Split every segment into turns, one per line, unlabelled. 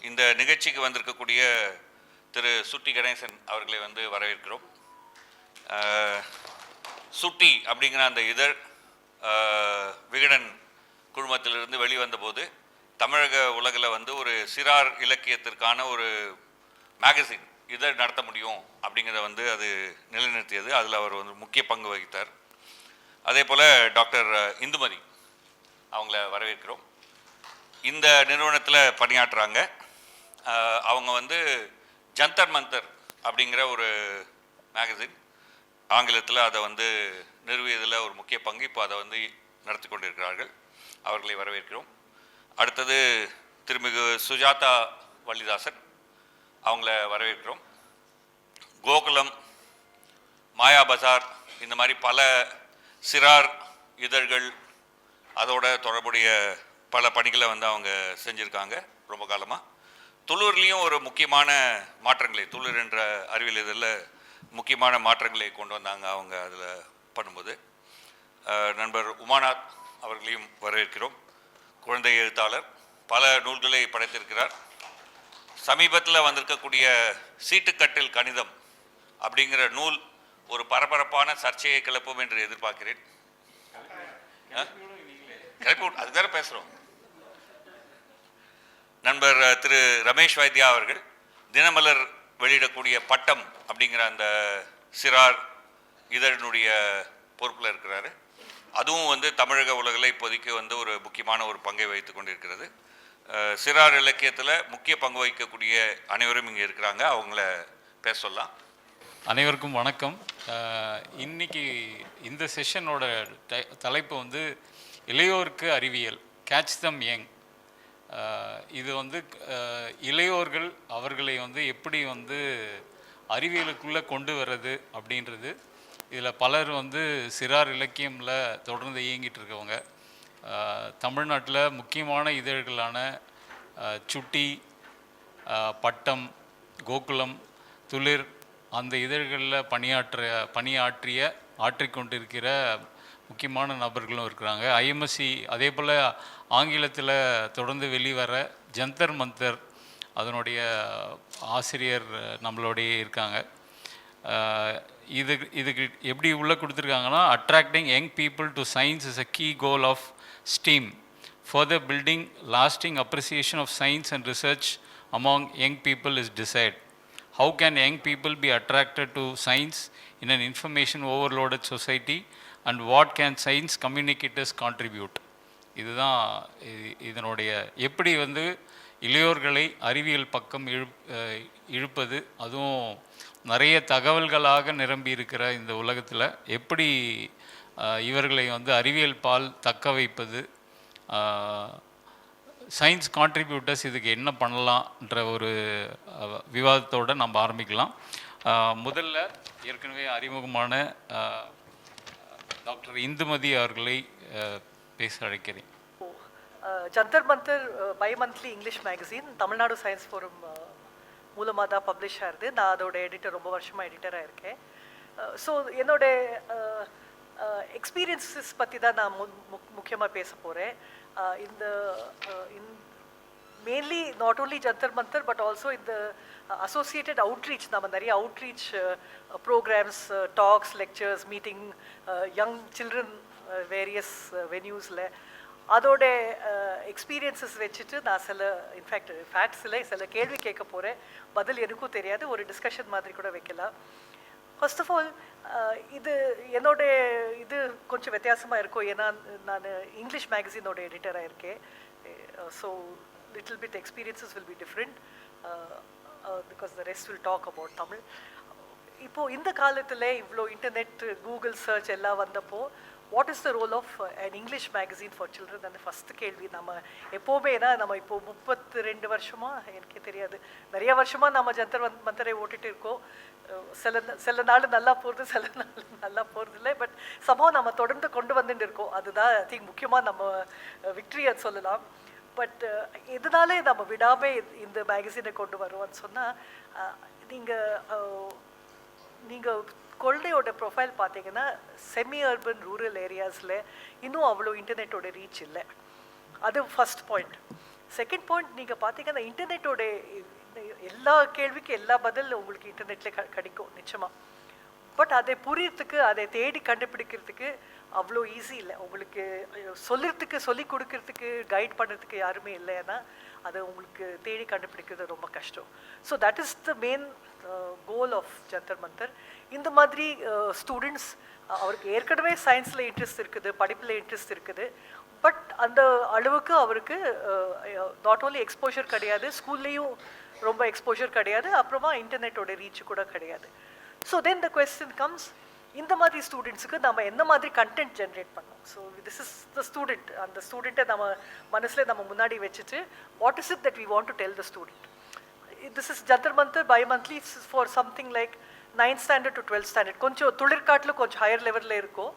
இந்த நிகழ்ச்சிக்கு வந்திருக்கக்கூடிய திரு சுட்டி கணேசன் அவர்களை வந்து வரவேற்கிறோம். சுட்டி அப்படிங்கிற அந்த இதழ் விகடன் குழுமத்திலிருந்து வெளிவந்தபோது தமிழக உலகில் வந்து ஒரு சிறார் இலக்கியத்திற்கான ஒரு மேகசின் இதழ் நடத்த முடியும் அப்படிங்கிறத வந்து அது நிலைநிறுத்தியது. அதில் அவர் வந்து முக்கிய பங்கு வகித்தார். அதே போல் டாக்டர் இந்துமதி அவங்கள வரவேற்கிறோம். இந்த நிறுவனத்தில் பணியாற்றுறாங்க. அவங்க வந்து ஜந்தர் மந்தர் அப்படிங்கிற ஒரு மேகசின் ஆங்கிலத்தில் அதை வந்து நிறுவியதில் ஒரு முக்கிய பங்கு. இப்போ அதை வந்து நடத்தி கொண்டிருக்கிறார்கள். அவர்களை வரவேற்கிறோம். அடுத்தது திருமிகு சுஜாதா வள்ளிதாசன் அவங்கள வரவேற்கிறோம். கோகுலம், மாயா பஜார் இந்த மாதிரி பல சிறார் இதழ்கள் அதோட தொடர்புடைய பல பணிகளை வந்து அவங்க செஞ்சுருக்காங்க ரொம்ப காலமாக. துளூர்லேயும் ஒரு முக்கியமான மாற்றங்களை, துளூர் என்ற அறிவியல் இதழில் முக்கியமான மாற்றங்களை கொண்டு வந்தாங்க அவங்க அதில் பண்ணும்போது. நண்பர் உமாநாத் அவர்களையும் வரவேற்கிறோம். குழந்தை எழுத்தாளர், பல நூல்களை படைத்திருக்கிறார். சமீபத்தில் வந்திருக்கக்கூடிய சீட்டுக்கட்டில் கணிதம் அப்படிங்கிற நூல் ஒரு பரபரப்பான சர்ச்சையை கிளப்பும் என்று எதிர்பார்க்கிறேன். அதுக்கு வேற பேசுகிறோம். நண்பர் திரு ரமேஷ் வைத்யா அவர்கள் தினமலர் வெளியிடக்கூடிய பட்டம் அப்படிங்கிற அந்த சிறார் இதழினுடைய பொறுப்பில் இருக்கிறாரு. அதுவும் வந்து தமிழக உலகில் இப்போதைக்கு வந்து ஒரு முக்கியமான ஒரு பங்கை வகித்து கொண்டிருக்கிறது. சிறார் இலக்கியத்தில் முக்கிய பங்கு வகிக்கக்கூடிய அனைவரும் இங்கே இருக்கிறாங்க. அவங்கள பேச சொல்லலாம்.
அனைவருக்கும் வணக்கம். இன்னைக்கு இந்த செஷனோட தலைப்பு வந்து இளையோருக்கு அறிவியல், கேட்ச் தம் யங். இது வந்து இளையோர்கள் அவர்களை வந்து எப்படி வந்து அறிவியலுக்குள்ளே கொண்டு வர்றது அப்படின்றது. இதில் பலர் வந்து சிறார் இலக்கியமில் தொடர்ந்து இயங்கிட்டு இருக்கவங்க. தமிழ்நாட்டில் முக்கியமான இதழ்களான சுட்டி, பட்டம், கோகுலம், துளிர் அந்த இதழ்களில் ஆற்றிக்கொண்டிருக்கிற முக்கியமான நபர்களும் இருக்கிறாங்க. ஐஎம்எஸ்சி அதே போல் ஆங்கிலத்தில் தொடர்ந்து வெளிவர ஜந்தர் மந்தர் அதனுடைய ஆசிரியர் நம்மளோடைய இருக்காங்க. இதுக்கு எப்படி உள்ளே கொடுத்துருக்காங்கன்னா, attracting young people to science is a key goal of STEM, further building lasting appreciation of science and research among young people is desired. How can young people be attracted to science in an information overloaded society, and what can science communicators contribute? இதுதான் இதனுடைய எப்படி வந்து இளையோர்களை அறிவியல் பக்கம் இழுப்பது, அதுவும் நிறைய தகவல்களாக நிரம்பி இருக்கிற இந்த உலகத்தில் எப்படி இவர்களை வந்து அறிவியல் பால் தக்க வைப்பது, சயின்ஸ் கான்ட்ரிபியூட்டர்ஸ் இதுக்கு என்ன பண்ணலான்ற ஒரு விவாதத்தோடு நம்ம ஆரம்பிக்கலாம். முதல்ல ஏற்கனவே அறிமுகமான டாக்டர் இந்துமதி அவர்களை பேச அழைக்கிறேன்.
Jantar Mantar bimonthly English magazine Tamil Nadu science forum மூலமாக தான் பப்ளிஷ் ஆகுது. நான் அதோட எடிட்டர், ரொம்ப வருஷமாக எடிட்டராக இருக்கேன். ஸோ என்னோட எக்ஸ்பீரியன்ஸஸ் பற்றி தான் நான் முக்கியமாக பேச போகிறேன். இந்த mainly not only Jantar Mantar but also இந்த அசோசியேட்டட் அவுட்ரீச், நம்ம நிறைய outreach programs, talks, lectures, meeting young children various வென்யூஸில் அதோட எக்ஸ்பீரியன்ஸஸ் வச்சுட்டு நான் இன்ஃபேக்ட் ஃபேக்ட்ஸில் சில கேள்வி கேட்க போகிறேன். பதில் எனக்கும் தெரியாது, ஒரு டிஸ்கஷன் மாதிரி கூட வைக்கலாம். ஃபர்ஸ்ட் ஆஃப் ஆல் என்னோட இது கொஞ்சம் வித்தியாசமாக இருக்கும். ஏன்னா நான் இங்கிலீஷ் மேகசினோட எடிட்டராக இருக்கேன். So little bit experiences will be different because the rest will talk about Tamil. இப்போது இந்த காலத்தில் இவ்வளோ இன்டர்நெட், கூகுள் சர்ச் எல்லாம் வந்தப்போ what is the role of an English magazine for children? அந்த ஃபஸ்ட்டு கேள்வி. நம்ம எப்போவுமே நம்ம இப்போது 32 வருஷமாக, எனக்கே தெரியாது, நிறைய வருஷமாக நம்ம ஜந்தர் மந்தரை ஓட்டிகிட்டு இருக்கோம். சில நாள் நல்லா போகிறது, சில நாள் நல்லா போகிறது இல்லை. பட் சம்பவம் நம்ம தொடர்ந்து கொண்டு வந்துட்டு இருக்கோம். அதுதான் ஐ திங்க் முக்கியமாக நம்ம விக்ட்ரியை சொல்லலாம். பட் இதனாலே நம்ம விடாமல் இந்த மேகசினை கொண்டு வருவோம்னு சொன்னால், நீங்கள் குழந்தையோட ப்ரொஃபைல் பார்த்தீங்கன்னா செமி அர்பன் ரூரல் ஏரியாஸில் இன்னும் அவ்வளோ இன்டர்நெட்டோட ரீச் இல்லை. அது ஃபஸ்ட் பாயிண்ட். செகண்ட் பாயிண்ட் நீங்கள் பார்த்தீங்கன்னா இன்டர்நெட்டோட எல்லா கேள்விக்கு எல்லா பதில் உங்களுக்கு இன்டர்நெட்டில் கிடைக்கும் நிச்சயமாக. பட் அதை புரியறதுக்கு அதை தேடி கண்டுபிடிக்கிறதுக்கு அவ்வளோ ஈஸி இல்லை. உங்களுக்கு சொல்லுறதுக்கு சொல்லி கொடுக்கறதுக்கு கைட் பண்ணுறதுக்கு யாருமே இல்லைன்னா அதை உங்களுக்கு தேடி கண்டுபிடிக்கிறது ரொம்ப கஷ்டம். So that is the main goal of Jantar Mantar. இந்த மாதிரி ஸ்டூடெண்ட்ஸ் அவருக்கு ஏற்கனவே சயின்ஸில் இன்ட்ரெஸ்ட் இருக்குது, படிப்பில் இன்ட்ரெஸ்ட் இருக்குது, பட் அந்த அளவுக்கு அவருக்கு நாட் ஓன்லி எக்ஸ்போஷர் கிடையாது, ஸ்கூல்லேயும் ரொம்ப எக்ஸ்போஷர் கிடையாது, அப்புறமா இன்டர்நெட்டோட ரீச் கூட கிடையாது. So then the question comes, இந்த மாதிரி ஸ்டூடெண்ட்ஸுக்கு நம்ம என்ன மாதிரி கண்டென்ட் ஜென்ரேட் பண்ணோம். So this is the student. அந்த ஸ்டூடெண்ட்டை நம்ம மனசில் நம்ம முன்னாடி வச்சுட்டு what is it that we want to tell the student. This is Jantar Mantar bimonthly for something like 9th standard to 12th standard. கொஞ்சம் துளிர்காட்டில் கொஞ்சம் ஹையர் லெவலில் இருக்கும்.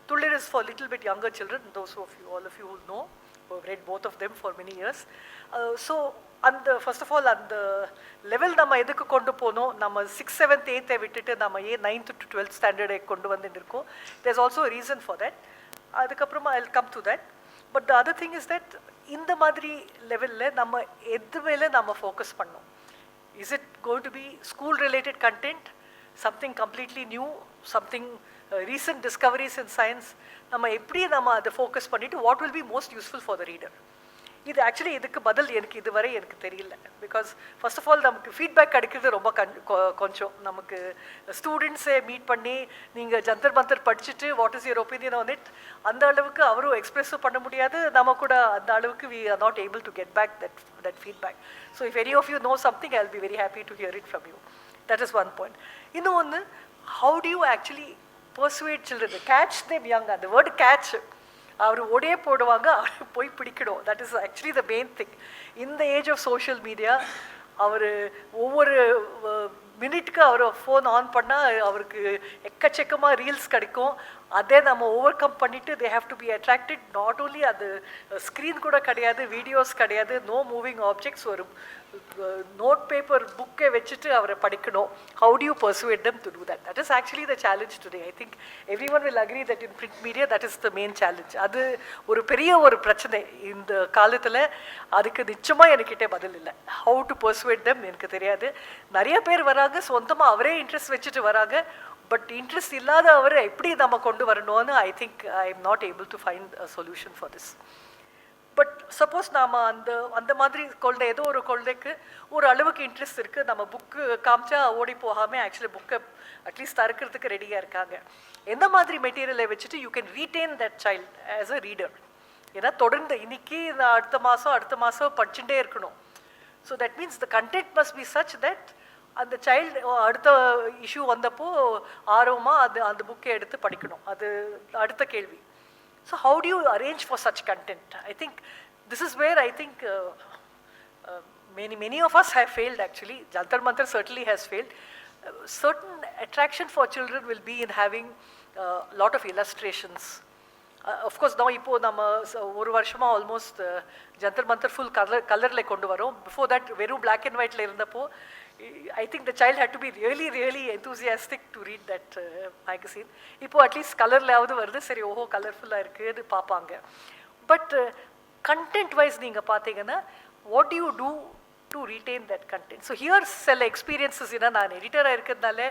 துளிர் is for little bit younger children, those of you, all of you who know, who have read both of them for many years. So அந்த first of all அந்த level நம்ம எதுக்கு கொண்டு போனோம், நம்ம 6th 7th 8th விட்டுட்டு நம்ம 9th to 12th standard கொண்டு வந்துட்டு இருக்கோம். There is also reason for that. அதுக்கப்புறமா I will come to that. But the other thing is that இந்த மாதிரி லெவலில் நம்ம எது மேலே நம்ம ஃபோக்கஸ் பண்ணோம். Is it going to be school related content, something completely new, something recent discoveries in science? நம்ம எப்படி நம்ம அதை ஃபோக்கஸ் பண்ணிவிட்டு what will be most useful for the reader? இது ஆக்சுவலி இதுக்கு பதில் எனக்கு இதுவரை எனக்கு தெரியல. பிகாஸ் ஃபர்ஸ்ட் ஆஃப் ஆல் நமக்கு ஃபீட்பேக் கிடைக்கிறது ரொம்ப கொஞ்சம். நமக்கு ஸ்டூடெண்ட்ஸை மீட் பண்ணி நீங்கள் ஜந்தர் மந்தர் படிச்சுட்டு what is your opinion on it, அந்த அளவுக்கு அவரும் எக்ஸ்பிரஸும் பண்ண முடியாது, நம்ம கூட அந்த அளவுக்கு we are not able to get back that feedback. So if any of you know something I will be very happy to hear it from you. That is one point. இன்னொன்று, how do you actually persuade children, catch them young? அந்த word catch, அவர் ஓடே போடுவாங்க, அவர் போய் பிடிக்கணும். That is actually the main thing. இந்த age of social media, அவர் ஒவ்வொரு மினிட்டுக்கு அவர் phone on பண்ணால் அவருக்கு எக்கச்சக்கமாக ரீல்ஸ் கிடைக்கும். அதே நம்ம ஓவர் கம் பண்ணிவிட்டு they have to be attracted. Not only அது ஸ்க்ரீன் கூட கிடையாது, வீடியோஸ் கிடையாது, நோ மூவிங் ஆப்ஜெக்ட்ஸ், ஒரு நோட் பேப்பர் புக்கை வச்சுட்டு அவரை படிக்கணும். How to you persuade them to do that? That is actually the challenge today. I think everyone will agree that in print media that is the main challenge. அது ஒரு பெரிய ஒரு பிரச்சனை இந்த காலத்தில். அதுக்கு நிச்சயமாக என்கிட்ட பதில் இல்லை. ஹவு டு பர்சுவேட் them எனக்கு தெரியாது. நிறைய பேர் வராங்க, சொந்தமாக அவரே இன்ட்ரெஸ்ட் வச்சுட்டு வராங்க, பட் இன்ட்ரெஸ்ட் இல்லாத அவரை எப்படி நம்ம கொண்டு வரணும்னு I think I am not able to find a solution for this. But suppose நாம் அந்த மாதிரி குழந்தை, ஏதோ ஒரு குழந்தைக்கு ஒரு அளவுக்கு இன்ட்ரெஸ்ட் இருக்குது, நம்ம புக்கு காமிச்சா ஓடி போகாமல் ஆக்சுவலி புக்கை அட்லீஸ்ட் தடுக்கிறதுக்கு ரெடியாக இருக்காங்க. எந்த மாதிரி மெட்டீரியலை வச்சுட்டு you can retain that child as a reader? ஏன்னா தொடர்ந்து இன்னைக்கு அடுத்த மாதம் படிச்சுட்டே இருக்கணும். So that means the content must be such that அந்த சைல்டு அடுத்த இஷ்யூ வந்தப்போ ஆர்வமாக அந்த புக்கை எடுத்து படிக்கணும். அது அடுத்த கேள்வி. So how do you arrange for such content? I think this is where I think many of us have failed actually. Jantar Mantar certainly has failed. Certain attraction for children will be in having a lot of illustrations. Of course now இப்போ நம்ம ஒரு வருஷமா almost Jantar Mantar full கலரில் கொண்டு வரோம். Before that வெறும் black and ஒயிட்டில் இருந்தப்போ I think the child had to be really enthusiastic to read that magazine. இப்போ அட்லீஸ்ட் கலர்லாவது வருது, சரி ஓஹோ கலர்ஃபுல்லாக இருக்குது பார்ப்பாங்க. பட் கண்டென்ட் வைஸ் நீங்கள் பார்த்தீங்கன்னா what do you do to retain that content? So here சில எக்ஸ்பீரியன்ஸஸ். ஏன்னா நான் எடிட்டராக இருக்கிறதுனால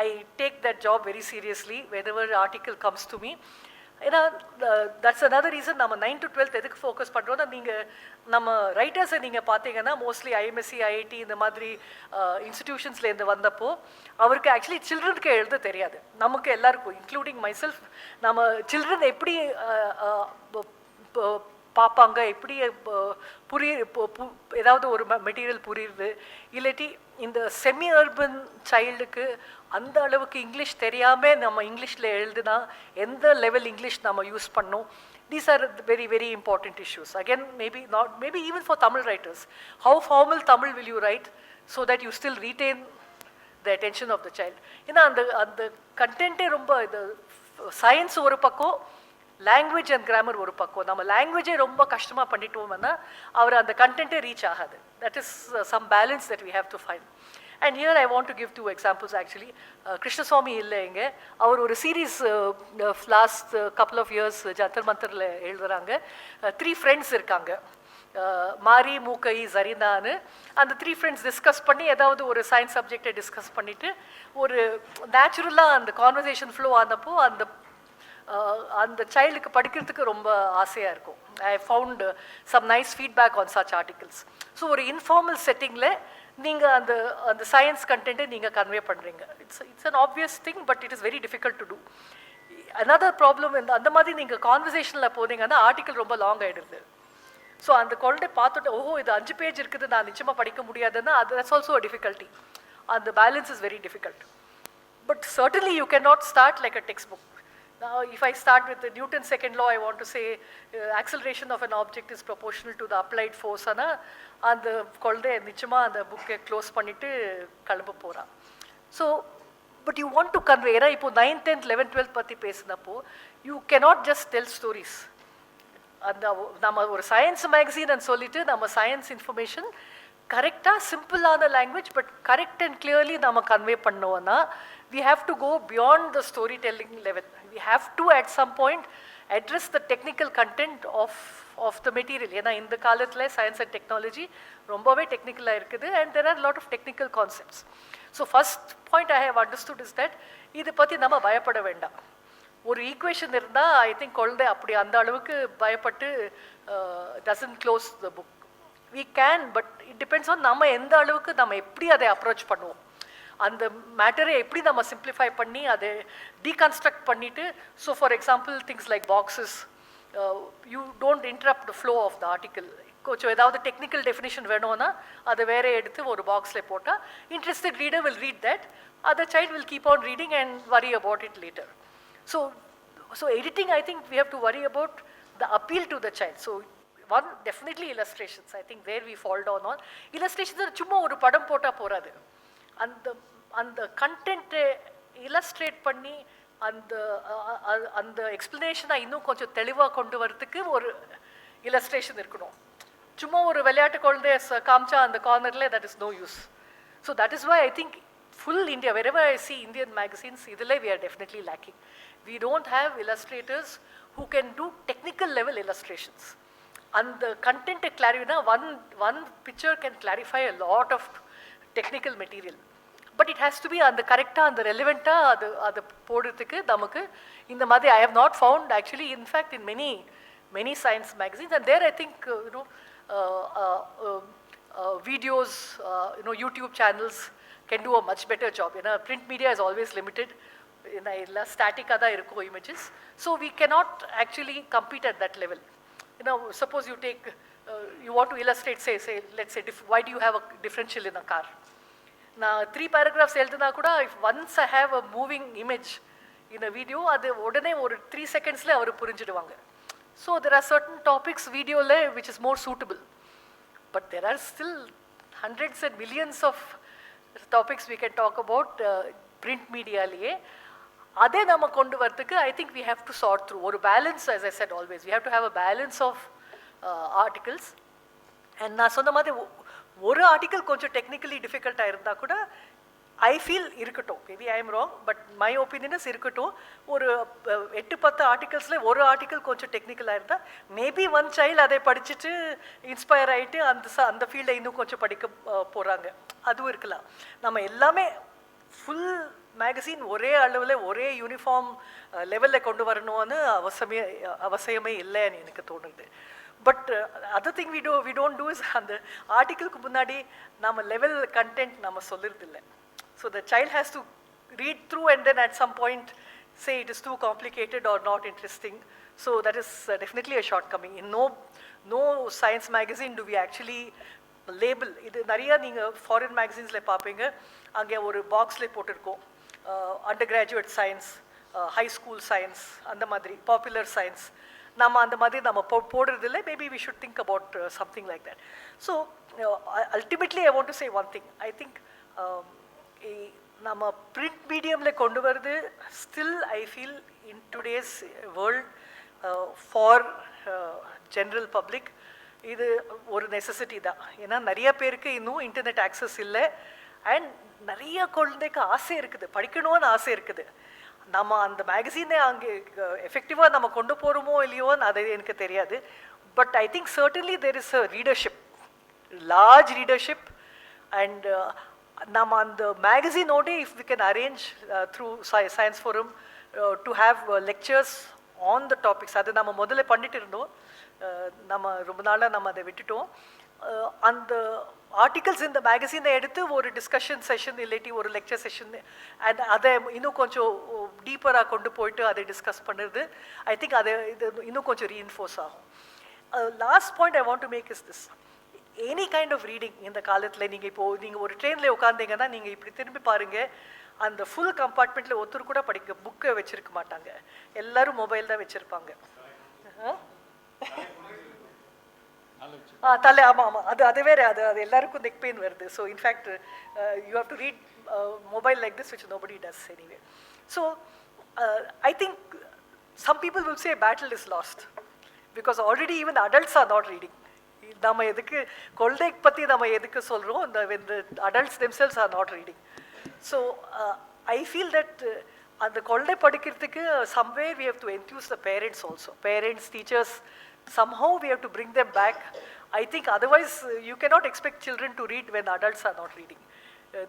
I take that job very seriously whenever article comes to me. ஏன்னா தட்ஸ் another ரீசன் நம்ம 9th to 12th எதுக்கு ஃபோக்கஸ் பண்ணுறோன்னா, நீங்கள் நம்ம ரைட்டர்ஸை நீங்கள் பார்த்தீங்கன்னா மோஸ்ட்லி ஐஎம்எஸ்சி ஐஐடி இந்த மாதிரி இன்ஸ்டிடியூஷன்ஸ்லேருந்து வந்தப்போ அவருக்கு ஆக்சுவலி சில்ட்ரனுக்கு எழுத தெரியாது. நமக்கு எல்லாருக்கும் இன்க்ளூடிங் மைசெல்ஃப், நம்ம சில்ட்ரன் எப்படி பார்ப்பாங்க, எப்படி ஏதாவது ஒரு மெட்டீரியல் புரியுது, இல்லாட்டி இந்த செமி அர்பன் சைல்டுக்கு அந்த அளவுக்கு இங்கிலீஷ் தெரியாமல் நம்ம இங்கிலீஷில் எழுதுனா எந்த லெவல் இங்கிலீஷ் நம்ம யூஸ் பண்ணோம். These are very important issues. Again, maybe even for Tamil writers, how formal Tamil will you write so that you still retain the attention of the child? ஏன்னா அந்த கண்டென்ட்டே ரொம்ப இது சயின்ஸ் ஒரு பக்கம், language and grammar ஒரு பக்கம். நம்ம லாங்குவேஜே ரொம்ப கஷ்டமாக பண்ணிட்டோம்னா அவர் அந்த கண்டென்ட்டே ரீச் ஆகாது. That is some balance that we have to find. And here I want to give 2 examples actually. Krishnaswamy இல்லை இங்கே, அவர் ஒரு series last couple of years ஜந்தர் மந்தரில் எழுதுகிறாங்க. 3 ஃப்ரெண்ட்ஸ் இருக்காங்க. மாரி மூக்கை ஜரினான்னு அந்த 3 ஃப்ரெண்ட்ஸ் டிஸ்கஸ் பண்ணி ஏதாவது ஒரு சயின்ஸ் சப்ஜெக்டை டிஸ்கஸ் பண்ணிவிட்டு ஒரு நேச்சுரலாக அந்த கான்வர்சேஷன் ஃப்ளோ ஆனப்போ அந்த சைல்டுக்கு படிக்கிறதுக்கு ரொம்ப ஆசையாக இருக்கும். I found some nice feedback on such articles. So ஒரு இன்ஃபார்மல் செட்டிங்கில் நீங்கள் அந்த சயின்ஸ் கண்டென்ட்டை நீங்கள் கன்வே பண்ணுறீங்க. It's an obvious thing, but it is very difficult to do. Another problem அந்த மாதிரி நீங்கள் கான்வர்சேஷனில் போனீங்கன்னா ஆர்டிக்கல் ரொம்ப லாங் ஆகிடுது. ஸோ அந்த குழந்தை பார்த்துட்டு ஓஹோ இது 5 பேஜ் இருக்குது, நான் நிச்சயமாக படிக்க முடியாதுன்னா தட்ஸ் ஆல்சோ அ டிஃபிகல்ட்டி. அந்த balance is very difficult. But certainly you can not start like a text book. Now, if I start with the Newton's second law, I want to say acceleration of an object is proportional to the applied force. அந்த குழந்தை நிச்சயமாக அந்த புக்கை close பண்ணிவிட்டு கிளம்ப போகிறான். So but you want to convey, ஏன்னா இப்போ 9th 10th 11th 12th பற்றி பேசினப்போ you cannot just tell stories. அந்த நம்ம ஒரு சயின்ஸ் மேகசின்னு சொல்லிட்டு நம்ம சயின்ஸ் இன்ஃபர்மேஷன் கரெக்டாக சிம்பிளான language but correct and clearly நம்ம கன்வே பண்ணோன்னா we have to go beyond the storytelling level. We have to at some point address the technical content of the material. ஏன்னா இந்த காலத்தில் சயின்ஸ் அண்ட் டெக்னாலஜி ரொம்பவே டெக்னிக்கலாக இருக்குது and there are a lot of technical concepts. So first point I have understood is that இதை பற்றி நம்ம பயப்பட வேண்டாம். ஒரு ஈக்குவேஷன் இருந்தால் ஐ திங்க் குழந்தை அப்படி அந்த அளவுக்கு பயப்பட்டு doesn't close the book. We can, but it depends on நம்ம எந்த அளவுக்கு நம்ம எப்படி அதை அப்ரோச் பண்ணுவோம், அந்த மேட்டரை எப்படி நம்ம சிம்பிளிஃபை பண்ணி அதை டீகன்ஸ்ட்ரக்ட் பண்ணிவிட்டு. So for example things like boxes, you don't interrupt the flow of the article. கொஞ்சம் ஏதாவது டெக்னிக்கல் டெஃபினிஷன் வேணும்னா அதை வேற எடுத்து ஒரு பாக்ஸில் போட்டால் interested reader will read that, other child will keep on reading and worry about it later. So editing, I think we have to worry about the appeal to the child. So one, definitely illustrations. I think where we fall down on illustrations, சும்மா ஒரு படம் போட்டால் போகாது. அந்த கண்டென்ட்டை illustrate பண்ணி அந்த எக்ஸ்பிளனேஷனை இன்னும் கொஞ்சம் தெளிவாக கொண்டு வரதுக்கு ஒரு இல்லஸ்ட்ரேஷன் இருக்கணும். சும்மா ஒரு விளையாட்டு குழந்தைய காமிச்சா அந்த கார்னரில் that is no use. So that is why I think full India, wherever I see Indian magazines, idhile we are definitely lacking. We don't have illustrators who can do technical level illustrations. And the content clarify, one picture can clarify a lot of technical material. But it has to be on the correct, on the relevant, அது போடுறதுக்கு நமக்கு இந்த மாதிரி I have not found actually, in fact in many science magazines, and there I think videos, YouTube channels can do a much better job. Print media is always limited. Static images. So we cannot actually compete at that level. Suppose you take, you want to illustrate, say, let's say, why do you have a differential in a car? Now, 3 paragraphs எழுதுனா கூட, if once I have a moving image in a video, அது உடனே ஒரு 3 seconds our புரிஞ்சிடுவாங்க. So there are certain topics video which is more suitable. But there are still hundreds and millions of topics we can talk about print media liye. Adhe nama kondu varthukku I think we have to sort through or balance. As I said, always we have to have a balance of articles. And na sonna madhe oru article konja technically difficult ah irundha kuda I feel irukattum, maybe I am wrong, but my opinion is irukattum. Oru 8-10 articles la oru article konja technical ah irundha maybe one child adai padichittu inspire aayittu and field la innum konja padikka poranga, adu irukala. Nama ellame full magazine ஒரே அளவில் ஒரே uniform லெவலில் கொண்டு வரணும்னு அவசியமே இல்லைன்னு எனக்கு தோணுது. But other thing we don't do is அந்த ஆர்டிக்கிளுக்கு முன்னாடி நம்ம லெவல் கண்டென்ட் நம்ம சொல்லுறதில்லை. So the child has to read through and then at some point say it is too complicated or not interesting. So that is definitely a shortcoming. In no science magazine do we actually label. இது நிறைய நீங்கள் foreign மேகசின்ஸில் பார்ப்பீங்க, அங்கே ஒரு பாக்ஸில் போட்டிருக்கோம் undergraduate science, high school science, அந்த மாதிரி பாப்புலர் சயின்ஸ். நம்ம அந்த மாதிரி நம்ம போடுறதில்லை. Maybe we should think about something like that. So ultimately I want to say one thing. I think நம்ம பிரிண்ட் மீடியமில் கொண்டு வருது still I feel in today's world for general public இது ஒரு நெசசிட்டி தான். ஏன்னா நிறைய பேருக்கு இன்னும் இன்டர்நெட் ஆக்சஸ் இல்லை அண்ட் நிறைய குழந்தைக்கு ஆசை இருக்குது, படிக்கணும்னு ஆசை இருக்குது. நம்ம அந்த மேகசினை அங்கே எஃபெக்டிவாக நம்ம கொண்டு போகிறோமோ இல்லையோன்னு அது எனக்கு தெரியாது. but I think certainly there is a readership, large readership, and நம்ம அந்த மேகசினோட if we can arrange through science forum to have lectures on the topics, அது நம்ம முதல்ல பண்ணிட்டு இருந்தோம், நம்ம ரொம்ப நாளாக நம்ம அதை விட்டுட்டோம். அந்த ஆர்டிகல்ஸ் இந்த மேகசினை எடுத்து ஒரு டிஸ்கஷன் செஷன் இல்லாட்டி ஒரு லெக்சர் செஷன் அண்ட் அதை இன்னும் கொஞ்சம் டீப்பராக கொண்டு போயிட்டு அதை டிஸ்கஸ் பண்ணுறது, ஐ திங்க் அதை இது இன்னும் கொஞ்சம் ரீஇன்ஃபோர்ஸ் ஆகும். Last point I want to make is this: any kind of reading இந்த காலத்தில் நீங்கள் ஒரு ட்ரெயினில் உட்காந்தீங்கன்னா நீங்கள் இப்படி திரும்பி பாருங்கள், அந்த ஃபுல் கம்பார்ட்மெண்ட்டில் ஒருத்தர் கூட படிக்க புக்கை வச்சுருக்க மாட்டாங்க, எல்லோரும் மொபைல் தான் வச்சுருப்பாங்க. தலை ஆமாம் ஆமாம், அது வேறு, அது எல்லாருக்கும் நெக் பெயின் வருது. So in fact you have to read mobile like this which nobody does anyway. So I think some people will say battle is lost because already even adults are not reading. நம்ம எதுக்கு கொள்கை பற்றி நம்ம எதுக்கு சொல்கிறோம், இந்த adults themselves are not reading. So I feel that அந்த கொள்கை படிக்கிறதுக்கு somewhere we have to enthuse the parents also, parents, teachers. Somehow we have to bring them back. I think otherwise you cannot expect children to read when adults are not reading.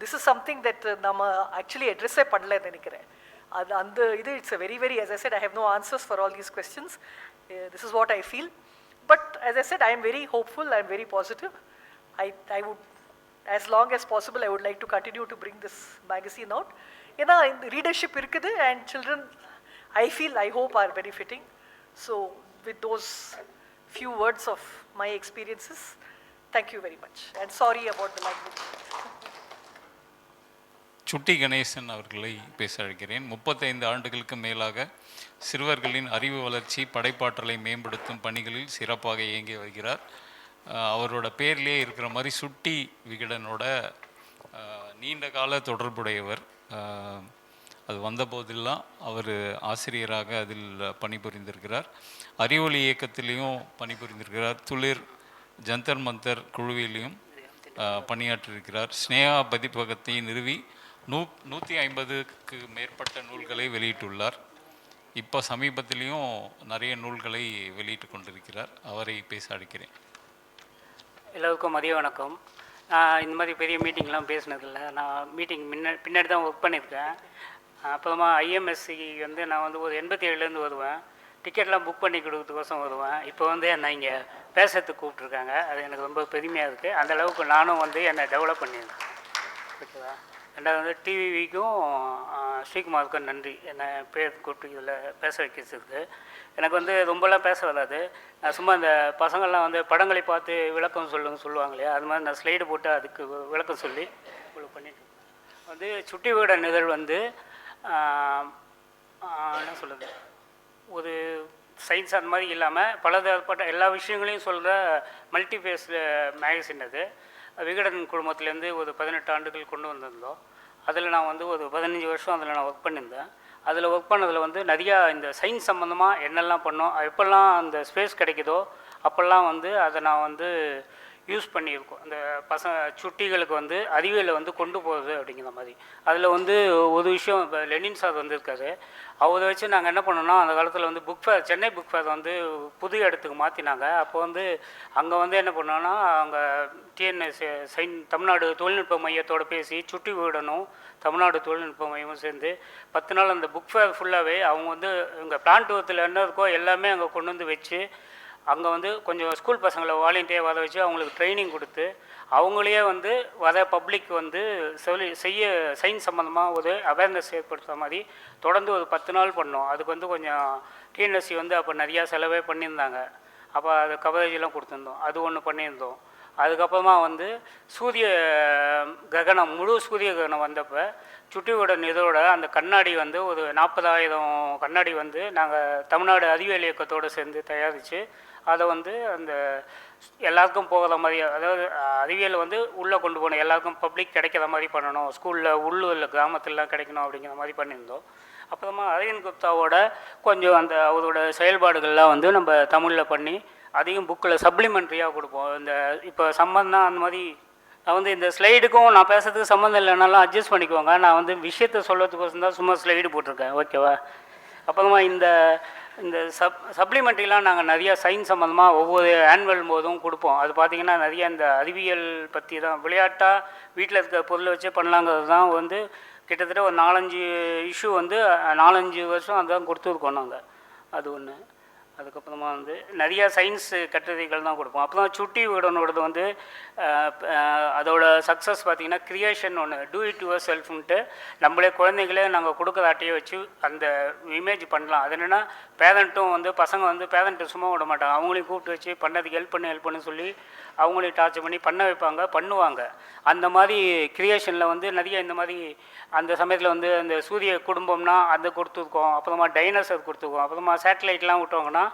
This is something that nama actually address பண்ணல நினைக்கிறேன். அந்த இது it's a very very, as I said, I have no answers for all these questions. This is what I feel. But as I said, I am very hopeful, I am very positive. I would, as long as possible, I would like to continue to bring this magazine out. ஏன்னா இந்த readership இருக்குது and children, I feel, I hope, are benefiting. So with those few words of my experiences, thank you very much and sorry about the language.
சுட்டி கணேசன் அவர்களை பேச அழைக்கிறேன். 35 ஆண்டுகளுக்கு மேலாக சிறுவர்களின் அறிவு வளர்ச்சி, படைப்பாற்றலை மேம்படுத்தும் பணிகளில் சிறப்பாக இயங்கி வருகிறார். அவரோட பேர்லேயே இருக்கிற மாதிரி சுட்டி விகடனோட நீண்ட கால தொடர்புடையவர். அது வந்தபோதெல்லாம் அவர் ஆசிரியராக அதில் பணிபுரிந்திருக்கிறார். அறிவொளி இயக்கத்திலையும் பணிபுரிந்திருக்கிறார். துளிர், ஜந்தர் மந்தர் குழுவிலையும் பணியாற்றியிருக்கிறார். ஸ்னேகா பதிப்பகத்தை நிறுவி 150க்கு மேற்பட்ட நூல்களை வெளியிட்டுள்ளார். இப்போ சமீபத்திலையும் நிறைய நூல்களை வெளியிட்டு கொண்டிருக்கிறார். அவரை பேச அழைக்கிறேன்.
எல்லோருக்கும் மதிய வணக்கம். நான் இந்த மாதிரி பெரிய மீட்டிங்லாம் பேசினதில்லை. நான் மீட்டிங் பின்னாடி தான் ஒர்க் பண்ணியிருக்கேன். அப்புறமா ஐஎம்எஸ்சி வந்து நான் வந்து ஒரு 87லேருந்து வருவேன். டிக்கெட்லாம் புக் பண்ணி கொடுக்கறதுக்கோசம் வருவேன். இப்போ வந்து என்னை இங்கே பேசுறதுக்கு கூப்பிட்ருக்காங்க. அது எனக்கு ரொம்ப பெருமையாக இருக்குது. அந்த அளவுக்கு நானும் வந்து என்னை டெவலப் பண்ணியிருக்கேன். ஓகேவா? ரெண்டாவது வந்து டிவிவிக்கும் ஸ்ரீகுமாருக்கும் நன்றி, என்னை பேர் கூப்பிட்டு இதில் பேச வைக்கிறதுக்கு. எனக்கு வந்து ரொம்பலாம் பேச வராது. நான் சும்மா இந்த பசங்கள்லாம் வந்து படங்களை பார்த்து விளக்கம் சொல்லுவாங்க இல்லையா, அது மாதிரி நான் ஸ்லைடு போட்டு அதுக்கு விளக்கம் சொல்லி இவ்வளோ பண்ணிட்டு வந்து சுட்டி விகடன் இதழ் வந்து என்ன சொல்லுது, ஒரு சயின்ஸ் அந்த மாதிரி இல்லாமல் பலதரப்பட்ட எல்லா விஷயங்களையும் சொல்கிற மல்டிஃபேஸ் மேகசின். அது விகடன் குழுமத்துலேருந்து ஒரு 18 ஆண்டுகள் கொண்டு வந்திருந்தோம். அதில் நான் வந்து ஒரு 15 வருஷம் அதில் நான் ஒர்க் பண்ணியிருந்தேன். அதில் ஒர்க் பண்ணதில் வந்து நிறையா இந்த சயின்ஸ் சம்மந்தமாக என்னெல்லாம் பண்ணோம், எப்போல்லாம் அந்த ஸ்பேஸ் கிடைக்குதோ அப்போல்லாம் வந்து அதை நான் வந்து யூஸ் பண்ணியிருக்கோம். அந்த சுட்டிகளுக்கு வந்து அறிவியலை வந்து கொண்டு போகிறது அப்படிங்கிற மாதிரி. அதில் வந்து ஒரு விஷயம், இப்போ லெனின் சார் வந்திருக்காரு, அவரை வச்சு நாங்கள் என்ன பண்ணோம்னா, அந்த காலத்தில் வந்து book fair, Chennai book fair வந்து புது இடத்துக்கு மாற்றினாங்க. அப்போ வந்து அங்கே வந்து என்ன பண்ணோன்னா, அங்கே டிஎன்எஸ் தமிழ்நாடு தொழில்நுட்ப மையத்தோடு பேசி சுட்டி விகடனும் தமிழ்நாடு தொழில்நுட்ப மையமும் சேர்ந்து 10 நாள் அந்த புக் ஃபேர் ஃபுல்லாகவே அவங்க வந்து இங்கே பிளான்ட்டுவத்தில் என்ன இருக்கோ எல்லாமே அங்கே கொண்டு வந்து வச்சு, அங்கே வந்து கொஞ்சம் ஸ்கூல் பசங்களை வாலண்டியர் வர வச்சு அவங்களுக்கு ட்ரைனிங் கொடுத்து, அவங்களையே வந்து வர பப்ளிக் வந்து செய்ய சயின்ஸ் சம்மந்தமாக ஒரு அவேர்னஸ் ஏற்படுத்துகிற மாதிரி தொடர்ந்து ஒரு 10 நாள் பண்ணோம். அதுக்கு வந்து கொஞ்சம் டிஎன்எஸ்சி வந்து அப்போ நிறையா செலவே பண்ணியிருந்தாங்க. அப்போ அது கவரேஜெலாம் கொடுத்துருந்தோம். அது ஒன்று பண்ணியிருந்தோம். அதுக்கப்புறமா வந்து சூரிய கிரகணம், முழு சூரிய கிரகணம் வந்தப்போ சுட்டி விகடன் இதோட அந்த கண்ணாடி வந்து ஒரு 40,000 கண்ணாடி வந்து நாங்கள் தமிழ்நாடு அறிவியல் இயக்கத்தோடு சேர்ந்து தயாரித்து அதை வந்து அந்த எல்லாருக்கும் போகிற மாதிரி, அதாவது அறிவியல் வந்து உள்ளே கொண்டு போகணும், எல்லாருக்கும் பப்ளிக் கிடைக்கிற மாதிரி பண்ணணும், ஸ்கூலில் உள்ளூரில் கிராமத்துலலாம் கிடைக்கணும் அப்படிங்கிற மாதிரி பண்ணியிருந்தோம். அப்புறமா அரவிந்த் குப்தாவோட கொஞ்சம் அந்த அவரோட செயல்பாடுகள்லாம் வந்து நம்ம தமிழில் பண்ணி அதையும் புக்கில் சப்ளிமெண்ட்ரியாக கொடுப்போம். இந்த இப்போ சம்மந்தம் அந்த மாதிரி நான் வந்து இந்த ஸ்லைடுக்கும் நான் பேசுறதுக்கு சம்மந்தம் இல்லைனாலும் அட்ஜஸ்ட் பண்ணிக்குவாங்க. நான் வந்து விஷயத்தை சொல்கிறதுக்கோசம் தான் சும்மா ஸ்லைடு போட்டிருக்கேன். ஓகேவா? அப்புறமா இந்த இந்த சப்ளிமெண்ட்ரிலாம் நாங்கள் நிறையா சயின்ஸ் சம்மந்தமாக ஒவ்வொரு ஆனுவல் போதும் கொடுப்போம். அது பார்த்திங்கன்னா நிறைய இந்த அறிவியல் பற்றி தான், விளையாட்டாக வீட்டில் இருக்க பொருளை வச்சே பண்ணலாங்கிறது தான் வந்து கிட்டத்தட்ட ஒரு 4-5 இஷ்யூ வந்து 4-5 வருஷம் அதுதான் கொடுத்துருக்கோம் நாங்கள். அது ஒன்று. அதுக்கப்புறமா வந்து நிறையா சயின்ஸ் கட்டுரைகள் தான் கொடுப்போம். அப்போ தான் சுட்டி வீடனோடது வந்து அதோட சக்ஸஸ் பார்த்திங்கன்னா க்ரியேஷன் ஒன்று, டூ இட் யுவர் செல்ஃப்ன்ட்டு நம்மளே குழந்தைங்களே நாங்கள் கொடுக்குற அட்டையை வச்சு அந்த இமேஜ் பண்ணலாம். அது என்னென்னா பேரண்ட்டும் வந்து பசங்க வந்து பேரண்ட்டு சும்மா விட மாட்டாங்க, அவங்களையும் கூப்பிட்டு வச்சு பண்ணதுக்கு ஹெல்ப் பண்ணு சொல்லி அவங்களையும் டார்ச்சர் பண்ணி பண்ண வைப்பாங்க, பண்ணுவாங்க. அந்த மாதிரி க்ரியேஷனில் வந்து நிறைய இந்த மாதிரி அந்த சமயத்தில் வந்து அந்த சூரிய குடும்பம்னா அது கொடுத்துருக்கோம். அப்புறமா டைனோசர் கொடுத்துருக்கோம். அப்புறமா சேட்டலைட்லாம் விட்டோங்கன்னா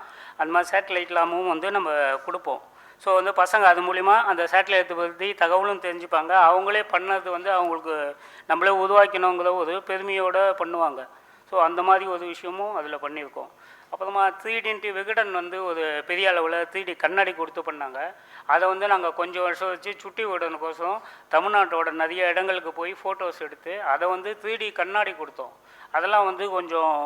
அந்த மாதிரி சேட்டலைட்லாமும் வந்து நம்ம கொடுப்போம். ஸோ வந்து பசங்க அது மூலிமா அந்த சேட்டலைட்டை பற்றி தகவலும் தெரிஞ்சுப்பாங்க. அவங்களே பண்ணது வந்து அவங்களுக்கு நம்மளே உருவாக்கணுங்கிற ஒரு பெருமையோடு பண்ணுவாங்க. ஸோ அந்த மாதிரி ஒரு விஷயமும் அதில் பண்ணியிருக்கோம். அப்புறமா 3D விகடன் வந்து ஒரு பெரிய அளவில் 3D கண்ணாடி கொடுத்து பண்ணாங்க. அதை வந்து நாங்கள் கொஞ்சம் வருஷம் வச்சு சுட்டி விடனுக்கோசம் தமிழ்நாட்டோட நிறைய இடங்களுக்கு போய் ஃபோட்டோஸ் எடுத்து அதை வந்து 3D கண்ணாடி கொடுத்தோம். அதெல்லாம் வந்து கொஞ்சம்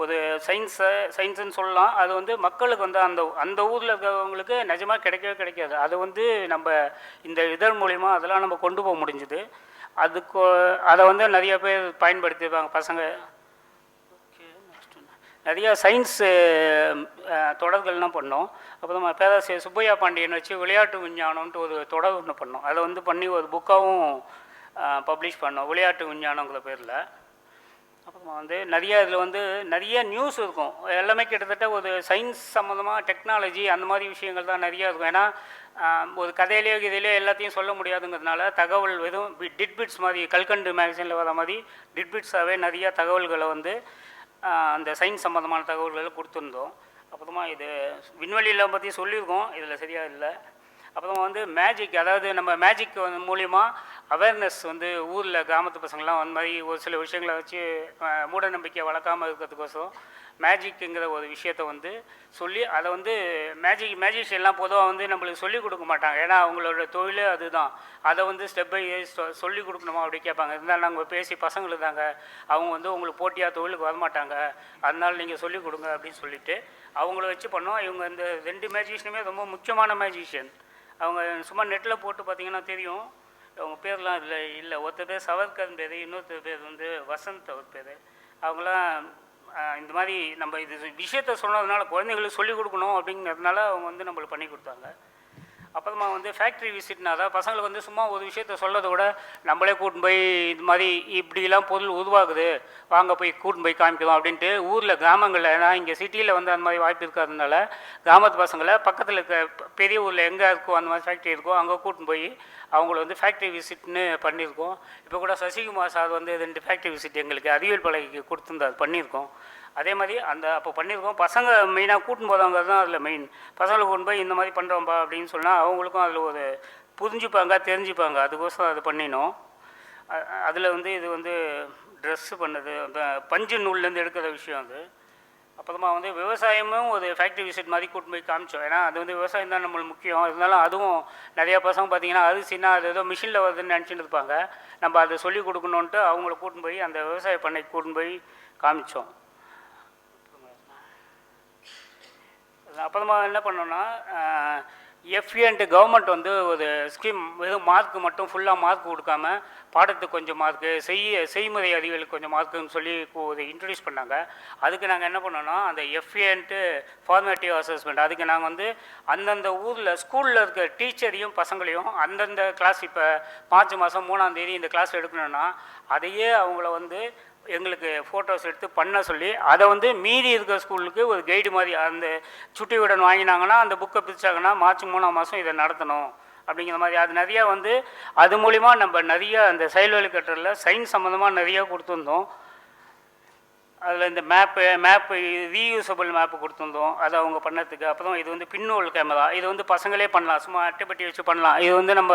ஒரு சயின்ஸுன்னு சொல்லலாம். அது வந்து மக்களுக்கு வந்து அந்த ஊரில் இருக்கிறவங்களுக்கு நிஜமாக கிடைக்கவே கிடைக்காது. அது வந்து நம்ம இந்த இதழ் மூலிமா அதெல்லாம் நம்ம கொண்டு போக முடிஞ்சுது. அதை வந்து நிறைய பேர் பயன்படுத்தியிருப்பாங்க பசங்க. நிறையா சயின்ஸு தொடர்கள்லாம் பண்ணோம். அப்புறமா பேராசிரியர் சுப்பையா பாண்டியன் வச்சு விளையாட்டு விஞ்ஞானம்ன்ட்டு ஒரு தொடர் ஒன்று பண்ணோம். அதை வந்து பண்ணி ஒரு புக்காகவும் பப்ளிஷ் பண்ணோம், விளையாட்டு விஞ்ஞானங்கிற பேரில். அப்புறமா வந்து நிறைய இதில் வந்து நிறைய நியூஸ் இருக்கும். எல்லாமே கிட்டத்தட்ட ஒரு சயின்ஸ் சம்மந்தமாக டெக்னாலஜி அந்த மாதிரி விஷயங்கள் தான் நிறையா இருக்கும். ஏன்னா ஒரு கதையிலேயோ இதிலேயோ எல்லாத்தையும் சொல்ல முடியாதுங்கிறதுனால தகவல் எதுவும் டிட்பிட்ஸ் மாதிரி கல்கண்டு மேகசினில் வர மாதிரி டிட்பிட்ஸாகவே நிறையா தகவல்களை வந்து அந்த சயின்ஸ் சம்மந்தமான தகவல்களை கொடுத்துருந்தோம். அப்புறமா இது விண்வெளியில் பற்றி சொல்லியிருக்கோம், இதில் சரியாக இல்லை. அப்புறமா வந்து மேஜிக், அதாவது நம்ம மேஜிக் மூலிமா அவேர்னஸ் வந்து ஊரில் கிராமத்து பசங்கள்லாம் அந்த மாதிரி ஒரு சில விஷயங்களை வச்சு மூட நம்பிக்கை வளர்க்காமல் இருக்கிறதுக்கோசம் மேஜிக்குங்கிற ஒரு விஷயத்தை வந்து சொல்லி அதை வந்து மேஜிஷியன்லாம் பொதுவாக வந்து நம்மளுக்கு சொல்லிக் கொடுக்க மாட்டாங்க. ஏன்னா அவங்களோட தொழிலே அதுதான். அதை வந்து ஸ்டெப் பை சொல்லிக் கொடுக்கணுமா அப்படி கேட்பாங்க. இருந்தாலும் நாங்கள் பேசி பசங்களுக்கு தாங்க, அவங்க வந்து உங்களுக்கு போட்டியாக தொழிலுக்கு வரமாட்டாங்க, அதனால நீங்கள் சொல்லிக் கொடுங்க அப்படின்னு சொல்லிவிட்டு அவங்கள வச்சு பண்ணோம். இவங்க இந்த 2 மேஜிஷியனுமே ரொம்ப முக்கியமான மேஜிஷியன். அவங்க சும்மா நெட்டில் போட்டு பார்த்தீங்கன்னா தெரியும். அவங்க பேர்லாம் இதில் இல்லை. ஒருத்தர் பேர் சவர்கர் பேர், இன்னொருத்தர் பேர் வந்து வசந்த் அவர் பேர். அவங்களாம் இந்த மாதிரி நம்ம இது விஷயத்த சொன்னதுனால குழந்தைங்களுக்கு சொல்லிக் கொடுக்கணும் அப்படிங்கிறதுனால அவங்க வந்து நம்மளுக்கு பண்ணி கொடுத்தாங்க. அப்புறமா வந்து ஃபேக்ட்ரி விசிட்னா தான் பசங்களுக்கு வந்து சும்மா ஒரு விஷயத்த சொல்கிறத விட நம்மளே கூட்டின்னு போய் இது மாதிரி இப்படிலாம் பொருள் உருவாகுது, வாங்க போய் கூட்டின்னு போய் காமிக்கலாம் அப்படின்ட்டு ஊரில் கிராமங்களில், ஏன்னா இங்கே சிட்டியில் வந்து அந்த மாதிரி வாய்ப்பு இருக்காததுனால கிராமத்து பசங்களை பக்கத்தில் இருக்க பெரிய ஊரில் எங்கே இருக்கோ அந்த மாதிரி ஃபேக்ட்ரி இருக்கோ அங்கே கூட்டின்னு போய் அவங்கள வந்து ஃபேக்ட்ரி விசிட்னு பண்ணியிருக்கோம். இப்போ கூட சசிகுமார் சார் வந்து 2 ஃபேக்ட்ரி விசிட் எங்களுக்கு அறிவியல் பலகைக்கு கொடுத்துருந்தார், பண்ணியிருக்கோம். அதே மாதிரி அப்போ பண்ணியிருக்கோம். பசங்க மெயினாக கூட்டின்னு போதாங்கிறது தான் அதில் மெயின். பசங்களை கொண்டு போய் இந்த மாதிரி பண்ணுறோம்ப்பா அப்படின்னு சொன்னால் அவங்களுக்கும் அதில் ஒரு புரிஞ்சுப்பாங்க, தெரிஞ்சுப்பாங்க. அதுக்கோசரம் அது பண்ணினோம். அதில் வந்து இது வந்து ட்ரெஸ்ஸு பண்ணது, அந்த பஞ்சு நூல்லேருந்து எடுக்கிற விஷயம் அது. அப்புறமா வந்து விவசாயமும் ஒரு ஃபேக்ட்ரி விசிட் மாதிரி கூட்டின்னு போய் காமிச்சோம். ஏன்னா அது வந்து விவசாயம் தான் நம்மளுக்கு முக்கியம். இருந்தாலும் அதுவும் நிறையா பசங்க பார்த்திங்கன்னா அரிசினா அது ஏதோ மிஷினில் வருதுன்னு நினச்சிட்டு இருப்பாங்க. நம்ம அதை சொல்லிக் கொடுக்கணுன்ட்டு அவங்கள கூட்டின்னு போய் அந்த விவசாய பண்ணைக்கு கூட்டின்னு போய் காமிச்சோம். அப்புறமா என்ன பண்ணோன்னா எஃப்ஏன்ட்டு கவர்மெண்ட் வந்து ஒரு ஸ்கீம், வெறும் மார்க்கு மட்டும் ஃபுல்லாக மார்க் கொடுக்காம பாடத்துக்கு கொஞ்சம் மார்க்கு, செய்முறை அறிவியலுக்கு கொஞ்சம் மார்க்குன்னு சொல்லி ஒரு இன்ட்ரடியூஸ் பண்ணாங்க. அதுக்கு நாங்கள் என்ன பண்ணோன்னா அந்த எஃப்ஏன்ட்டு ஃபார்மேட்டிவ் அசஸ்மெண்ட், அதுக்கு நாங்கள் வந்து அந்தந்த ஊரில் ஸ்கூலில் இருக்க டீச்சரையும் பசங்களையும் அந்தந்த கிளாஸ், இப்போ மார்ச் மாதம் 3ஆம் தேதி இந்த கிளாஸ் எடுக்கணும்னா அதையே அவங்கள வந்து எங்களுக்கு ஃபோட்டோஸ் எடுத்து பண்ண சொல்லி அதை வந்து மீதி இருக்கிற ஸ்கூலுக்கு ஒரு கைடு மாதிரி அந்த சுட்டி விடன் வாங்கினாங்கன்னா அந்த புக்கை பிரிச்சாங்கன்னா மார்ச் 3ஆம் மாதம் இதை நடத்தணும் அப்படிங்கிற மாதிரி. அது நிறையா வந்து அது மூலிமா நம்ம நிறையா அந்த செயல்வழி கட்டுறதுல சயின்ஸ் சம்மந்தமாக நிறையா கொடுத்துருந்தோம். அதில் இந்த மேப்பு ரீயூசபிள் மேப்பு கொடுத்துருந்தோம், அது அவங்க பண்ணதுக்கு. அப்புறம் இது வந்து பின்னோல் கேமரா, இது வந்து பசங்களே பண்ணலாம், சும்மா அட்டைப்பட்டி வச்சு பண்ணலாம். இது வந்து நம்ம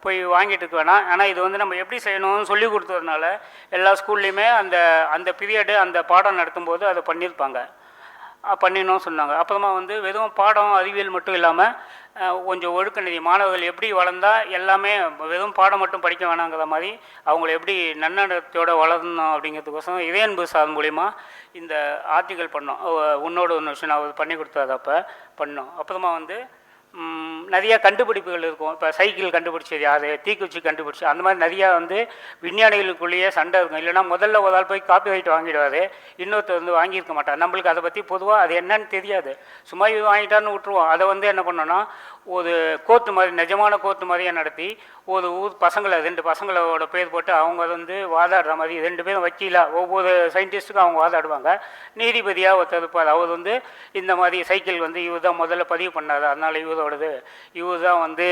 போய் வாங்கிட்டு இருக்க வேணாம். ஆனால் இது வந்து நம்ம எப்படி செய்யணும்னு சொல்லி கொடுத்ததுனால எல்லா ஸ்கூல்லையுமே அந்த பீரியடு அந்த பாடம் நடத்தும்போது அதை பண்ணியிருப்பாங்க, பண்ணிடணும்னு சொன்னாங்க. அப்புறமா வந்து வெறும் பாடம் அறிவியல் மட்டும் இல்லாமல் கொஞ்சம் ஒழுக்க நிதி மாணவர்கள் எப்படி வளர்ந்தால் எல்லாமே வெறும் பாடம் மட்டும் படிக்க வேணாங்கிற மாதிரி அவங்கள எப்படி நன்னடத்தோடு வளரணும் அப்படிங்கிறதுக்கோசரம் இதயன்பு சார் மூலிமா இந்த ஆர்டிக்கல் பண்ணோம். உன்னோட ஒன்று விஷயம் நான் பண்ணி கொடுத்ததப்போ பண்ணோம். அப்புறமா வந்து நிறைய கண்டுபிடிப்புகள் இருக்கும். இப்போ சைக்கிள் கண்டுபிடிச்சது யார், தீக்குச்சி கண்டுபிடிச்சி, அந்த மாதிரி நிறையா வந்து விஞ்ஞானிகளுக்குள்ளேயே சண்டை இருக்கும். இல்லைனா முதல்ல ஒரு ஆள் போய் காப்பி ரைட் வாங்கிடுவார், இன்னொருத்தர் வந்து வாங்கியிருக்க மாட்டார். நம்மளுக்கு அதை பற்றி பொதுவாக அது என்னன்னு தெரியாது, சும்மா இது வாங்கிட்டான்னு விட்டுருவோம். அதை வந்து என்ன பண்ணோன்னா ஒரு கோர்ட்டு மாதிரி, நிஜமான கோர்ட்டு மாதிரியே நடத்தி ஒரு ஊர் பசங்களை 2 பசங்களோட பேர் போட்டு அவங்க வந்து வாதாடுற மாதிரி 2 பேரும் வக்கீலாக ஒவ்வொரு சயின்டிஸ்ட்டுக்கும் அவங்க வாதாடுவாங்க. நீதிபதியாக ஒருத்தர் இருப்பார், அவர் வந்து இந்த மாதிரி சைக்கிள் வந்து இவர் தான் முதல்ல பதிவு பண்ணார், அதனால் இவரோடது, இவர் தான் வந்து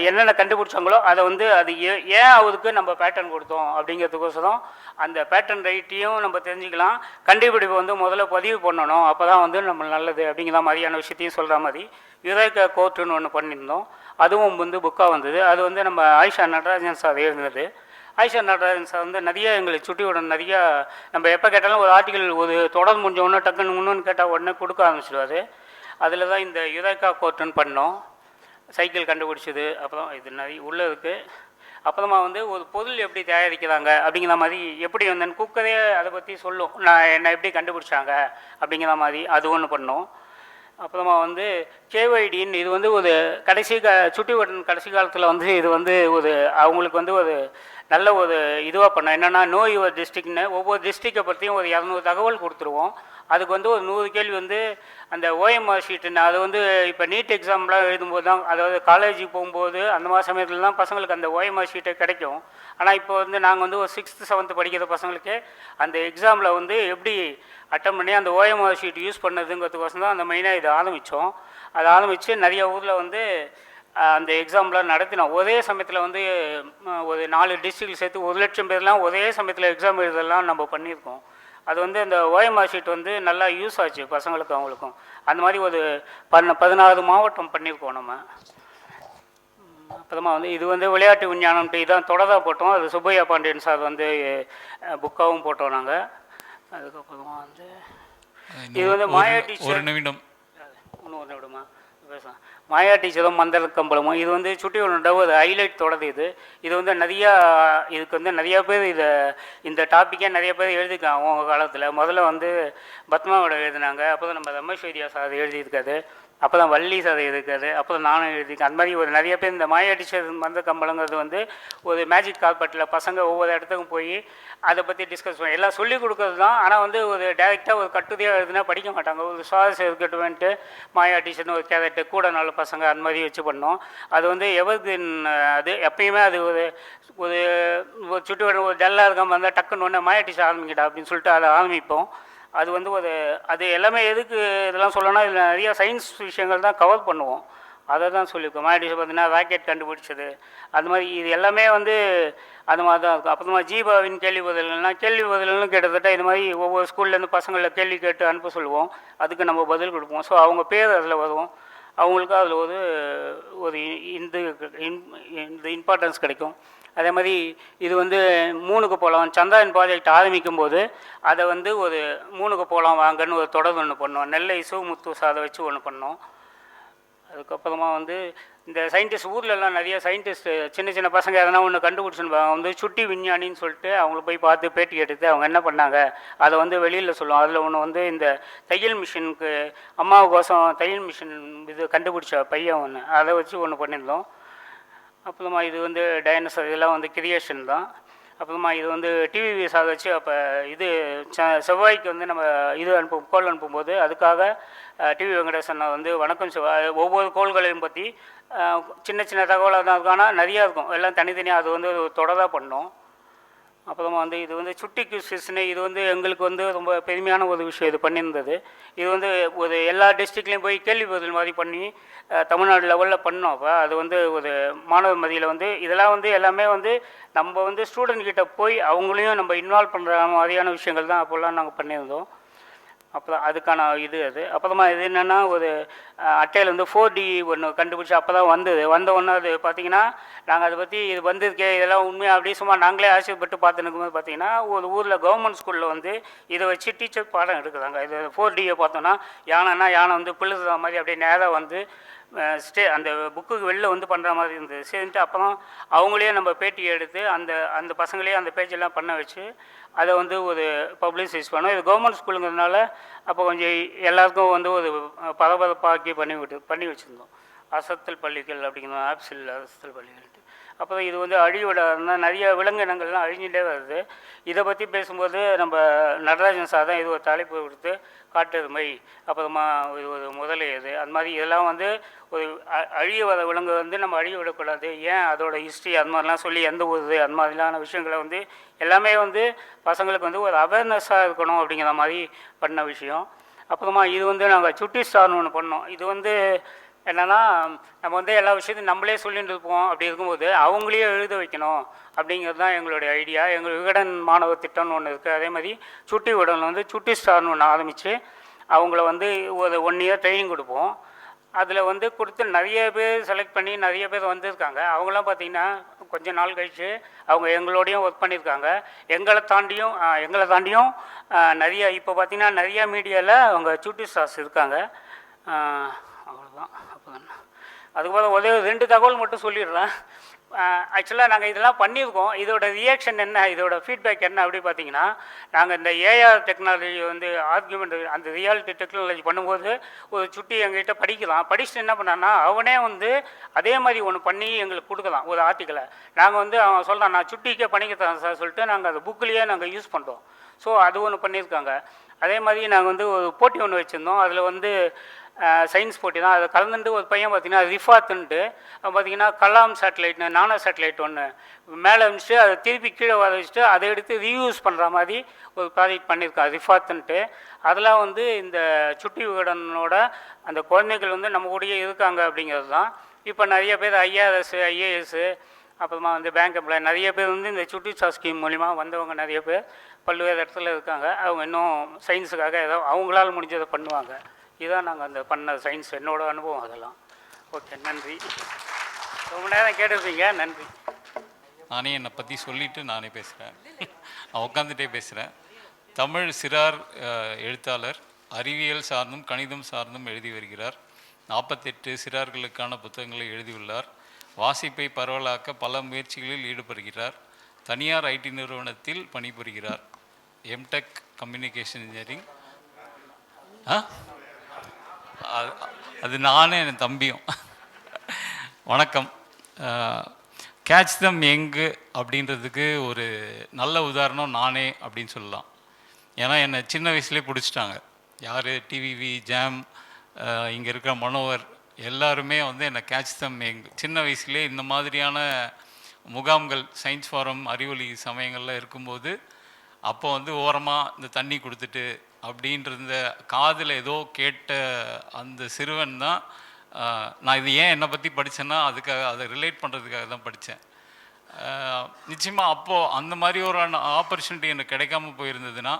என்னென்ன கண்டுபிடிச்சாங்களோ அதை வந்து அது ஏன் அவருக்கு நம்ம பேட்டர்ன் கொடுத்தோம் அப்படிங்கிறதுக்கோசரம் அந்த பேட்டர்ன் ரைட்டையும் நம்ம தெரிஞ்சுக்கலாம். கண்டுபிடிப்பு வந்து முதல்ல பதிவு பண்ணணும், அப்போ தான் வந்து நம்ம நல்லது அப்படிங்கிற மாதிரியான விஷயத்தையும் சொல்கிற மாதிரி யுரேகா கோர்ட்டுன்னு ஒன்று பண்ணியிருந்தோம். அதுவும் வந்து புக்காக வந்தது. அது வந்து நம்ம ஆயிஷா நடராஜன் சார் எழுதுனது. ஆயிஷா நடராஜன் சார் வந்து நிறைய எங்களை சுட்டியோட நிறையா நம்ம எப்போ கேட்டாலும் ஒரு ஆர்டிக்கல் ஒரு தொடர் முடிஞ்ச உடனே டக்குன்னு இன்னொன்று கேட்டால் உடனே கொடுக்க ஆரம்பிச்சிடுவார். அதில் தான் இந்த யுரேகா கோர்ட்டுன்னு பண்ணோம். சைக்கிள் கண்டுபிடிச்சது, அப்புறம் இது நிறைய உள்ளே இருக்குது. அப்புறமா வந்து ஒரு பொருள் எப்படி தயாரிக்கிறாங்க அப்படிங்கிற மாதிரி எப்படி வந்தேன்னு குக்கரே அதை பற்றி சொல்லும், நான் என்ன எப்படி கண்டுபிடிச்சாங்க அப்படிங்கிற மாதிரி அது ஒன்று பண்ணோம். அப்புறமா வந்து கேஒய்டின்னு இது வந்து ஒரு சுட்டி வட்டன் கடைசி காலத்தில் வந்து இது வந்து ஒரு அவங்களுக்கு வந்து ஒரு நல்ல ஒரு இதுவாக பண்ணோம். என்னென்னா நோ யுவர் டிஸ்ட்ரிக்ட்னு ஒவ்வொரு டிஸ்ட்ரிக்டை பற்றியும் ஒரு 200 தகவல் கொடுத்துருவோம். அதுக்கு வந்து ஒரு 100 கேள்வி வந்து அந்த OMR ஷீட்டுன்னு அது வந்து இப்போ நீட் எக்ஸாம்லாம் எழுதும்போது தான், அதாவது காலேஜுக்கு போகும்போது அந்த மாதிரி சமயத்தில் தான் பசங்களுக்கு அந்த OMR ஷீட்டை கிடைக்கும். ஆனால் இப்போ வந்து நாங்கள் வந்து ஒரு 6th 7th படிக்கிற பசங்களுக்கு அந்த எக்ஸாமில் வந்து எப்படி அட்டன் பண்ணி அந்த OMR ஷீட் யூஸ் பண்ணதுங்கிறதுக்கோசம் தான் அந்த மெயினாக இதை ஆரம்பித்தோம். அதை ஆரம்பித்து நிறைய ஊரில் வந்து அந்த எக்ஸாம்லாம் நடத்தினோம். ஒரே சமயத்தில் வந்து ஒரு 4 டிஸ்ட்ரிக்ட் சேர்த்து 1 லட்சம் பேர்லாம் ஒரே சமயத்தில் எக்ஸாம் எழுதலாம் நம்ம பண்ணியிருக்கோம். அது வந்து அந்த OMR ஷீட் வந்து நல்லா யூஸ் ஆச்சு பசங்களுக்கும் அவங்களுக்கும். அந்த மாதிரி ஒரு 16 மாவட்டம் பண்ணியிருக்கோம் நம்ம. அப்புறமா வந்து இது வந்து விளையாட்டு விஞ்ஞானம்ட்டு இதான் தொடராக போட்டோம். அது சுப்பையா பாண்டியன் சார் வந்து புக்காகவும் போட்டோம் நாங்கள். அதுக்கப்புறமா வந்து இது வந்து மாயா டீச்சர்
ஒரு நிமிடம்
விடுமா பேசலாம். மாயா டீச்சரும் மந்தர கம்பளமும் இது வந்து சுட்டி ஒன்று ஒரு ஹைலைட் தொடது. இது வந்து நிறையா இதுக்கு வந்து நிறையா பேர் இந்த டாப்பிக்கே நிறைய பேர் எழுதிருக்காங்க அவங்க காலத்தில். முதல்ல வந்து பத்மாவோட எழுதினாங்க, அப்புறம் நம்ம ரமேஷ் வைத்தியா சார் எழுதியிருக்காரு, அப்போ தான் வள்ளி சார் இருக்காது, அப்புறம் நானும் எழுதியிருக்கேன். அந்த மாதிரி ஒரு நிறைய பேர் இந்த மாயா டீச்சர் மந்த கம்பளங்கிறது வந்து ஒரு மேஜிக் கார்பெட்டில் பசங்க ஒவ்வொரு இடத்துக்கும் போய் அதை பற்றி டிஸ்கஸ் பண்ணி எல்லாம் சொல்லிக் கொடுக்குறது தான். ஆனால் வந்து ஒரு டைரெக்டாக ஒரு கட்டுரையாக எழுதுனா படிக்க மாட்டாங்க. ஒரு சுவாரஸ்யம் இருக்கட்டும்ன்ட்டு மாயா டீச்சர்னு ஒரு கேரக்டு கூட 4 பசங்க அந்த மாதிரி வச்சு பண்ணோம். அது வந்து எவர்கிரீன், அது எப்பயுமே அது ஒரு சுட்டு ஒரு டல்லாக இருக்காமல் வந்தால் டக்குன்னு ஒன்று மாயா டீச்சர் ஆரம்பிக்கிட்டா அப்படின்னு சொல்லிட்டு அதை ஆரம்பிப்போம். அது வந்து அது எல்லாமே எதுக்கு இதெல்லாம் சொல்லணும்னா இதில் நிறையா சயின்ஸ் விஷயங்கள் தான் கவர் பண்ணுவோம். அதை தான் சொல்லியிருக்கோம். மாயா டீச்சர் பார்த்தீங்கன்னா ராக்கெட் கண்டுபிடிச்சது அந்த மாதிரி இது எல்லாமே வந்து அந்த மாதிரி தான் இருக்கும். அப்புறமா ஜீபாவின் கேள்வி பதில்னா கிட்டத்தட்ட இது மாதிரி ஒவ்வொரு ஸ்கூல்லேருந்து பசங்களை கேள்வி கேட்டு அனுப்ப சொல்லுவோம். அதுக்கு நம்ம பதில் கொடுப்போம். ஸோ அவங்க பேர் அதில் வரும், அவங்களுக்கு அதில் ஒரு இந்த இம்பார்ட்டன்ஸ் கிடைக்கும். அதே மாதிரி இது வந்து 3க்கு போகலாம் சந்திரயான் ப்ராஜெக்ட் ஆரம்பிக்கும் போது அதை வந்து ஒரு 3க்கு போகலாம் வாங்கன்னு ஒரு தொடர் ஒன்று பண்ணோம். நெல்லை முத்து அதை வச்சு ஒன்று பண்ணோம். அதுக்கப்புறமா வந்து இந்த சயின்டிஸ்ட் ஊர்லெலாம் நிறைய சயின்டிஸ்ட் சின்ன பசங்க எதனா ஒன்று கண்டுபிடிச்சுன்னு வந்து சுட்டி விஞ்ஞானின்னு சொல்லிட்டு அவங்கள போய் பார்த்து பேட்டி எடுத்து அவங்க என்ன பண்ணாங்க அதை வந்து வெளியில் சொல்லுவோம். அதில் ஒன்று வந்து இந்த தையல் மிஷினுக்கு அம்மாவுக்கோசம் தையல் மிஷின் இது கண்டுபிடிச்ச பையன் ஒன்று, அதை வச்சு ஒன்று பண்ணியிருந்தோம். அப்புறமா இது வந்து டைனோசர் இதெல்லாம் வந்து கிரியேஷன் தான். அப்புறமா இது வந்து டிவி சாக வச்சு அப்போ இது செவ்வாய்க்கு வந்து நம்ம கோள் அனுப்பும்போது அதுக்காக டிவி வெங்கடேசன் வந்து வணக்கம் செவ்வாய் ஒவ்வொரு கோள்களையும் பற்றி சின்ன தகவலாக தான் இருக்கும், ஆனால் நிறையா இருக்கும், எல்லாம் தனித்தனியாக அது வந்து தொடராக பண்ணோம். அப்புறமா வந்து இது வந்து சுட்டி கிறிஸ்டின்னு இது வந்து எங்களுக்கு வந்து ரொம்ப பெருமையான ஒரு விஷயம் இது பண்ணியிருந்தது. இது வந்து ஒரு எல்லா டிஸ்ட்ரிக்ட்லேயும் போய் கேள்வி பதில் மாதிரி பண்ணி தமிழ்நாடு லெவலில் பண்ணோம். அப்போ அது வந்து ஒரு மாணவர் மதியில் வந்து இதெல்லாம் வந்து எல்லாமே வந்து நம்ம வந்து ஸ்டூடெண்ட் கிட்ட போய் அவங்களையும் நம்ம இன்வால்வ் பண்ணுற மாதிரியான விஷயங்கள் தான் அப்போல்லாம் நாங்கள் பண்ணியிருந்தோம். அப்புறம் அதுக்கான அது அப்புறமா இது என்னென்னா ஒரு அட்டையில் வந்து 4D ஒன்று கண்டுபிடிச்சி அப்போ தான் வந்த ஒன்று அது பார்த்திங்கன்னா நாங்கள் அதை பற்றி இது வந்திருக்கே இதெல்லாம் உண்மையாக அப்படியே சும்மா நாங்களே ஆசைப்பட்டு பார்த்துருக்கும்போது பார்த்திங்கன்னா ஒரு ஊரில் கவர்மெண்ட் ஸ்கூலில் வந்து இதை வச்சு டீச்சர் பாடம் எடுக்கிறாங்க. இது 4Dயை பார்த்தோன்னா யானை வந்து பிள்ளுற மாதிரி அப்படியே நேராக வந்து அந்த புக்குக்கு வெளில வந்து பண்ணுற மாதிரி இருந்தது. சரின்ட்டு அப்புறம் அவங்களே நம்ம பேட்டி எடுத்து அந்த அந்த பசங்களே அந்த பேஜெல்லாம் பண்ண வச்சு அதை வந்து ஒரு பப்ளிசைஸ் பண்ணோம். இது கவர்மெண்ட் ஸ்கூலுங்கிறதுனால அப்போ கொஞ்சம் எல்லாருக்கும் வந்து ஒரு பரபரப்பாக்கி பண்ணி வச்சுருந்தோம். அசத்தல் பள்ளிகள் அப்படிங்கிற ஆப்ஸில் அசத்தல் பள்ளிகள்ட்டு. அப்புறம் இது வந்து அழியோட நிறைய விலங்கினங்கள்லாம் அழிஞ்சிட்டே வருது. இதை பற்றி பேசும்போது நம்ம நடராஜன் சார் தான் இது ஒரு தலைப்பு கொடுத்து காட்டெருமை, அப்புறமா இது ஒரு முதலையது, அந்த மாதிரி இதெல்லாம் வந்து ஒரு அழிய வர விலங்கு வந்து நம்ம அழிய விடக்கூடாது, ஏன் அதோட ஹிஸ்ட்ரி அது மாதிரிலாம் சொல்லி எந்த ஊருது அந்த மாதிரிலான விஷயங்களை வந்து எல்லாமே வந்து பசங்களுக்கு வந்து ஒரு அவேர்னஸாக இருக்கணும் அப்படிங்கிற மாதிரி பண்ண விஷயம். அப்புறமா இது வந்து நாங்கள் சுட்டி ஸ்டார்னு ஒன்று பண்ணோம். இது வந்து என்னென்னா நம்ம வந்து எல்லா விஷயத்தையும் நம்மளே சொல்லிட்டு இருப்போம். அப்படி இருக்கும்போது அவங்களே எழுத வைக்கணும் அப்படிங்கிறது தான் எங்களுடைய ஐடியா. எங்கள் விகடன் மாணவர் திட்டம்னு ஒன்று இருக்குது. அதே மாதிரி சுட்டி விகடனில் வந்து சுட்டி ஸ்டார்னு ஒன்று ஆரம்பித்து அவங்கள வந்து ஒரு 1 இயர் ட்ரைனிங் கொடுப்போம். அதில் வந்து கொடுத்து நிறைய பேர் செலக்ட் பண்ணி நிறைய பேர் வந்திருக்காங்க. அவங்களாம் பார்த்திங்கன்னா கொஞ்சம் நாள் கழித்து அவங்க எங்களோடையும் ஒர்க் பண்ணியிருக்காங்க. எங்களை தாண்டியும் நிறைய இப்போ பார்த்திங்கன்னா நிறையா மீடியாவில் அவங்க சுட்டி ஸ்டார்ஸ் இருக்காங்க. அவ்வளோதான். அதுக்கப்புறம் ஒரே 2 தகவல் மட்டும் சொல்லிடுறேன். ஆக்சுவலாக நாங்கள் இதெல்லாம் பண்ணியிருக்கோம். இதோட ரியாக்ஷன் என்ன, இதோட ஃபீட்பேக் என்ன அப்படி பார்த்தீங்கன்னா, நாங்கள் இந்த ஏஆர் டெக்னாலஜி வந்து ஆர்கியூமெண்ட் அந்த ரியாலிட்டி டெக்னாலஜி பண்ணும்போது ஒரு சுட்டி எங்ககிட்ட படிச்சுட்டு என்ன பண்ணான்னா அவனே வந்து அதே மாதிரி ஒன்று பண்ணி எங்களுக்கு கொடுக்கலாம் ஒரு ஆர்டிக்கலை. நாங்கள் வந்து அவன் சொல்கிறான் நான் சுட்டிக்கே பண்ணிக்கிறேன் சார் சொல்லிட்டு நாங்கள் அந்த புக்கிலேயே நாங்கள் யூஸ் பண்ணுறோம். ஸோ அது ஒன்று பண்ணியிருக்காங்க. அதே மாதிரி நாங்கள் வந்து ஒரு போட்டி ஒன்று வச்சுருந்தோம். அதில் வந்து சயின்ஸ் போட்டி தான். அதை கலந்துட்டு ஒரு பையன் பார்த்திங்கன்னா ரிஃபாத்துன்ட்டு பார்த்திங்கன்னா கலாம் சேட்டலைட்னு நானோ சேட்டலைட் ஒன்று மேலே வச்சுட்டு அதை திருப்பி கீழே வர வச்சுட்டு அதை எடுத்து ரீயூஸ் பண்ணுற மாதிரி ஒரு ப்ராஜெக்ட் பண்ணியிருக்கான் ரிஃபாத்துன்ட்டு. அதெல்லாம் வந்து இந்த சுட்டி விகடனோட அந்த குழந்தைகள் வந்து நம்ம கூடயே இருக்காங்க அப்படிங்கிறது தான். இப்போ நிறைய பேர் ஐஆர்எஸ் ஐஏஎஸ் அப்புறமா வந்து பேங்க் எம்ப்ளாய் நிறைய பேர் வந்து இந்த சுட்டி ஸ்டார் ஸ்கீம் மூலிமா வந்தவங்க நிறைய பேர் பல்வேறு இடத்துல இருக்காங்க. அவங்க இன்னும் சயின்ஸுக்காக ஏதோ அவங்களால முடிஞ்சதை பண்ணுவாங்க. இதுதான் நாங்கள் அந்த பண்ண சயின்ஸ் என்னோடய அனுபவம் அதெல்லாம். ஓகே, நன்றி. ரொம்ப நேரம் கேட்டிருப்பீங்க, நன்றி.
நானே என்னை பற்றி சொல்லிவிட்டு நானே பேசுகிறேன். நான் உட்காந்துட்டே பேசுகிறேன். தமிழ் சிறார் எழுத்தாளர், அறிவியல் சார்ந்தும் கணிதம் சார்ந்தும் எழுதி வருகிறார். 48 சிறார்களுக்கான புத்தகங்களை எழுதியுள்ளார். வாசிப்பை பரவலாக்க பல முயற்சிகளில் ஈடுபடுகிறார். தனியார் ஐடி நிறுவனத்தில் பணிபுரிகிறார். MTech communication engineering. அது நானே என் தம்பியும். வணக்கம். கேட்ச் தம் யங்கு அப்படின்றதுக்கு ஒரு நல்ல உதாரணம் நானே அப்படின்னு சொல்லலாம். ஏன்னா என்னை சின்ன வயசுலேயே பிடிச்சிட்டாங்க. யார், டிவிவி, ஜாம், இங்கே இருக்கிற மனோவர் எல்லாருமே வந்து என்னை கேட்ச் தம் யங் சின்ன வயசுலேயே இந்த மாதிரியான முகாம்கள் சயின்ஸ் ஃபாரம் அறிவொளி சமயங்களில் இருக்கும்போது அப்போ வந்து ஓரமாக இந்த தண்ணி கொடுத்துட்டு அப்படின்ற காதில் ஏதோ கேட்ட அந்த சிறுவன் தான். நான் இது ஏன் என்னை பற்றி படித்தேன்னா அதுக்காக அதை ரிலேட் பண்ணுறதுக்காக தான் படித்தேன். நிச்சயமாக அப்போது அந்த மாதிரி ஒரு ஆப்பர்ச்சுனிட்டி எனக்கு கிடைக்காம போயிருந்ததுன்னா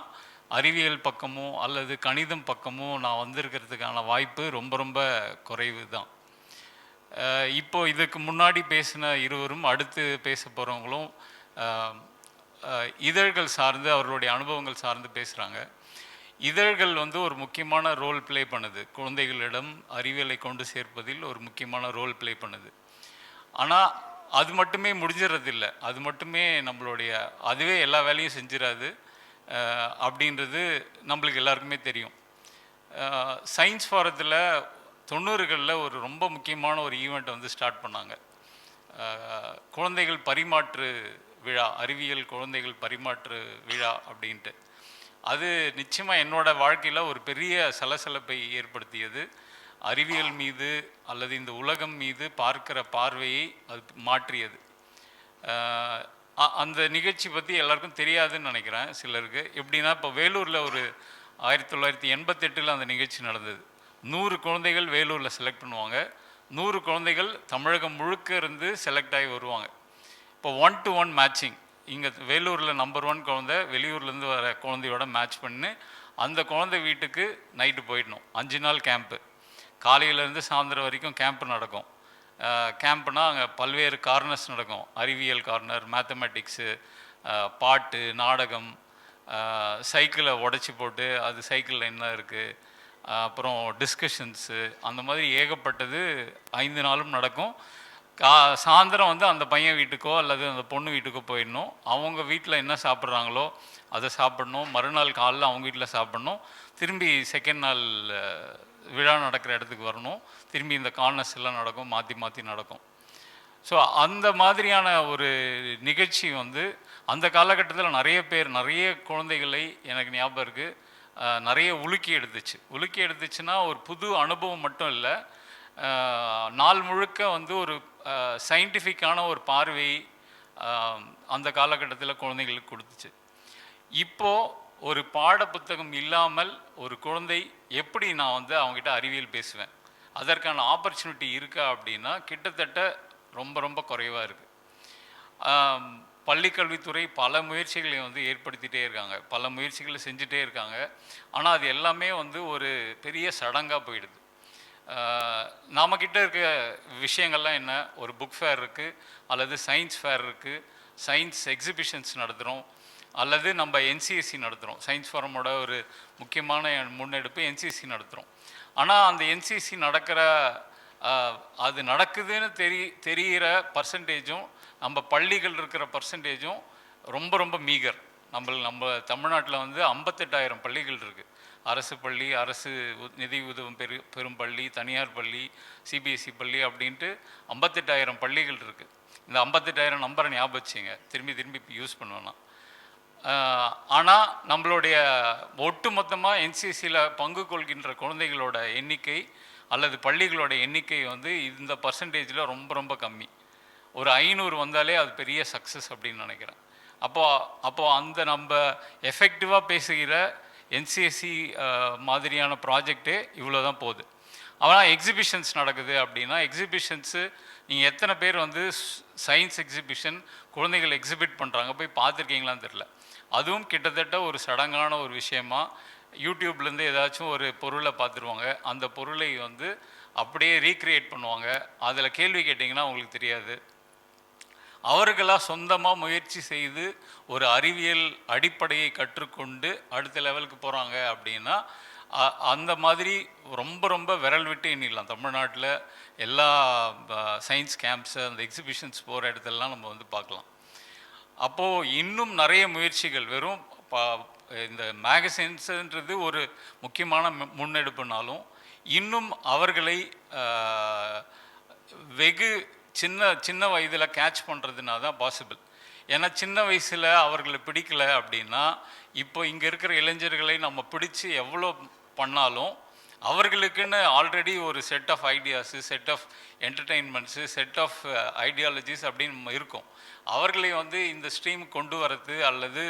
அறிவியல் பக்கமோ அல்லது கணிதம் பக்கமோ நான் வந்திருக்கிறதுக்கான வாய்ப்பு ரொம்ப ரொம்ப குறைவு தான். இப்போ இதுக்கு முன்னாடி பேசின இருவரும் அடுத்து பேச போகிறவங்களும் இதழ்கள் சார்ந்து அவர்களுடைய அனுபவங்கள் சார்ந்து பேசுகிறாங்க. இதழ்கள் வந்து ஒரு முக்கியமான ரோல் ப்ளே பண்ணுது. குழந்தைகளிடம் அறிவியலை கொண்டு சேர்ப்பதில் ஒரு முக்கியமான ரோல் ப்ளே பண்ணுது. ஆனால் அது மட்டுமே முடிஞ்சிடறதில்லை. அது மட்டுமே அதுவே எல்லா வேலையும் செஞ்சிடாது அப்படின்றது நம்மளுக்கு எல்லாருக்குமே தெரியும். சயின்ஸ் ஃபாரத்தில் 90களில் ஒரு ரொம்ப முக்கியமான ஒரு ஈவெண்ட் வந்து ஸ்டார்ட் பண்ணாங்க. குழந்தைகள் பரிமாற்று விழா, அறிவியல் குழந்தைகள் பரிமாற்று விழா அப்படின்ட்டு. அது நிச்சயமாக என்னோடய வாழ்க்கையில் ஒரு பெரிய சலசலப்பை ஏற்படுத்தியது. அறிவியல் மீது அல்லது இந்த உலகம் மீது பார்க்கிற பார்வையை அது மாற்றியது. அந்த நிகழ்ச்சி பற்றி எல்லாருக்கும் தெரியாதுன்னு நினைக்கிறேன் சிலருக்கு. எப்படின்னா, இப்போ வேலூரில் ஒரு 1988 அந்த நிகழ்ச்சி நடந்தது. 100 குழந்தைகள் வேலூரில் செலக்ட் பண்ணுவாங்க. 100 குழந்தைகள் தமிழகம் முழுக்க இருந்து செலக்ட் ஆகி வருவாங்க. இப்போ 1-to-1 மேட்சிங். இங்கே வேலூரில் நம்பர் 1 குழந்தை வெளியூர்லேருந்து வர குழந்தையோட மேட்ச் பண்ணி அந்த குழந்தை வீட்டுக்கு நைட்டு போயிடணும். 5 நாள் கேம்ப்பு. காலையிலேருந்து சாயந்தரம் வரைக்கும் கேம்ப்பு நடக்கும். கேம்ப்னால் அங்கே பல்வேறு கார்னர்ஸ் நடக்கும். அறிவியல் கார்னர், மேத்தமெட்டிக்ஸு, பாட்டு, நாடகம், சைக்கிளை உடச்சி போட்டு அது சைக்கிளில் என்ன இருக்குது அப்புறம் டிஸ்கஷன்ஸு, அந்த மாதிரி ஏகப்பட்டது 5 நாளும் நடக்கும். சாயந்தரம் வந்து அந்த பையன் வீட்டுக்கோ அல்லது அந்த பொண்ணு வீட்டுக்கோ போயிடணும். அவங்க வீட்டில் என்ன சாப்பிட்றாங்களோ அதை சாப்பிடணும். மறுநாள் காலைல அவங்க வீட்டில் சாப்பிடணும். திரும்பி செகண்ட் நாள் விழா நடக்கிற இடத்துக்கு வரணும். திரும்பி இந்த கார்னர்ஸ் எல்லாம் நடக்கும், மாற்றி மாற்றி நடக்கும். ஸோ அந்த மாதிரியான ஒரு நிகழ்ச்சி வந்து அந்த காலகட்டத்தில் நிறைய குழந்தைகளை எனக்கு ஞாபகம் இருக்குது, நிறைய உலுக்கி எடுத்துச்சுன்னா ஒரு புது அனுபவம் மட்டும் இல்லை, நாள் முழுக்க வந்து ஒரு சயின்டிஃபிக்கான ஒரு பார்வை அந்த காலகட்டத்தில் குழந்தைகளுக்கு கொடுத்துச்சு. இப்போது ஒரு பாட புத்தகம் இல்லாமல் ஒரு குழந்தை எப்படி நான் வந்து அவங்ககிட்ட அறிவியல் பேசுவேன், அதற்கான ஆப்பர்ச்சுனிட்டி இருக்கா அப்படின்னா கிட்டத்தட்ட ரொம்ப ரொம்ப குறைவாக இருக்குது. பள்ளிக்கல்வித்துறை பல முயற்சிகளை வந்து ஏற்படுத்திகிட்டே இருக்காங்க, பல முயற்சிகளை செஞ்சுட்டே இருக்காங்க. ஆனால் அது எல்லாமே வந்து ஒரு பெரிய சடங்காக போயிடுது. நம்மக்கிட்ட இருக்க விஷயங்கள்லாம் என்ன, ஒரு புக் ஃபேர் இருக்குது, அல்லது சயின்ஸ் ஃபேர் இருக்குது, சயின்ஸ் எக்ஸிபிஷன்ஸ் நடத்துகிறோம், அல்லது நம்ம என்சிஎஸ்சி நடத்துகிறோம். சயின்ஸ் ஃபாரமோட ஒரு முக்கியமான முன்னெடுப்பு என்சிஎஸ்சி நடத்துகிறோம். ஆனால் அந்த என்சிஎஸ்சி அது நடக்குதுன்னு தெரிகிற பர்சன்டேஜும் நம்ம பள்ளிகள் இருக்கிற பர்சன்டேஜும் ரொம்ப ரொம்ப மீகர். நம்ம தமிழ்நாட்டில் வந்து 58,000 பள்ளிகள் இருக்குது. அரசு பள்ளி, அரசு நிதி உதவும் பெரும் பள்ளி, தனியார் பள்ளி, சிபிஎஸ்சி பள்ளி அப்படின்ட்டு 58,000 பள்ளிகள் இருக்குது. இந்த 58,000 நம்பரை ஞாபகம் வச்சுங்க, திரும்பி யூஸ் பண்ணுவேன்னா. ஆனால் நம்மளுடைய ஒட்டு மொத்தமாக என்சிசியில் பங்கு கொள்கின்ற குழந்தைகளோட எண்ணிக்கை அல்லது பள்ளிகளோட எண்ணிக்கை வந்து இந்த பர்சன்டேஜில் ரொம்ப ரொம்ப கம்மி. ஒரு 500 வந்தாலே அது பெரிய சக்ஸஸ் அப்படின்னு நினைக்கிறேன். அப்போது அந்த நம்ம எஃபெக்டிவாக பேசுகிற என்சிஎஸ்சி மாதிரியான ப்ராஜெக்டே இவ்வளோ தான் போகுது. ஆனால் எக்ஸிபிஷன்ஸ் நடக்குது அப்படின்னா, எக்ஸிபிஷன்ஸு நீங்கள் எத்தனை பேர் வந்து சயின்ஸ் எக்ஸிபிஷன் குழந்தைகள் எக்ஸிபிட் பண்ணுறாங்க போய் பார்த்துருக்கீங்களான்னு தெரில. அதுவும் கிட்டத்தட்ட ஒரு சடங்கான ஒரு விஷயமா யூடியூப்லேருந்து ஏதாச்சும் ஒரு பொருளை பார்த்துருவாங்க, அந்த பொருளை வந்து அப்படியே ரீக்ரியேட் பண்ணுவாங்க. அதில் கேள்வி கேட்டிங்கன்னா அவங்களுக்கு தெரியாது. அவர்களாக சொந்தமாக முயற்சி செய்து ஒரு அறிவியல் அடிப்படையை கற்றுக்கொண்டு அடுத்த லெவலுக்கு போகிறாங்க அப்படின்னா, அந்த மாதிரி ரொம்ப ரொம்ப விரல் விட்டு எண்ணிடலாம். தமிழ்நாட்டில் எல்லா சயின்ஸ் கேம்ப்ஸு, அந்த எக்ஸிபிஷன்ஸ் போகிற இடத்துலலாம் நம்ம வந்து பார்க்கலாம். அப்போது இன்னும் நிறைய முயற்சிகள், வெறும் இந்த மேகசின்ஸுன்றது ஒரு முக்கியமான முன்னெடுப்புனாலும் இன்னும் அவர்களை வெகு சின்ன வயதில் கேட்ச் பண்ணுறதுனா தான் பாசிபிள். ஏன்னா சின்ன வயசில் அவர்களை பிடிக்கலை அப்படின்னா, இப்போ இங்கே இருக்கிற இளைஞர்களை நம்ம பிடிச்சி எவ்வளோ பண்ணாலும் அவர்களுக்குன்னு ஆல்ரெடி ஒரு set of ideas, set of entertainments, set of ideologies அப்படின்னு இருக்கும். அவர்களை வந்து இந்த ஸ்ட்ரீம் கொண்டு வரது அல்லது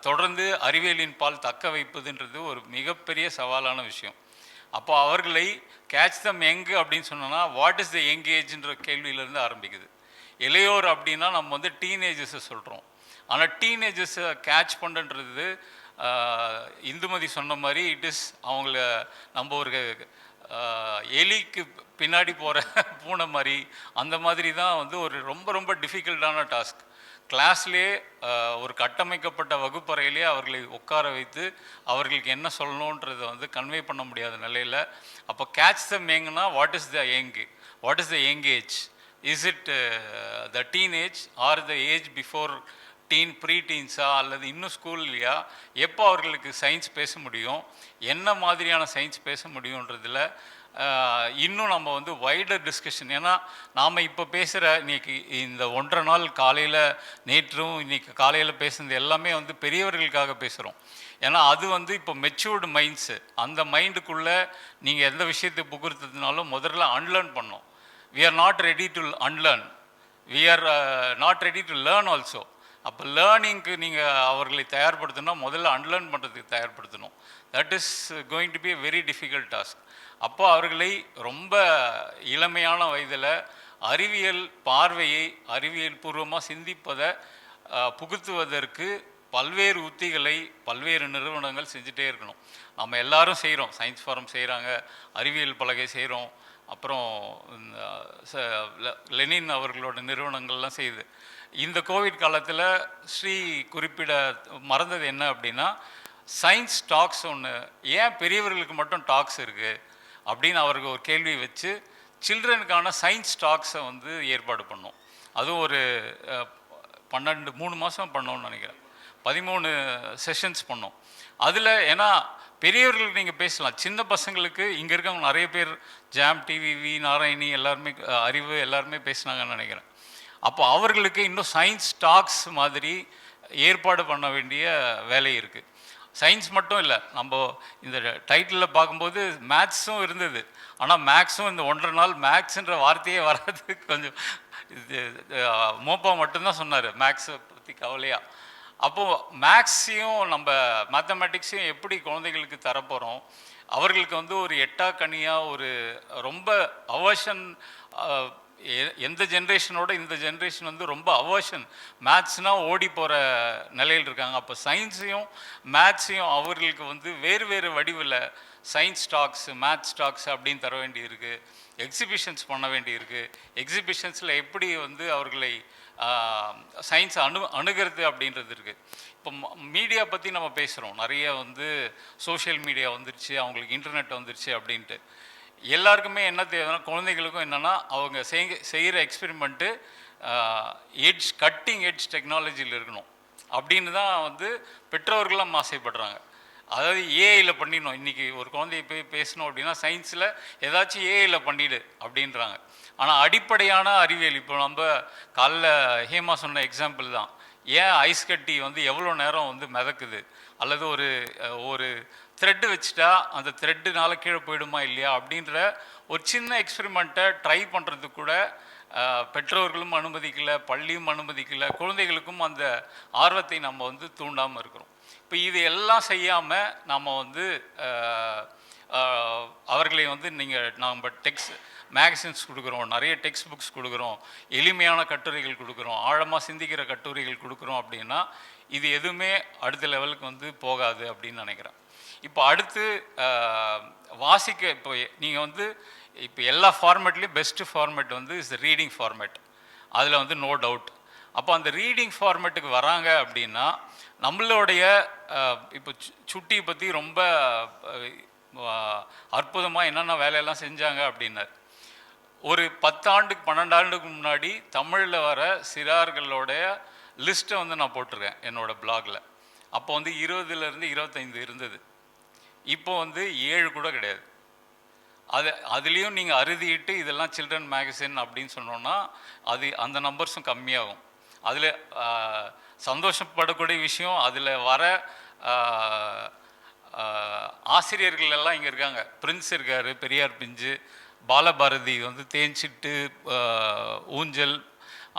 தொடர்ந்து அறிவியலின் பால் தக்க வைப்பதுன்றது ஒரு மிகப்பெரிய சவாலான விஷயம். அப்போ அவர்களை கேட்ச் தம் யங் அப்படின்னு சொன்னோன்னா, வாட் இஸ் த யங் ஏஜ்ன்ற கேள்வியிலேருந்து ஆரம்பிக்குது. இளையோர் அப்படின்னா நம்ம வந்து டீனேஜர்ஸை சொல்கிறோம். ஆனால் டீனேஜர்ஸை கேட்ச் பண்ணுன்றது இந்துமதி சொன்ன மாதிரி இட் இஸ் அவங்கள நம்ம ஒரு எலிக்கு பின்னாடி போகிற பூனை மாதிரி, அந்த மாதிரி தான் வந்து ஒரு ரொம்ப ரொம்ப டிஃபிகல்ட்டான டாஸ்க். கிளாஸ்லேயே ஒரு கட்டமைக்கப்பட்ட வகுப்பறையிலே அவர்களை உட்கார வைத்து அவர்களுக்கு என்ன சொல்லணுன்றதை வந்து கன்வே பண்ண முடியாத நிலையில், அப்போ கேட்ச் தம் யங்னா what is the young age? Is it the teenage or the age before pre டீன்ஸா அல்லது இன்னும் ஸ்கூல் இல்லையா? எப்போ அவர்களுக்கு சயின்ஸ் பேச முடியும், என்ன மாதிரியான சயின்ஸ் பேச முடியுன்றதில் இன்னும் நம்ம வந்து வைடர் டிஸ்கஷன். ஏன்னா நாம் இப்போ பேசுகிற இன்றைக்கி இந்த 1.5 நாள் காலையில், நேற்றும் இன்றைக்கி காலையில் பேசுனது எல்லாமே வந்து பெரியவர்களுக்காக பேசுகிறோம். ஏன்னா அது வந்து இப்போ மெச்சூர்டு மைண்ட்ஸு. அந்த மைண்டுக்குள்ளே நீங்கள் எந்த விஷயத்தை புகுத்துறதுனாலும் முதல்ல அன்லேர்ன் பண்ணோம். We are not ready to unlearn, we are not ready to learn also. அப்போ லேர்னிங்க்கு நீங்கள் அவர்களை தயார்படுத்தணும், முதல்ல அன்லேர்ன் பண்ணுறதுக்கு தயார்படுத்தணும். That is going to be a very difficult task. அப்போ அவர்களை ரொம்ப இளமையான வயதில் அறிவியல் பார்வையை, அறிவியல் பூர்வமாக சிந்திப்பதை புகுத்துவதற்கு பல்வேறு உத்திகளை பல்வேறு நிறுவனங்கள் செஞ்சுட்டே இருக்கணும். நம்ம எல்லாரும் செய்கிறோம், சயின்ஸ் ஃபாரம் செய்கிறாங்க, அறிவியல் பலகை செய்கிறோம், அப்புறம் லெனின் அவர்களோட நிறுவனங்கள்லாம் செய்யுது. இந்த கோவிட் காலத்தில் ஸ்ரீ குறிப்பிட மறந்தது என்ன அப்படின்னா, சயின்ஸ் டாக்ஸ் ஒன்று ஏன் பெரியவர்களுக்கு மட்டும் டாக்ஸ் இருக்குது அப்படின்னு அவருக்கு ஒரு கேள்வி வச்சு சில்ட்ரனுக்கான சயின்ஸ் டாக்ஸை வந்து ஏற்பாடு பண்ணோம். அதுவும் ஒரு 3 மாதம் பண்ணோம்னு நினைக்கிறேன். 13 செஷன்ஸ் பண்ணோம். அதில் ஏன்னா பெரியவர்களுக்கு நீங்கள் பேசலாம், சின்ன பசங்களுக்கு இங்கே இருக்கவங்க நிறைய பேர் ஜாம் டிவி நாராயணி எல்லாருமே அறிவு எல்லாருமே பேசினாங்கன்னு நினைக்கிறேன். அப்போ அவர்களுக்கு இன்னும் சயின்ஸ் டாக்ஸ் மாதிரி ஏற்பாடு பண்ண வேண்டிய வேலை இருக்குது. சயின்ஸ் மட்டும் இல்லை, நம்ம இந்த டைட்டிலில் பார்க்கும்போது மேத்ஸும் இருந்தது. ஆனால் மேக்ஸும் இந்த 1.5 நாள் மேக்ஸுன்ற வார்த்தையே வராது. கொஞ்சம் இது மோப்பா மட்டும்தான் சொன்னார் மேக்ஸை பற்றி கவலையாக. அப்போது மேக்ஸையும் நம்ம மேத்தமெட்டிக்ஸையும் எப்படி குழந்தைகளுக்கு தரப்போகிறோம், அவர்களுக்கு வந்து ஒரு எட்டாக்கனியாக ஒரு ரொம்ப அவர்ஷன், எந்த ஜென்ரேஷனோட இந்த ஜென்ரேஷன் வந்து ரொம்ப அவர்ஷன், மேத்ஸ்னால் ஓடி போகிற நிலையில் இருக்காங்க. அப்போ சயின்ஸையும் மேத்ஸையும் அவர்களுக்கு வந்து வேறு வேறு வடிவில் சயின்ஸ் டாக்ஸ் மேத்ஸ் டாக்ஸ் அப்படின்னு தர வேண்டி இருக்குது. எக்ஸிபிஷன்ஸ் பண்ண வேண்டி இருக்குது. எக்ஸிபிஷன்ஸில் எப்படி வந்து அவர்களை சயின்ஸை அணுகிறது அப்படின்றது இருக்குது. இப்போ மீடியா பற்றி நம்ம பேசுகிறோம், நிறைய வந்து சோஷியல் மீடியா வந்துருச்சு, அவங்களுக்கு இன்டர்நெட் வந்துருச்சு அப்படின்ட்டு. எல்லாருக்குமே என்ன தேவைன்னா, குழந்தைகளுக்கும் என்னென்னா அவங்க செய்கிற எக்ஸ்பெரிமெண்ட்டு கட்டிங் எட்ஜ் டெக்னாலஜியில் இருக்கணும் அப்படின்னு தான் வந்து பெற்றோர்களும் ஆசைப்படுறாங்க. அதாவது ஏஐயில் பண்ணிடணும். இன்றைக்கி ஒரு குழந்தைய போய் பேசணும் அப்படின்னா சயின்ஸில் ஏதாச்சும் ஏஐயில் பண்ணிவிடு அப்படின்றாங்க. ஆனால் அடிப்படையான அறிவியல், இப்போ நம்ம காலைல ஹேமா சொன்ன எக்ஸாம்பிள் தான், ஏன் ஐஸ் கட்டி வந்து எவ்வளோ நேரம் வந்து மிதக்குது, அல்லது ஒரு த்ரெட்டு வச்சுட்டா அந்த த்ரெட்டுனால கீழே போயிடுமா இல்லையா அப்படின்ற ஒரு சின்ன எக்ஸ்பெரிமெண்ட்டை ட்ரை பண்ணுறதுக்கு கூட பெற்றோர்களும் அனுமதிக்கலை, பள்ளியும் அனுமதிக்கலை, குழந்தைகளுக்கும் அந்த ஆர்வத்தை நம்ம வந்து தூண்டாமல் இருக்கிறோம். இப்போ இது எல்லாம் செய்யாமல் நம்ம வந்து அவர்களை வந்து நம்ம மேகசின்ஸ் கொடுக்குறோம், நிறைய டெக்ஸ்ட் புக்ஸ் கொடுக்குறோம், எளிமையான கட்டுரைகள் கொடுக்குறோம், ஆழமாக சிந்திக்கிற கட்டுரைகள் கொடுக்குறோம் அப்படின்னா இது எதுவுமே அடுத்த லெவலுக்கு வந்து போகாது அப்படின்னு நினைக்கிறேன். இப்போ அடுத்து வாசிக்க, இப்போ நீங்கள் வந்து இப்போ எல்லா ஃபார்மேட்லேயும் பெஸ்ட்டு ஃபார்மேட் வந்து இஸ் ரீடிங் ஃபார்மேட், அதில் வந்து நோ டவுட். அப்போ அந்த ரீடிங் ஃபார்மேட்டுக்கு வராங்க அப்படின்னா நம்மளுடைய இப்போ சுட்டியை பற்றி ரொம்ப அற்புதமாக என்னென்ன வேலையெல்லாம் செஞ்சாங்க அப்படின்னார். ஒரு 10 ஆண்டுக்கு 12 ஆண்டுக்கு முன்னாடி தமிழில் வர சிறார்களோடைய லிஸ்ட்டை வந்து நான் போட்டிருக்கேன் என்னோடய பிளாகில். அப்போ வந்து 20லேருந்து 25 இருந்தது. இப்போ வந்து 7 கூட கிடையாது. அதுலேயும் நீங்கள் அறுதிட்டு இதெல்லாம் சில்ட்ரன் மேகசின் அப்படின்னு சொன்னோன்னா அந்த நம்பர்ஸும் கம்மியாகும். அதில் சந்தோஷப்படக்கூடிய விஷயம், அதில் வர ஆசிரியர்கள் எல்லாம் இங்கே இருக்காங்க. பிரின்ஸ் இருக்கார், பெரியார் பிஞ்சு, பாலபாரதி வந்து தேன்சிட்டு ஊஞ்சல்,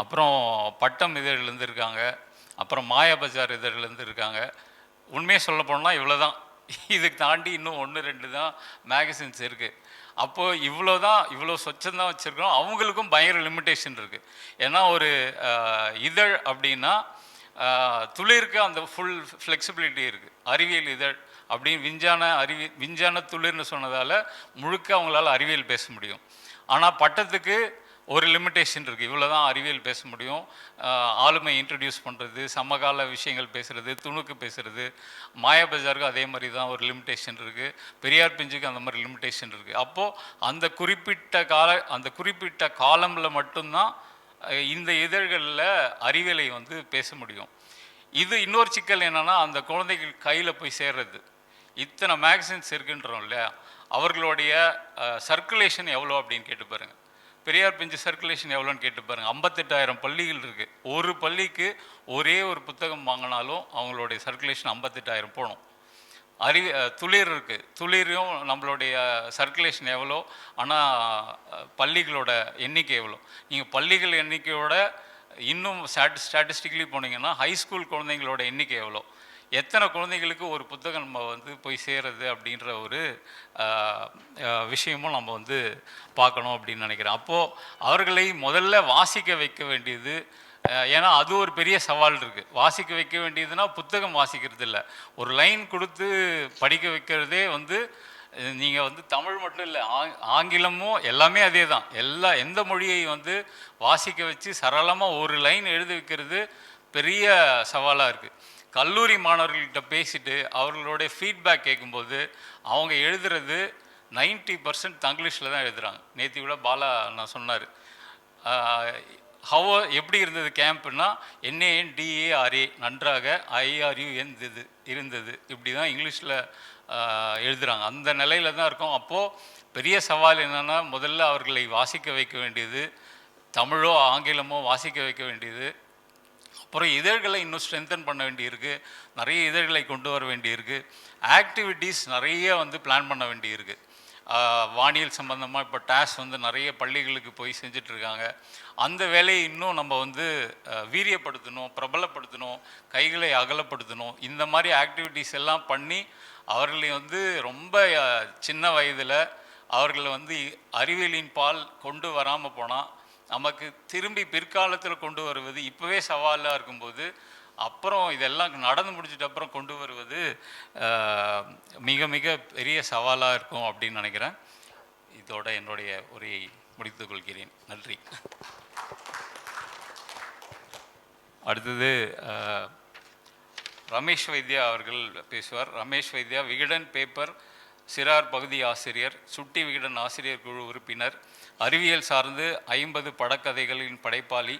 அப்புறம் பட்டம் இதழ்லேருந்து இருக்காங்க, அப்புறம் மாயாபஜார் இதழ்லேருந்து இருக்காங்க. உண்மையை சொல்ல போனால் இவ்வளோ தான். இதுக்கு தாண்டி இன்னும் 1-2 தான் மேகசின்ஸ் இருக்குது. அப்போது இவ்வளோ சொச்சந்தான் வச்சுருக்கோம். அவங்களுக்கும் பயங்கர லிமிட்டேஷன் இருக்குது. ஏன்னா ஒரு இதழ் அப்படின்னா துளிருக்கு அந்த ஃபுல் ஃப்ளெக்சிபிலிட்டி இருக்குது. அறிவியல் இதழ் அப்படின்னு விஞ்ஞான துளிர்னு சொன்னதால் முழுக்க அவங்களால அறிவியல் பேச முடியும். ஆனால் பட்டத்துக்கு ஒரு லிமிட்டேஷன் இருக்குது. இவ்வளோ தான் அறிவியல் பேச முடியும். ஆளுமை இன்ட்ரடியூஸ் பண்ணுறது, சமகால விஷயங்கள் பேசுகிறது, துணுக்கு பேசுகிறது. மாயாபஜாருக்கு அதே மாதிரி தான் ஒரு லிமிட்டேஷன் இருக்குது. பெரியார் பிஞ்சுக்கு அந்த மாதிரி லிமிட்டேஷன் இருக்குது. அப்போது அந்த குறிப்பிட்ட காலமில் மட்டும்தான் இந்த இதழ்களில் அறிவியலை வந்து பேச முடியும். இது இன்னொரு சிக்கல் என்னென்னா, அந்த குழந்தைகள் கையில் போய் சேர்றது. இத்தனை மேகசின்ஸ் இருக்குன்றோம் இல்லையா, அவர்களுடைய சர்க்குலேஷன் எவ்வளோ அப்படின்னு கேட்டு பாருங்கள். பெரியார் பிஞ்சு சர்க்குலேஷன் எவ்வளோன்னு கேட்டு பாருங்கள். 58,000 பள்ளிகள் இருக்குது. ஒரு பள்ளிக்கு ஒரே ஒரு புத்தகம் வாங்கினாலும் அவங்களுடைய சர்க்குலேஷன் 58,000 போகணும். துளிர் இருக்குது, துளிரும் நம்மளுடைய சர்க்குலேஷன் எவ்வளோ, ஆனால் பள்ளிகளோட எண்ணிக்கை எவ்வளோ. நீங்கள் பள்ளிகள் எண்ணிக்கையோட இன்னும் ஸ்டாட்டிஸ்டிக்கலி போனீங்கன்னா ஹைஸ்கூல் குழந்தைங்களோட எண்ணிக்கை எவ்வளோ, எத்தனை குழந்தைங்களுக்கு ஒரு புத்தகம் நம்ம வந்து போய் சேருது அப்படின்ற ஒரு விஷயமும் நம்ம வந்து பார்க்கணும் அப்படின்னு நினைக்கிறேன். அப்போது அவர்களை முதல்ல வாசிக்க வைக்க வேண்டியது, ஏன்னா அது ஒரு பெரிய சவால் இருக்குது. வாசிக்க வைக்க வேண்டியதுன்னா புத்தகம் வாசிக்கிறது இல்லை, ஒரு லைன் கொடுத்து படிக்க வைக்கிறதே வந்து நீங்கள் வந்து தமிழ் மட்டும் இல்லை, ஆங்கிலமும் எல்லாமே அதே தான். எந்த மொழியை வந்து வாசிக்க வச்சு சரளமாக ஒரு லைன் எழுதி வைக்கிறது பெரிய சவாலாக இருக்குது. கல்லூரி மாணவர்கள்கிட்ட பேசிட்டு அவர்களுடைய ஃபீட்பேக் கேட்கும்போது அவங்க எழுதுறது 90% தங்கிலீஷில் தான் எழுதுகிறாங்க. நேற்று கூட பாலா நான் சொன்னார், எப்படி இருந்தது கேம்ப்னா NANDARA நன்றாக, IRU இருந்தது, இப்படி தான் இங்கிலீஷில் எழுதுகிறாங்க. அந்த நிலையில் தான் இருக்கும். அப்போது பெரிய சவால் என்னென்னா, முதல்ல அவர்களை வாசிக்க வைக்க வேண்டியது, தமிழோ ஆங்கிலமோ வாசிக்க வைக்க வேண்டியது. அப்புறம் இதழ்களை இன்னும் ஸ்ட்ரென்தன் பண்ண வேண்டியிருக்கு, நிறைய இதழ்களை கொண்டு வர வேண்டியிருக்கு. ஆக்டிவிட்டீஸ் நிறைய வந்து பிளான் பண்ண வேண்டியிருக்கு. வானியல் சம்பந்தமாக இப்போ டாஸ் வந்து நிறைய பள்ளிகளுக்கு போய் செஞ்சிட்ருக்காங்க. அந்த வேலையை இன்னும் நம்ம வந்து வீரியப்படுத்தணும், பிரபலப்படுத்தணும், கைகளை அகலப்படுத்தணும். இந்த மாதிரி ஆக்டிவிட்டீஸ் எல்லாம் பண்ணி அவர்களை வந்து ரொம்ப சின்ன வயதில் அவர்களை வந்து அறிவியலின் பால் கொண்டு வராமல் போனால், நமக்கு திரும்பி பிற்காலத்தில் கொண்டு வருவது இப்போவே சவாலாக இருக்கும்போது, அப்புறம் இதெல்லாம் நடந்து முடிச்சிட்ட அப்புறம் கொண்டு வருவது மிக மிக பெரிய சவாலாக இருக்கும் அப்படின்னு நினைக்கிறேன். இதோட என்னுடைய உரையை முடித்துக் கொள்கிறேன். நன்றி. அடுத்தது ரமேஷ் வைத்யா அவர்கள் பேசுவார். ரமேஷ் வைத்யா விகடன் பேப்பர் சிறார் பகுதி ஆசிரியர், சுட்டி விகடன் ஆசிரியர் குழு உறுப்பினர், அறிவியல் சார்ந்து 50 படக்கதைகளின் படைப்பாளி,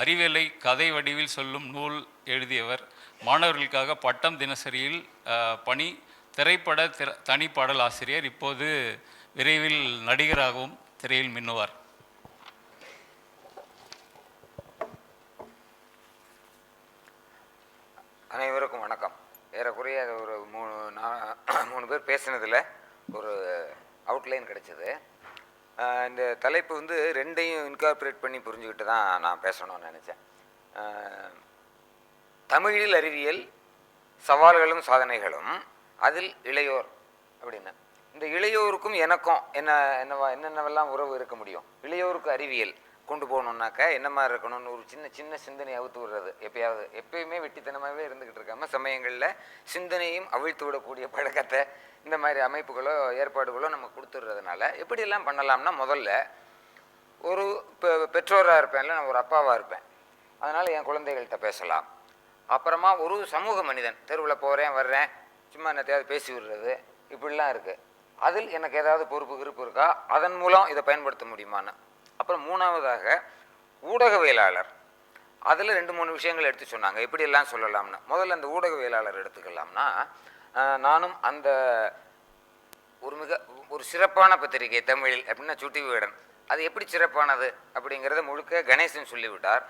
அறிவியலை கதை வடிவில் சொல்லும் நூல் எழுதியவர், மாணவர்களுக்காக பட்டம் தினசரியில் பணி, திரைப்பட தனிப்பாடல் ஆசிரியர், இப்போது விரைவில் நடிகராகவும் திரையில் மின்னுவார்.
அனைவருக்கும் வணக்கம். ஏறக்குறைய ஒரு 3 பேர் பேசுனதில் ஒரு அவுட்லைன் கிடைச்சது. இந்த தலைப்பு வந்து ரெண்டையும் இன்கார்பரேட் பண்ணி புரிஞ்சுக்கிட்டு தான் நான் பேசணும்னு நினச்சேன். தமிழில் அறிவியல், சவால்களும் சாதனைகளும், அதில் இளையோர் அப்படின்னு. இந்த இளையோருக்கும் எனக்கும் என்னென்னவெல்லாம் உறவு இருக்க முடியும்? இளையோருக்கு அறிவியல் கொண்டு போகணுன்னாக்கா என்ன மாதிரி இருக்கணும்னு ஒரு சின்ன சிந்தனை அவிழ்த்து விடுறது. எப்பயுமே வெட்டித்தனமாகவே இருந்துக்கிட்டு இருக்காமல் சமயங்களில் சிந்தனையும் அவிழ்த்து விடக்கூடிய பழக்கத்தை இந்த மாதிரி அமைப்புகளோ ஏற்பாடுகளோ நம்ம கொடுத்துடுறதுனால எப்படியெல்லாம் பண்ணலாம்னா, முதல்ல ஒரு பெற்றோராக இருப்பேன்ல, நான் ஒரு அப்பாவாக இருப்பேன், அதனால் என் குழந்தைகள்கிட்ட பேசலாம். அப்புறமா ஒரு சமூக மனிதன், தெருவில் போகிறேன் வர்றேன், சும்மா என்னத்தையாவது பேசி விடுறது, இப்படிலாம் இருக்குது. அதில் எனக்கு ஏதாவது பொறுப்பு இருக்கா, அதன் மூலம் இதை பயன்படுத்த முடியுமான்னு. அப்புறம் 3வதாக ஊடகவியலாளர். அதில் 2-3 விஷயங்கள் எடுத்து சொன்னாங்க, எப்படியெல்லாம் சொல்லலாம்னு. முதல்ல அந்த ஊடகவியலாளர் எடுத்துக்கலாம்னா, நானும் அந்த ஒரு சிறப்பான பத்திரிகை தமிழில் அப்படின்னா சுட்டி விகடன், அது எப்படி சிறப்பானது அப்படிங்கிறத முழுக்க கணேசன் சொல்லிவிட்டார்.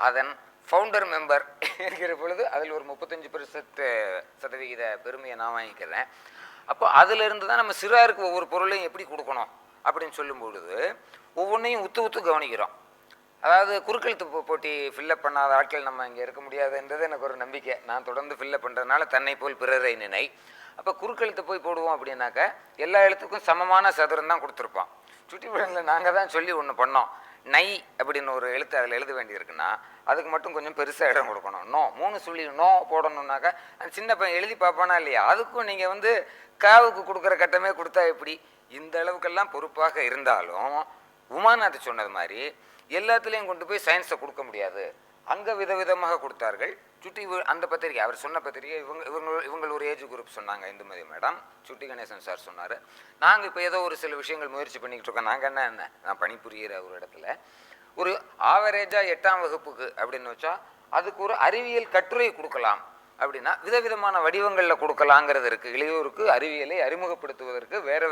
அதன் ஃபவுண்டர் மெம்பர் இருக்கிற பொழுது அதில் ஒரு 35% பெருமையை நான் வாங்கிக்கிறேன். அப்போ அதிலிருந்து தான் நம்ம சிறாருக்கு ஒவ்வொரு பொருளையும் எப்படி கொடுக்கணும் அப்படின்னு சொல்லும் பொழுது ஒவ்வொன்றையும் உத்து கவனிக்கிறோம். அதாவது குறுக்கெழுத்து போட்டி ஃபில்லப் பண்ணாத ஆட்கள் நம்ம இங்கே இருக்க முடியாதுன்றது எனக்கு ஒரு நம்பிக்கை. நான் தொடர்ந்து ஃபில்லப் பண்ணுறதுனால தன்னை போல் பிறரை நினை. அப்போ குறுக்கெழுத்து போய் போடுவோம் அப்படின்னாக்கா எல்லா எழுத்துக்கும் சமமான சதுரம் தான் கொடுத்துருப்போம். சுட்டி விகடனில் நாங்கள் தான் சொல்லி ஒன்று பண்ணோம், நை அப்படின்னு ஒரு எழுத்து அதில் எழுத வேண்டியிருக்குன்னா அதுக்கு மட்டும் கொஞ்சம் பெருசாக இடம் கொடுக்கணும். நோ 3 சொல்லி நோ போடணுன்னாக்கா அந்த சின்ன பையன் எழுதி பார்ப்பானா இல்லையா? அதுக்கும் நீங்கள் வந்து காவுக்கு கொடுக்குற கட்டமே கொடுத்தா எப்படி? இந்த அளவுக்கெல்லாம் பொறுப்பாக இருந்தாலும் உமாநாத் சொன்னது மாதிரி எல்லாத்துலேயும் கொண்டு போய் சயின்ஸை கொடுக்க முடியாது. அங்கே விதவிதமாக கொடுத்தார்கள். சுட்டி அந்த பத்திரிகை, அவர் சொன்ன பத்திரிகை, இவங்க ஒரு ஏஜ் குரூப் சொன்னாங்க, இந்துமதி மேடம், சுட்டி கணேசன் சார் சொன்னார். நாங்கள் இப்போ ஏதோ ஒரு சில விஷயங்கள் முயற்சி பண்ணிக்கிட்டு இருக்கோம். நாங்கள் என்ன நான் பணிபுரிகிற ஒரு இடத்துல ஒரு ஆவரேஜாக 8ஆம் வகுப்புக்கு அப்படின்னு வச்சா அதுக்கு ஒரு அறிவியல் கட்டுரை கொடுக்கலாம் அப்படின்னா விதவிதமான வடிவங்களில் கொடுக்கலாங்கிறது இருக்குது. இளையோருக்கு அறிவியலை அறிமுகப்படுத்துவதற்கு வேறு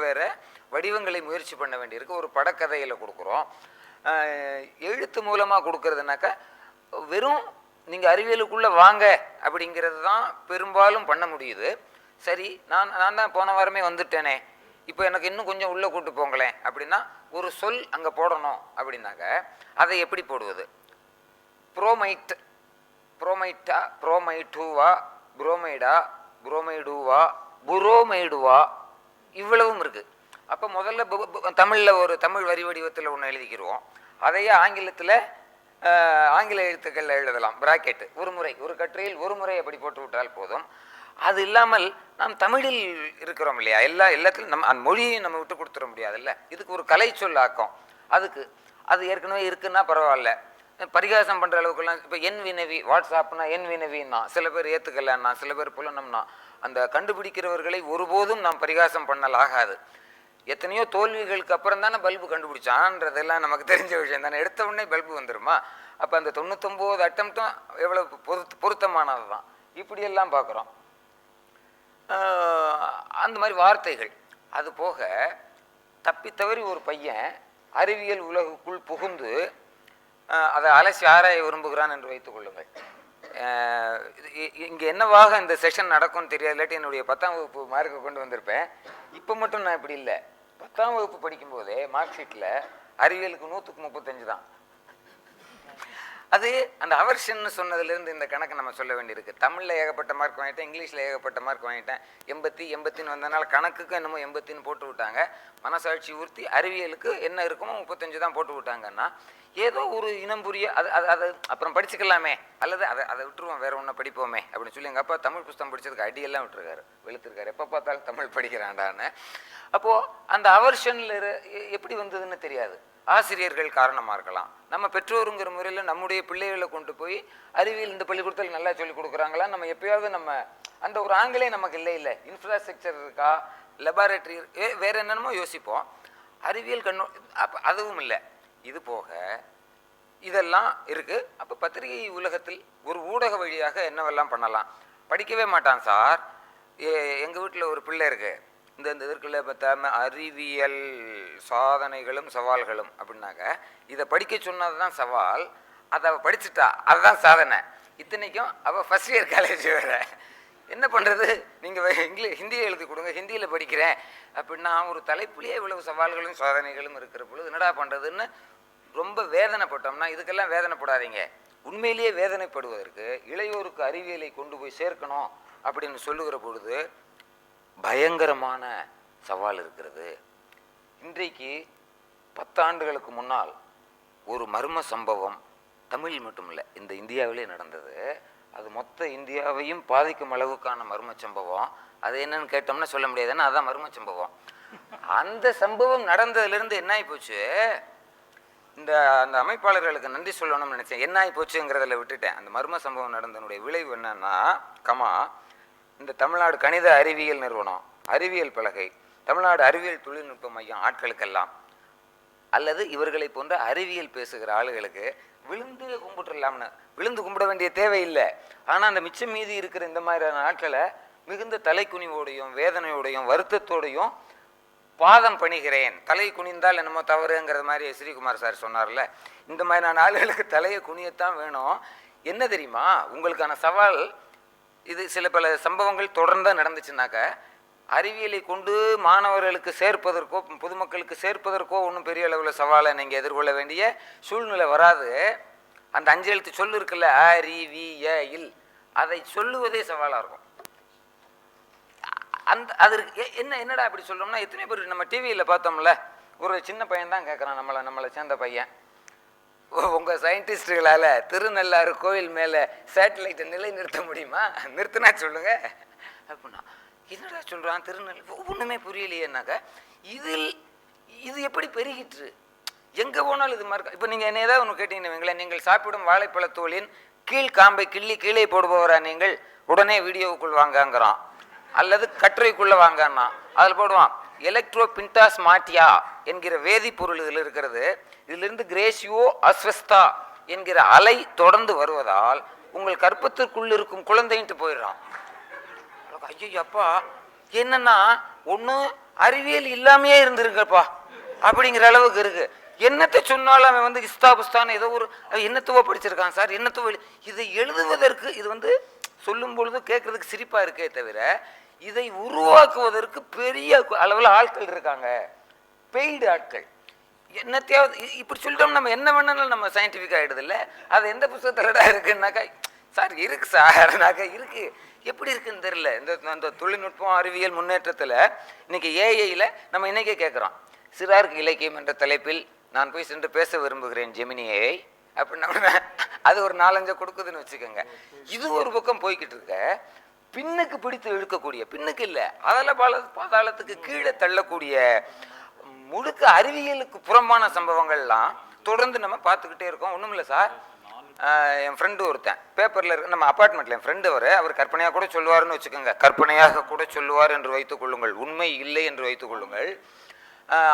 வடிவங்களை முயற்சி பண்ண வேண்டியிருக்கு. ஒரு படக்கதையில் கொடுக்குறோம், எழுத்து மூலமாக கொடுக்கறதுனாக்கா வெறும் நீங்கள் அறிவியலுக்குள்ளே வாங்க அப்படிங்கிறது தான் பெரும்பாலும் பண்ண முடியுது. சரி, நான் தான் போன வாரமே வந்துட்டேனே, இப்போ எனக்கு இன்னும் கொஞ்சம் உள்ளே கூட்டு போங்களேன் அப்படின்னா ஒரு சொல் அங்கே போடணும் அப்படின்னாக்க அதை எப்படி போடுவது? புரோமைட்டா, புரோமைட்டுவா, புரோமைடா, புரோமைடுவா, புரோமைடுவா, இவ்வளவும் இருக்குது. அப்போ முதல்ல தமிழில் ஒரு தமிழ் வரி வடிவத்தில் ஒன்று எழுதிக்கிடுவோம். அதையே ஆங்கிலத்தில் ஆங்கில எழுத்துக்களில் எழுதலாம், பிராக்கெட்டு. ஒரு கட்டுரையில் ஒரு முறை அப்படி போட்டு விட்டால் போதும். அது இல்லாமல் நாம் தமிழில் இருக்கிறோம் இல்லையா, எல்லாத்துலையும் நம்ம அந்த மொழியை நம்ம விட்டு கொடுத்துட முடியாதுல்ல. இதுக்கு ஒரு கலை சொல்லாக்கம், அது ஏற்கனவே இருக்குன்னா பரவாயில்ல. பரிகாசம் பண்ணுற அளவுக்குலாம். இப்போ என் வினவி, வாட்ஸ்அப்னா என் வினவின்னா சில பேர் ஏற்றுக்கலன்னா, சில பேர் புலனம்னா, அந்த கண்டுபிடிக்கிறவர்களை ஒருபோதும் நாம் பரிகாசம் பண்ணலாகாது. எத்தனையோ தோல்விகளுக்கு அப்புறம் தானே பல்பு கண்டுபிடிச்சான்றதெல்லாம் நமக்கு தெரிஞ்ச விஷயம் தானே. எடுத்த உடனே பல்பு வந்துடுமா? அப்போ அந்த 99 அட்டம்ப்டும் எவ்வளோ பொருத்தமானது தான். இப்படியெல்லாம் பார்க்குறோம். அந்த மாதிரி வார்த்தைகள். அது போக தப்பித்தவறி ஒரு பையன் அறிவியல் உலகுக்குள் புகுந்து அதை அலசி ஆராய விரும்புகிறான் என்று வைத்துக் கொள்ளுங்கள். இங்கே என்னவாக இந்த செஷன் நடக்கும்னு தெரியாது. இல்லாட்டி என்னுடைய 10ஆம் வகுப்பு மார்க்கை கொண்டு வந்திருப்பேன். இப்போ மட்டும் நான் இப்படி இல்லை. 10ஆம் வகுப்பு படிக்கும்போதே மார்க் ஷீட்டில் அறிவியலுக்கு 100க்கு 35 தான். அது அந்த அவர்ஷன்னு சொன்னதுலேருந்து இந்த கணக்கு நம்ம சொல்ல வேண்டியிருக்கு. தமிழில் ஏகப்பட்ட மார்க் வாங்கிட்டேன், இங்கிலீஷில் ஏகப்பட்ட மார்க் வாங்கிட்டேன். 80 வந்ததுனால கணக்குக்கு என்னமோ 80 போட்டு விட்டாங்க. மனசாட்சி ஊர்த்தி அறிவியலுக்கு என்ன இருக்குமோ 35 தான் போட்டு விட்டாங்கன்னா, ஏதோ ஒரு இனம் புரிய அது அது அது அப்புறம் படிச்சுக்கலாமே, அல்லது அதை விட்டுருவோம், வேற ஒன்றை படிப்போமே அப்படின்னு சொல்லி எங்கள் அப்பா தமிழ் புத்தகம் படித்ததுக்கு அடியெல்லாம் விட்டுருக்காரு, வெளுத்திருக்காரு. எப்போ பார்த்தாலும் தமிழ் படிக்கிறான்டான்னு. அப்போது அந்த அவர்ஷனில் எப்படி வந்ததுன்னு தெரியாது. ஆசிரியர்கள் காரணமாக இருக்கலாம். நம்ம பெற்றோருங்கிற முறையில் நம்முடைய பிள்ளைகளை கொண்டு போய் அறிவியல் இந்த பள்ளிக்கூடத்தில் நல்லா சொல்லிக் கொடுக்குறாங்களா, நம்ம எப்பயாவது நம்ம அந்த ஒரு ஆங்கிலே நமக்கு இல்லை. இன்ஃப்ராஸ்ட்ரக்சர் இருக்கா, லெபார்டரி வேற என்னென்னமோ யோசிப்போம். அறிவியல் அப்போ அதுவும் இல்லை. இது போக இதெல்லாம் இருக்குது. அப்போ பத்திரிகை உலகத்தில் ஒரு ஊடக வழியாக என்னவெல்லாம் பண்ணலாம். படிக்கவே மாட்டான் சார். எங்கள் வீட்டில் ஒரு பிள்ளை இருக்குது. இந்த இதற்குள்ள பார்த்தாம அறிவியல் சாதனைகளும் சவால்களும் அப்படின்னாக்க இதை படிக்க சொன்னது தான் சவால். அதை அவள் படிச்சுட்டா, அதுதான் சாதனை. இத்தனைக்கும் அவள் ஃபஸ்ட் இயர் காலேஜ் வேற. என்ன பண்ணுறது, நீங்கள் ஹிந்தியை எழுதி கொடுங்க, ஹிந்தியில் படிக்கிறேன் அப்படின்னா ஒரு தலைப்புலேயே இவ்வளவு சவால்களும் சாதனைகளும் இருக்கிற பொழுது என்னடா பண்ணுறதுன்னு ரொம்ப வேதனைப்பட்டோம்னா, இதுக்கெல்லாம் வேதனைப்படாதீங்க. உண்மையிலேயே வேதனைப்படுவதற்கு இளையோருக்கு அறிவியலை கொண்டு போய் சேர்க்கணும் அப்படின்னு சொல்லுகிற பொழுது பயங்கரமான சவால் இருக்கிறது. இன்றைக்கு 10 ஆண்டுகளுக்கு முன்னால் ஒரு மர்ம சம்பவம் தமிழ் மட்டுமில்லை, இந்த இந்தியாவிலே நடந்தது. அது மொத்த இந்தியாவையும் பாதிக்கும் அளவுக்கான மர்ம சம்பவம். அது என்னன்னு கேட்டோம்னா சொல்ல முடியாது, ஏன்னா அதான் மர்ம சம்பவம். அந்த சம்பவம் நடந்ததுலேருந்து என்ன ஆகி போச்சு, அந்த அமைப்பாளர்களுக்கு நன்றி சொல்லணும்னு நினச்சேன். என்ன ஆகி போச்சுங்கிறதில் விட்டுட்டேன். அந்த மர்ம சம்பவம் நடந்தனுடைய விளைவு என்னன்னா, இந்த தமிழ்நாடு கணித அறிவியல் நிறுவனம், அறிவியல் பலகை, தமிழ்நாடு அறிவியல் தொழில்நுட்ப மையம் ஆட்களுக்கெல்லாம், அல்லது இவர்களை போன்ற அறிவியல் பேசுகிற ஆளுகளுக்கு விழுந்து கும்பிட்டுடலாம்னு. விழுந்து கும்பிட வேண்டிய தேவையில்லை. ஆனால் அந்த மிச்சம் மீதி இருக்கிற இந்த மாதிரியான ஆட்களை மிகுந்த தலைக்குனிவோடையும் வேதனையோடையும் வருத்தத்தோடையும் பாதம் பணிகிறேன். தலை குனிந்தால் என்னமோ தவறுங்கிறது மாதிரி ஸ்ரீகுமார் சார் சொன்னார்ல, இந்த மாதிரியான ஆளுகளுக்கு தலையை குனியத்தான் வேணும். என்ன தெரியுமா உங்களுக்கான சவால்? இது சில பல சம்பவங்கள் தொடர்ந்து நடந்துச்சுனாக்க அறிவியலை கொண்டு மாணவர்களுக்கு சேர்ப்பதற்கோ பொதுமக்களுக்கு சேர்ப்பதற்கோ ஒன்றும் பெரிய அளவில் சவாலை நீங்கள் எதிர்கொள்ள வேண்டிய சூழ்நிலை வராது. அந்த 5 எழுத்து சொல்லு இருக்குல்ல, அறிவியல், அதை சொல்லுவதே சவாலாக இருக்கும். அதற்கு என்னடா அப்படி சொல்லணும்னா, எத்தனை பேர் நம்ம டிவியில் பார்த்தோம்ல, ஒரு சின்ன பையன் தான் கேட்குறான், நம்மளை சேர்ந்த பையன், உங்கள் சயின்டிஸ்டுகளால் திருநள்ளாறு கோயில் மேலே சேட்டலைட்டை நிலை நிறுத்த முடியுமா? நிறுத்தினா சொல்லுங்க அப்படின்னா, என்னடா சொல்கிறான் திருநெல், ஒன்றுமே புரியலையேனாக்க இது எப்படி பெருகிட்டு எங்கே போனாலும் இது மாதிரி. இப்போ நீங்கள் என்ன ஏதாவது ஒன்று கேட்டீங்கன்னு, நீங்கள் சாப்பிடும் வாழைப்பழத்தோலின் கீழ் காம்பை கிள்ளி கீழே போடுபவரா நீங்கள், உடனே வீடியோவுக்குள் வாங்கங்கிறான். அல்லது கட்டுரைக்குள்ளே வாங்கன்னா அதில் போடுவான் எலக்ட்ரோ பின்டாஸ் மாட்டியா என்கிற வேதிப்பொருள் இதில் இருக்கிறது. இதிலிருந்து கிரேசியோ அஸ்வஸ்தா என்கிற அலை தொடர்ந்து வருவதால் உங்கள் கற்பத்திற்குள் இருக்கும் குழந்தைன்ட்டு போயிடுறான். ஐயோ அப்பா, என்னன்னா ஒன்று அறிவியல் இல்லாமையே இருந்திருக்கப்பா அப்படிங்கிற அளவுக்கு இருக்கு. என்னத்தை சொன்னாலும் அவன் இஸ்தா புஸ்தான்னு ஏதோ ஒரு என்னத்துவோ படிச்சிருக்கான் சார், என்னத்துவோ. இதை எழுதுவதற்கு இது சொல்லும் பொழுது கேட்கறதுக்கு சிரிப்பா இருக்கே தவிர, இதை உருவாக்குவதற்கு பெரிய அளவில் ஆட்கள் இருக்காங்க, பெய்டு ஆட்கள். என்னத்தையாவது இப்படி சொல்லிட்டோம், நம்ம என்ன வேணாலும் நம்ம சயின்டிஃபிக் ஆகிடுது இல்லை. அது எந்த புத்தகத்திலடா இருக்குன்னாக்கா, சார் இருக்கு சார்னாக்கா இருக்கு. எப்படி இருக்குன்னு தெரியல. இந்த தொழில்நுட்பம் அறிவியல் முன்னேற்றத்தில் இன்னைக்கு ஏஐயில் நம்ம இன்னைக்கே கேட்குறோம், சிறாருக்கு இலக்கியம் என்ற தலைப்பில் நான் போய் சென்று பேச விரும்புகிறேன் ஜெமினி ஏஐ அப்படின்னா அது ஒரு 4-5 கொடுக்குதுன்னு வச்சுக்கோங்க. இது ஒரு பக்கம் போய்கிட்டு இருக்க, பின்னுக்கு பிடித்து இழுக்கக்கூடிய, பின்னுக்கு இல்லை அதில் பாதாளத்துக்கு கீழே தள்ளக்கூடிய முழுக்க அறிவியலுக்கு புறம்பான சம்பவங்கள்லாம் தொடர்ந்து நம்ம பார்த்துக்கிட்டே இருக்கோம். ஒன்றும் இல்லை சார், என் ஃப்ரெண்டு ஒருத்தன் பேப்பரில் இருக்கு, நம்ம அப்பார்ட்மெண்ட்டில் என் ஃப்ரெண்டு அவர் கற்பனையாக கூட சொல்லுவார்னு வச்சுக்கோங்க, கற்பனையாக கூட சொல்லுவார் என்று வைத்துக் கொள்ளுங்கள், உண்மை இல்லை என்று வைத்துக் கொள்ளுங்கள்.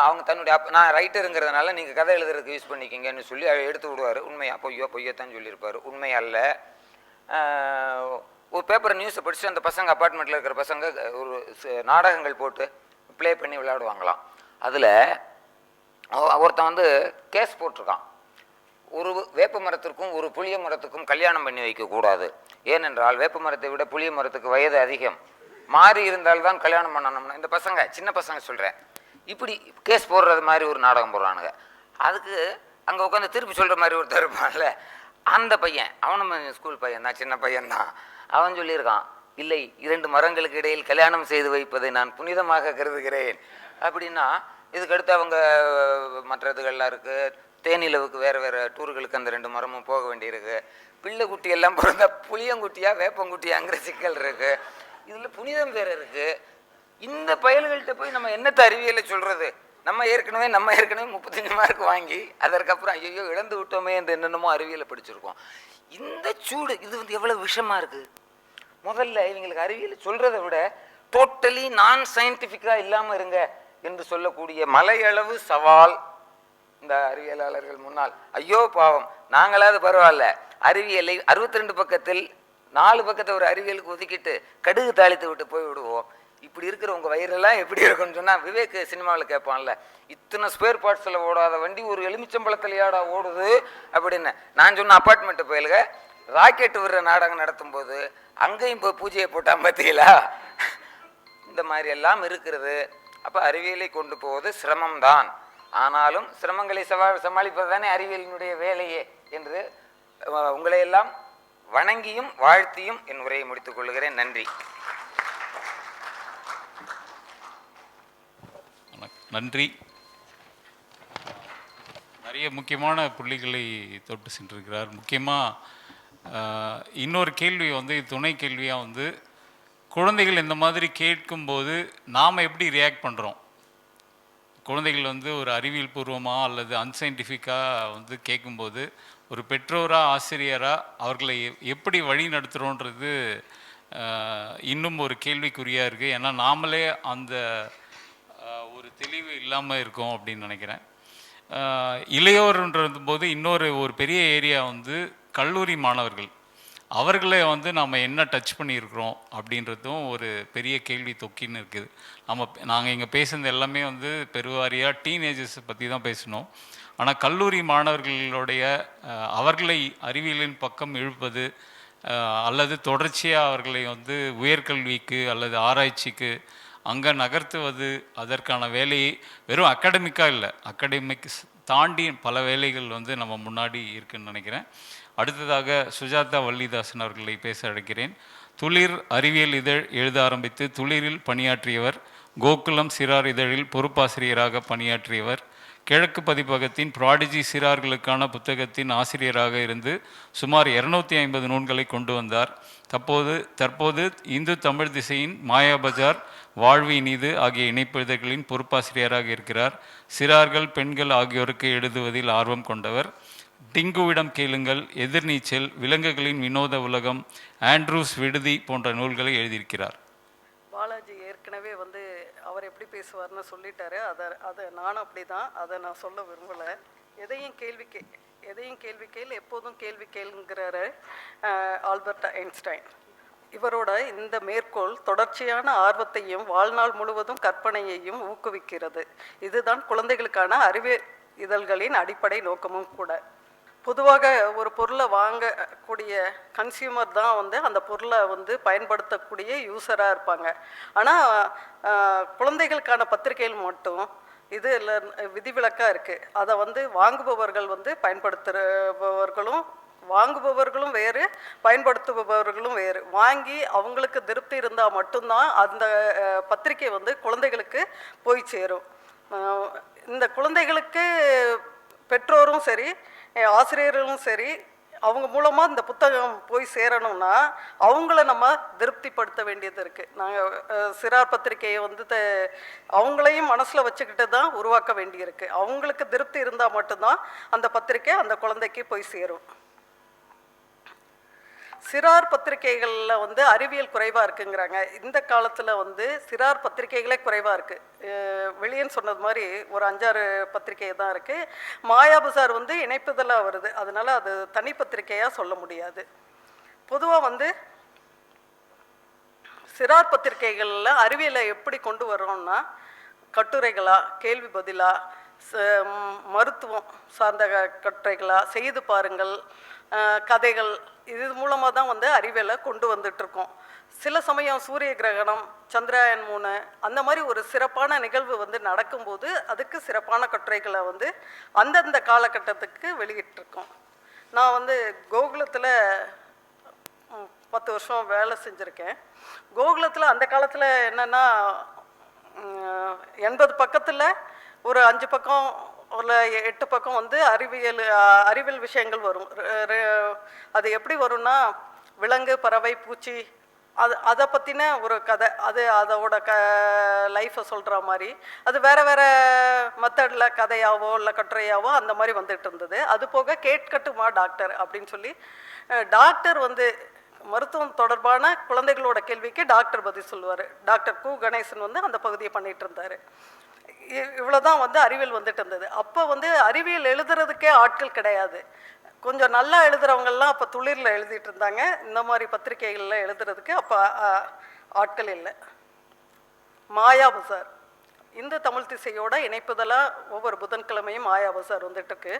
அவங்க தன்னுடைய நான் ரைட்டருங்கிறதுனால நீங்கள் கதை எழுதுறதுக்கு யூஸ் பண்ணிக்கிங்கன்னு சொல்லி எடுத்து விடுவார். உண்மையா பொய்யத்தான் சொல்லியிருப்பார், உண்மை அல்ல. ஒரு பேப்பர் நியூஸை படித்து அந்த பசங்க அப்பார்ட்மெண்ட்டில் இருக்கிற பசங்க ஒரு நாடகங்கள் போட்டு ப்ளே பண்ணி விளையாடுவாங்களாம். அதில் ஒருத்தன் கேஸ் போட்டிருக்கான், ஒரு வேப்ப மரத்திற்கும் ஒரு புளிய மரத்துக்கும் கல்யாணம் பண்ணி வைக்கக்கூடாது, ஏனென்றால் வேப்ப மரத்தை விட புளிய மரத்துக்கு வயது அதிகம், மாறி இருந்தால்தான் கல்யாணம் பண்ணணும்னு இந்த பசங்க சின்ன பசங்க சொல்கிறேன் இப்படி கேஸ் போடுறது மாதிரி ஒரு நாடகம் போடுறானுங்க. அதுக்கு அங்கே உட்காந்து திருப்பி சொல்கிற மாதிரி ஒருத்தர் இருப்பான்ல, அந்த பையன் அவனும் ஸ்கூல் பையன் தான், சின்ன பையன்தான். அவன் சொல்லியிருக்கான், இல்லை 2 மரங்களுக்கு இடையில் கல்யாணம் செய்து வைப்பதை நான் புனிதமாக கருதுகிறேன் அப்படின்னா. இதுக்கடுத்து அவங்க மற்ற இதுகள்லாம் இருக்குது, தேனிலவுக்கு வேறு வேறு டூர்களுக்கு அந்த 2 மரமும் போக வேண்டியிருக்கு. பிள்ளை குட்டி எல்லாம் பிறந்தா புளியங்குட்டியா வேப்பங்குட்டியாங்கிற சிக்கல் இருக்குது. இதில் புனிதம் வேறு இருக்குது. இந்த பயல்கள்கிட்ட போய் நம்ம என்னத்தை அறிவியலை சொல்கிறது? நம்ம ஏற்கனவே 35 மார்க் வாங்கி அதற்கப்புறம் ஐயோ இழந்து விட்டோமே என்று என்னென்னமோ அறிவியலை படிச்சிருக்கோம். இந்த சூடு இது எவ்வளோ விஷமாக இருக்குது. முதல்ல இவங்களுக்கு அறிவியலை சொல்கிறத விட டோட்டலி நான் சயின்டிஃபிக்காக இல்லாமல் இருங்க என்று சொல்லக்கூடிய மலையளவு சவால் இந்த அறிவியலாளர்கள் முன்னால். ஐயோ பாவம், நாங்களாவது பரவாயில்ல, அறிவியலை 62 பக்கத்தில் 4 பக்கத்தை ஒரு அறிவியலுக்கு ஒதுக்கிட்டு கடுகு தாளித்து விட்டு போய் விடுவோம். இப்படி இருக்கிற உங்கள் வயிறெல்லாம் எப்படி இருக்குன்னு சொன்னால், விவேக் சினிமாவில் கேட்பான்ல, இத்தனை ஸ்பேர் பார்ட்ஸில் ஓடாத வண்டி ஒரு எலுமிச்சம்பழத்திலையாடா ஓடுது அப்படின்னு. நான் சொன்ன அப்பார்ட்மெண்ட்டு போயிலுங்க ராக்கெட்டு விடுற நாடகம் நடத்தும் போது அங்கேயும் போய் பூஜையை போட்டால் பார்த்தீங்களா, இந்த மாதிரி எல்லாம் இருக்கிறது. அப்போ அறிவியலை கொண்டு போவது சிரமம்தான், ஆனாலும் சிரமங்களை சமாளிப்பது தானே அறிவியலினுடைய வேலையே என்று உங்களையெல்லாம் வணங்கியும் வாழ்த்தியும் என் உரையை முடித்துக் கொள்கிறேன். நன்றி.
நன்றி. நிறைய முக்கியமான புள்ளிகளை தொட்டு சென்றிருக்கிறார். முக்கியமாக இன்னொரு கேள்வி துணை கேள்வியாக குழந்தைகள் இந்த மாதிரி கேட்கும்போது நாம் எப்படி ரியாக்ட் பண்ணுறோம்? குழந்தைகள் ஒரு அறிவியல் பூர்வமாக அல்லது அன்சைன்டிஃபிக்காக கேட்கும்போது ஒரு பெற்றோராக ஆசிரியராக அவர்களை எப்படி வழி நடத்துகிறோன்றது இன்னும் ஒரு கேள்விக்குறியாக இருக்குது. ஏன்னா நாமளே அந்த ஒரு தெளிவு இல்லாமல் இருக்கோம் அப்படின்னு நினைக்கிறேன். இளையோர்ன்றது போது இன்னொரு பெரிய ஏரியா கல்லூரி மாணவர்கள், அவர்களை நாம் என்ன டச் பண்ணியிருக்கிறோம் அப்படின்றதும் ஒரு பெரிய கேள்வி தொக்கின்னு இருக்குது. நாங்கள் இங்கே பேசுனது எல்லாமே பெருவாரியாக டீனேஜர்ஸை பற்றி தான் பேசணும். ஆனால் கல்லூரி மாணவர்களுடைய அவர்களை அறிவியலின் பக்கம் இழுப்பது அல்லது தொடர்ச்சியாக அவர்களை உயர்கல்விக்கு அல்லது ஆராய்ச்சிக்கு அங்கே நகர்த்துவது, அதற்கான வேலையை வெறும் அகாடமிக்காக இல்லை, அகாடமிக்ஸ் தாண்டி பல வேலைகள் நம்ம முன்னாடி இருக்குன்னு நினைக்கிறேன். அடுத்ததாக சுஜாதா வள்ளிதாசன் அவர்களை பேச அழைக்கிறேன். துளிர் அறிவியல் இதழ் எழுத ஆரம்பித்து துளிரில் பணியாற்றியவர், கோகுலம் சிறார் இதழில் பொறுப்பாசிரியராக பணியாற்றியவர், கிழக்கு பதிப்பகத்தின் ப்ராடிஜி சிறார்களுக்கான புத்தகத்தின் ஆசிரியராக இருந்து சுமார் 250 நூல்களை கொண்டு வந்தார். தற்போது இந்து தமிழ் திசையின் மாயாபஜார், வாழ்வி நீது ஆகிய இணைப்பு இதழ்களின் பொறுப்பாசிரியராக இருக்கிறார். சிறார்கள், பெண்கள் ஆகியோருக்கு எழுதுவதில் ஆர்வம் கொண்டவர். டிங்குவிடம் கேளுங்கள், எதிர்நீச்சல், விலங்குகளின் வினோத உலகம், ஆண்ட்ரூஸ் விடுதி போன்ற நூல்களை எழுதியிருக்கிறார்.
பாலாஜி ஏற்கனவே அவர் எப்படி பேசுவார்னு சொல்லிட்டாரு. அதை நானும் அப்படி தான், அதை நான் சொல்ல விரும்பலை. எதையும் கேள்வி கேள், எப்போதும் கேள்வி கேளுங்கிறாரு ஆல்பர்ட் ஐன்ஸ்டைன். இவரோட இந்த மேற்கோள் தொடர்ச்சியான ஆர்வத்தையும் வாழ்நாள் முழுவதும் கற்பனையையும் ஊக்குவிக்கிறது. இதுதான் குழந்தைகளுக்கான அறிவியல் இதழ்களின் அடிப்படை நோக்கமும் கூட. பொதுவாக ஒரு பொருளை வாங்கக்கூடிய கன்சியூமர் தான் அந்த பொருளை பயன்படுத்தக்கூடிய யூஸராக இருப்பாங்க. ஆனால் குழந்தைகளுக்கான பத்திரிகைகள் மட்டும் இது இல்லை விதிவிலக்காக இருக்குது. அதை வாங்குபவர்கள் வாங்குபவர்களும் வேறு, பயன்படுத்துபவர்களும் வேறு. வாங்கி அவங்களுக்கு திருப்தி இருந்தால் மட்டும்தான் அந்த பத்திரிகை குழந்தைகளுக்கு போய் சேரும். இந்த குழந்தைகளுக்கு பெற்றோரும் சரி, ஆசிரியர்களும் சரி, அவங்க மூலமாக இந்த புத்தகம் போய் சேரணும்னா அவங்கள நம்ம திருப்திப்படுத்த வேண்டியது இருக்குது. நாங்கள் சிறார் பத்திரிகையை வந்து அவங்களையும் மனசில் வச்சுக்கிட்டு தான் உருவாக்க வேண்டியிருக்கு. அவங்களுக்கு திருப்தி இருந்தால் மட்டும்தான் அந்த பத்திரிக்கை அந்த குழந்தைக்கு போய் சேரும். சிறார் பத்திரிகைகளில் வந்து அறிவியல் குறைவாக இருக்குங்கிறாங்க. இந்த காலத்தில் வந்து சிறார் பத்திரிகைகளே குறைவாக இருக்குது. வெளியேன்னு சொன்னது மாதிரி ஒரு 5-6 பத்திரிகை தான் இருக்குது. மாயாபுசார் வந்து இணைப்புதலாக வருது, அதனால் அது தனி பத்திரிகையாக சொல்ல முடியாது. பொதுவாக வந்து சிறார் பத்திரிகைகளில் அறிவியலை எப்படி கொண்டு வரோம்னா கட்டுரைகளா, கேள்வி பதிலா, மருத்துவம் சார்ந்த கட்டுரைகளா, செய்து பாருங்கள், கதைகள், இது மூலமாக தான் வந்து அறிவியலை கொண்டு வந்துட்டுருக்கோம். சில சமயம் சூரிய கிரகணம், சந்திராயன் 3 அந்த மாதிரி ஒரு சிறப்பான நிகழ்வு வந்து நடக்கும்போது அதுக்கு சிறப்பான கட்டுரைகளை வந்து அந்தந்த காலகட்டத்துக்கு வெளியிட்டிருக்கோம். நான் வந்து கோகுலத்தில் 10 வருஷம் வேலை செஞ்சுருக்கேன். கோகுலத்தில் அந்த காலத்தில் என்னென்னா 80 பக்கத்தில் ஒரு 5 பக்கம் ஒரு 8 பக்கம் வந்து அறிவியல் விஷயங்கள் வரும். அது எப்படி வரும்னா விலங்கு, பறவை, பூச்சி, அதை பற்றின ஒரு கதை, அது அதோட லைஃப்பை சொல்கிற மாதிரி அது வேறு வேறு மெத்தடில் கதையாவோ இல்லை கட்டுரையாவோ அந்த மாதிரி வந்துட்டு இருந்தது. அது போக கேட்கட்டுமா டாக்டர் அப்படின்னு சொல்லி டாக்டர் வந்து மருத்துவம் தொடர்பான குழந்தைகளோட கேள்விக்கு டாக்டர் பதில் சொல்லுவார். டாக்டர் கு கணேசன் வந்து அந்த பகுதியை பண்ணிகிட்டு இருந்தார். இவ்வளோதான் வந்து அறிவியல் வந்துட்டு இருந்தது. அப்போ வந்து அறிவியல் எழுதுறதுக்கே ஆட்கள் கிடையாது. கொஞ்சம் நல்லா எழுதுகிறவங்கெல்லாம் அப்போ துளிரில் எழுதிட்டு இருந்தாங்க. இந்த மாதிரி பத்திரிகைகளில் எழுதுறதுக்கு அப்போ ஆட்கள் இல்லை. மாயாபுசார் இந்து தமிழ் திசையோட இணைப்புதலாக ஒவ்வொரு புதன்கிழமையும் மாயாபுசார் வந்துட்டுருக்கு.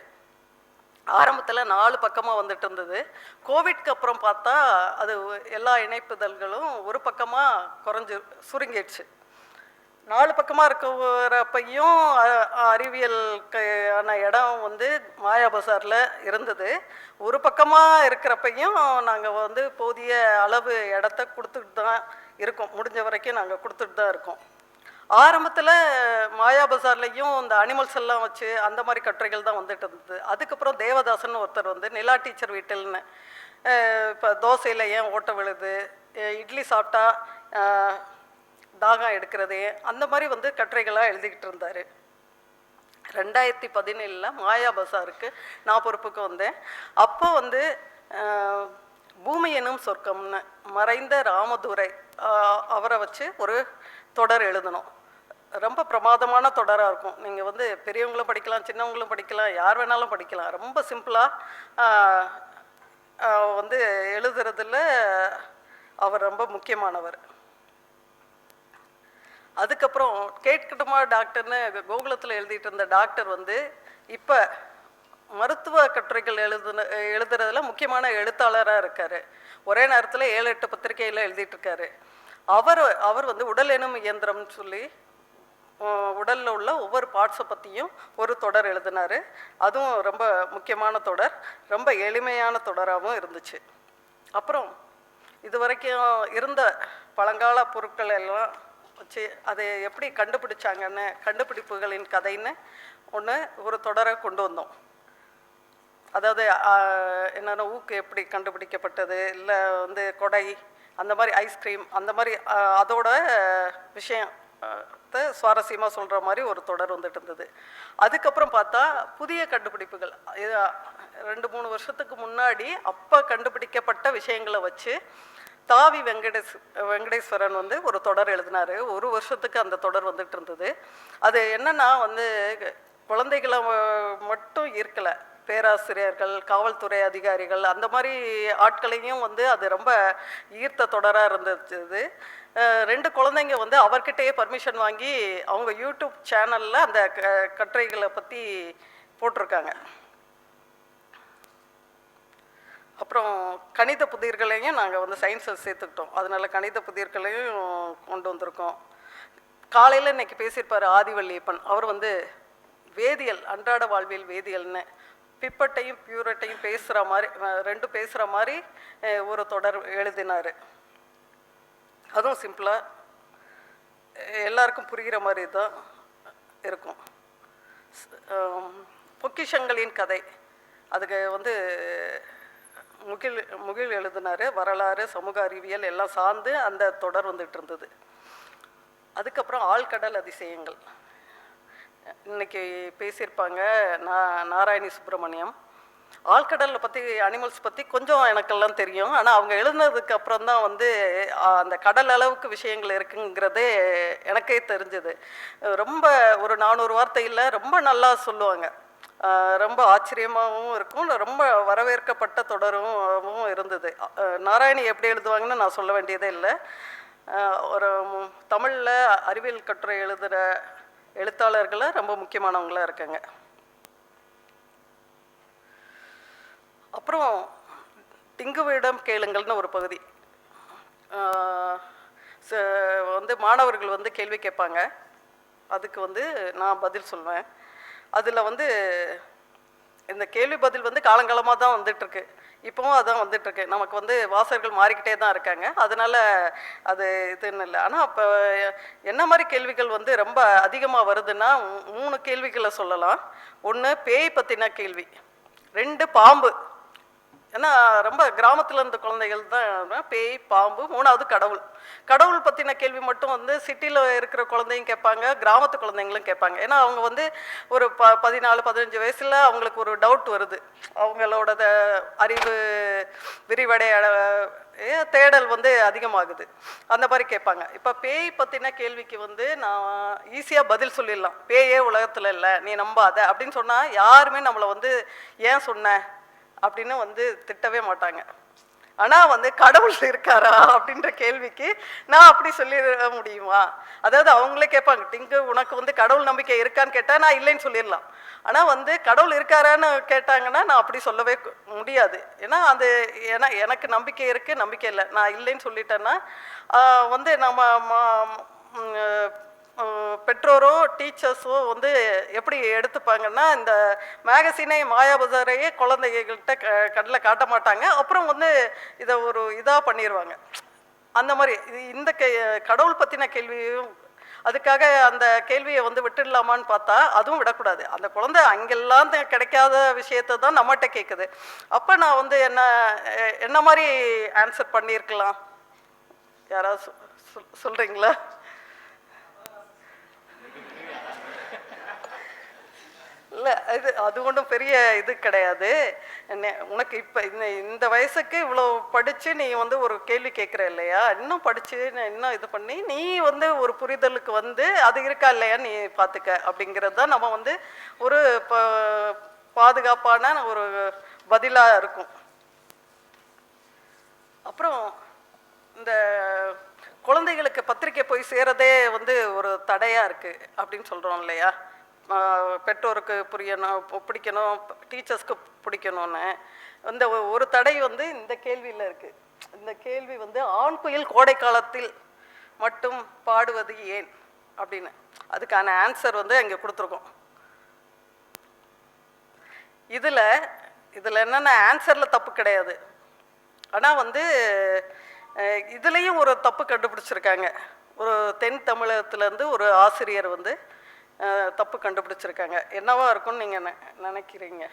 ஆரம்பத்தில் 4 பக்கமாக வந்துட்டு இருந்தது. கோவிட்க்கு அப்புறம் பார்த்தா அது எல்லா இணைப்புதல்களும் ஒரு பக்கமாக சுருங்கிடுச்சு. 4 பக்கமாக இருக்கிறப்பையும் அறிவியலுக்கான இடம் வந்து மாயாபசாரில் இருந்தது. ஒரு பக்கமாக இருக்கிறப்பையும் நாங்கள் வந்து போதிய அளவு இடத்த கொடுத்துட்டு தான் இருக்கோம். முடிஞ்ச வரைக்கும் நாங்கள் கொடுத்துட்டு தான் இருக்கோம். ஆரம்பத்தில் மாயாபசார்லேயும் இந்த அனிமல்ஸ் எல்லாம் வச்சு அந்த மாதிரி கட்டுரைகள் தான் வந்துட்டு இருந்தது. அதுக்கப்புறம் தேவதாசன் ஒருத்தர் வந்து நிலா டீச்சர் வீட்டில்னு இப்போ தோசையில் ஏன் ஓட்ட விழுது, இட்லி சாப்பிட்டா தாகம் எடுக்கிறது, அந்த மாதிரி வந்து கட்டுரைகளாக எழுதிக்கிட்டு இருந்தார். 2017 மாயாபசாருக்கு நான் பொறுப்புக்கு வந்தேன். அப்போ வந்து பூமி எனும் சொர்க்கம்னு மறைந்த ராமதுரை அவரை வச்சு ஒரு தொடர் எழுதணும். ரொம்ப பிரமாதமான தொடராக இருக்கும். நீங்கள் வந்து பெரியவங்களும் படிக்கலாம், சின்னவங்களும் படிக்கலாம், யார் வேணாலும் படிக்கலாம். ரொம்ப சிம்பிளாக வந்து எழுதுறதுல அவர் ரொம்ப முக்கியமானவர். அதுக்கப்புறம் கேட்கட்டுமா டாக்டர்னு கோகுலத்தில் எழுதிட்டு இருந்த டாக்டர் வந்து இப்போ மருத்துவ கட்டுரைகள் எழுதுறதுல முக்கியமான எழுத்தாளராக இருக்கார். ஒரே நேரத்தில் 7-8 பத்திரிகையில் எழுதிட்டுருக்காரு. அவர் வந்து உடல் எனும் இயந்திரம்னு சொல்லி உடலில் உள்ள ஒவ்வொரு பார்ட்ஸை பற்றியும் ஒரு தொடர் எழுதினார். அதுவும் ரொம்ப முக்கியமான தொடர், ரொம்ப எளிமையான தொடராகவும் இருந்துச்சு. அப்புறம் இது வரைக்கும் இருந்த பழங்கால பொருட்கள் எல்லாம் வச்சு அதை எப்படி கண்டுபிடிச்சாங்கன்னு கண்டுபிடிப்புகளின் கதைன்னு ஒரு தொடரை கொண்டு வந்தோம். அதாவது என்னென்ன ஊக்கு எப்படி கண்டுபிடிக்கப்பட்டது, இல்லை வந்து கொடை, அந்த மாதிரி ஐஸ்கிரீம், அந்த மாதிரி அதோட விஷயத்தை சுவாரஸ்யமாக சொல்கிற மாதிரி ஒரு தொடர் வந்துட்டு இருந்தது. அதுக்கப்புறம் பார்த்தா புதிய கண்டுபிடிப்புகள் 2-3 வருஷத்துக்கு முன்னாடி அப்போ கண்டுபிடிக்கப்பட்ட விஷயங்களை வச்சு தாவி வெங்கடேஸ்வரன் வந்து ஒரு தொடர் எழுதினார். 1 வருஷத்துக்கு அந்த தொடர் வந்துட்டு இருந்தது. அது என்னன்னா வந்து குழந்தைகளை மட்டும் இருக்கலை, பேராசிரியர்கள், காவல்துறை அதிகாரிகள், அந்த மாதிரி ஆட்களையும் வந்து அது ரொம்ப ஈர்த்த தொடராக இருந்துச்சு. 2 குழந்தைங்க வந்து அவர்கிட்டயே பர்மிஷன் வாங்கி அவங்க யூடியூப் சேனலில் அந்த கட்டுரைகளை பற்றி போட்டிருக்காங்க. அப்புறம் கணித புதிர்களையும் நாங்கள் வந்து சயின்ஸில் சேர்த்துக்கிட்டோம். அதனால் கணித புதிர்களையும் கொண்டு வந்திருக்கோம். காலையில் இன்றைக்கி பேசியிருப்பார் ஆதிவள்ளியப்பன். அவர் வந்து வேதியியல், அன்றாட வாழ்வியல் வேதியியல்னு பிப்பட்டையும் பியூரட்டையும் பேசுகிற மாதிரி 2 பேசுகிற மாதிரி ஒரு தொடர் எழுதினார். அதுவும் சிம்பிளாக எல்லாருக்கும் புரிகிற மாதிரி தான் இருக்கும். பொக்கிஷங்களின் கதை, அதுக்கு வந்து முகில் எழுதினார். வரலாறு, சமூக அறிவியல் எல்லாம் சார்ந்து அந்த தொடர் வந்துட்டு இருந்தது. அதுக்கப்புறம் ஆழ்கடல் அதிசயங்கள் இன்னைக்கு பேசியிருப்பாங்க நாராயணி சுப்பிரமணியம். ஆழ்கடலை பற்றி, அனிமல்ஸ் பற்றி கொஞ்சம் எனக்கெல்லாம் தெரியும். ஆனால் அவங்க எழுதுனதுக்கு அப்புறம் தான் வந்து அந்த கடல் அளவுக்கு விஷயங்கள் இருக்குங்கிறதே எனக்கே தெரிஞ்சது. ரொம்ப ஒரு 400 வார்த்தையில் ரொம்ப நல்லா சொல்லுவாங்க. ரொம்ப ஆச்சரியமாகவும் இருக்கும், ரொம்ப வரவேற்கப்பட்ட தொடரும் இருந்தது. நாராயணி எப்படி எழுதுவாங்கன்னு நான் சொல்ல வேண்டியதே இல்லை. ஒரு தமிழில் அறிவியல் கட்டுரை எழுதுகிற எழுத்தாளர்களை ரொம்ப முக்கியமானவங்களாக இருக்காங்க. அப்புறம் டிங்குவிடம் கேளுங்கள்னு ஒரு பகுதி வந்து மாணவர்கள் வந்து கேள்வி கேட்பாங்க. அதுக்கு வந்து நான் பதில் சொல்வேன். அதில் வந்து இந்த கேள்வி பதில் வந்து காலங்காலமாக தான் வந்துட்டுருக்கு. இப்போவும் அதான் வந்துட்டுருக்கு. நமக்கு வந்து வாசகர்கள் மாறிக்கிட்டே தான் இருக்காங்க. அதனால் அது இதுன்னு இல்லை. ஆனால் இப்போ என்ன மாதிரி கேள்விகள் வந்து ரொம்ப அதிகமாக வருதுன்னா 3 கேள்விகளை சொல்லலாம். 1 பேய் பற்றின கேள்வி, 2 பாம்பு. ஏன்னா ரொம்ப கிராமத்தில் இருந்த குழந்தைகள் தான் பேய், பாம்பு. 3வது கடவுள். கடவுள் பற்றின கேள்வி மட்டும் வந்து சிட்டியில் இருக்கிற குழந்தையும் கேட்பாங்க, கிராமத்து குழந்தைங்களும் கேட்பாங்க. ஏன்னா அவங்க வந்து ஒரு 14-15 வயசில் அவங்களுக்கு ஒரு டவுட் வருது. அவங்களோட அறிவு விரிவடைய தேடல் வந்து அதிகமாகுது. அந்த மாதிரி கேட்பாங்க. இப்போ பேய் பற்றின கேள்விக்கு வந்து நான் ஈஸியாக பதில் சொல்லிடலாம். பேயே உலகத்தில் இல்லை, நீ நம்பாத அப்படின்னு சொன்னால் யாருமே நம்மளை வந்து ஏன் சொன்ன அப்படின்னு வந்து திட்டவே மாட்டாங்க. ஆனால் வந்து கடவுள் இருக்காரா அப்படின்ற கேள்விக்கு நான் அப்படி சொல்லிட முடியுமா? அதாவது அவங்களே கேட்பாங்க, டிங்கு உனக்கு வந்து கடவுள் நம்பிக்கை இருக்கான்னு கேட்டால் நான் இல்லைன்னு சொல்லிடலாம். ஆனால் வந்து கடவுள் இருக்காரான்னு கேட்டாங்கன்னா நான் அப்படி சொல்லவே முடியாது. ஏன்னா அது எனக்கு நம்பிக்கை இருக்குது, நம்பிக்கை இல்லை. நான் இல்லைன்னு சொல்லிட்டேன்னா வந்து நம்ம பெற்றோரோ டீச்சர்ஸோ வந்து எப்படி எடுத்துப்பாங்கன்னா, இந்த மேகசினை மாயாபஜாரையே குழந்தைகள்கிட்ட கண்ணில் காட்ட மாட்டாங்க. அப்புறம் வந்து இதை ஒரு இதாக பண்ணிடுவாங்க. அந்த மாதிரி இந்த கடவுள் பற்றின கேள்வியும் அதுக்காக அந்த கேள்வியை வந்து விட்டுடலாமான்னு பார்த்தா அதுவும் விடக்கூடாது. அந்த குழந்தை அங்கெல்லாம் கிடைக்காத விஷயத்த தான் நம்மகிட்ட கேட்குது. அப்போ நான் வந்து என்ன மாதிரி ஆன்சர் பண்ணியிருக்கலாம்? யாராவது சொல்கிறீங்களா? இல்லை, அது ஒன்றும் பெரிய இது கிடையாது. உனக்கு இப்போ இந்த வயசுக்கு இவ்வளோ படித்து நீ வந்து ஒரு கேள்வி கேட்குற இல்லையா, இன்னும் படித்து இன்னும் இது பண்ணி நீ வந்து ஒரு புரிதலுக்கு வந்து அது இருக்கா இல்லையா நீ பார்த்துக்க அப்படிங்கிறது தான் நம்ம வந்து ஒரு பாதுகாப்பான ஒரு பதிலாக இருக்கும். அப்புறம் இந்த குழந்தைகளுக்கு பத்திரிக்கை போய் சேரதே வந்து ஒரு தடையாக இருக்குது அப்படின்னு சொல்கிறோம் இல்லையா. பெற்றோருக்கு பிடிக்கணும், டீச்சர்ஸ்க்கு பிடிக்கணும்னு இந்த ஒரு தடை வந்து இந்த கேள்வியில் இருக்குது. இந்த கேள்வி வந்து ஆண் குயில் கோடை காலத்தில் மட்டும் பாடுவது ஏன் அப்படின்னு அதுக்கான ஆன்சர் வந்து அங்கே கொடுத்துருக்கோம். இதில் என்னென்ன ஆன்சரில் தப்பு கிடையாது. ஆனால் வந்து இதுலேயும் ஒரு தப்பு கண்டுபிடிச்சிருக்காங்க. ஒரு தென் தமிழகத்துலேருந்து ஒரு ஆசிரியர் வந்து தப்பு கண்டுபிடிச்சிருக்காங்க. என்னவா இருக்கும்னு நீங்கள் நினைக்கிறீங்க?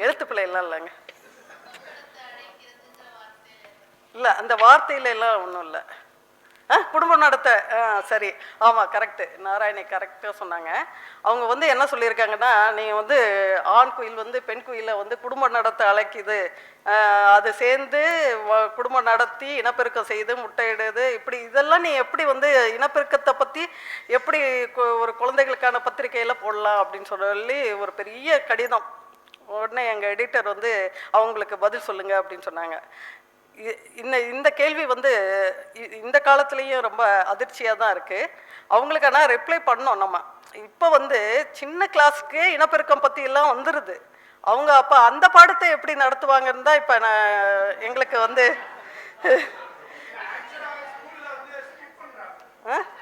எழுத்துப்பிள்ளைலாம் இல்லைங்க, இல்லை அந்த வார்த்தையில எல்லாம் ஒன்றும் இல்லை. குடும்பம் நடத்த சரி, ஆமாம் கரெக்டு, நாராயணி கரெக்டாக சொன்னாங்க. அவங்க வந்து என்ன சொல்லியிருக்காங்கன்னா, நீங்கள் வந்து ஆண் குயில் வந்து பெண் குயிலை வந்து குடும்பம் நடத்த அழைக்குது, அது சேர்ந்து குடும்பம் நடத்தி இனப்பெருக்கம் செய்து முட்டையிடுது, இப்படி இதெல்லாம் நீ எப்படி வந்து இனப்பெருக்கத்தை பற்றி எப்படி ஒரு குழந்தைகளுக்கான பத்திரிகையில் போடலாம் அப்படின்னு சொல்லி ஒரு பெரிய கடிதம். உடனே எங்கள் எடிட்டர் வந்து அவங்களுக்கு பதில் சொல்லுங்க அப்படின்னு சொன்னாங்க. இந்த கேள்வி வந்து இந்த காலத்துலேயும் ரொம்ப அதிர்ச்சியாக தான் இருக்குது. அவங்களுக்கு ஆனால் ரிப்ளை பண்ணோம் நம்ம. இப்போ வந்து சின்ன கிளாஸுக்கு இனப்பெருக்கம் பற்றி எல்லாம் வந்துடுது. அவங்க அப்போ அந்த பாடத்தை எப்படி நடத்துவாங்கன்னு தான் இப்போ எங்களுக்கு வந்து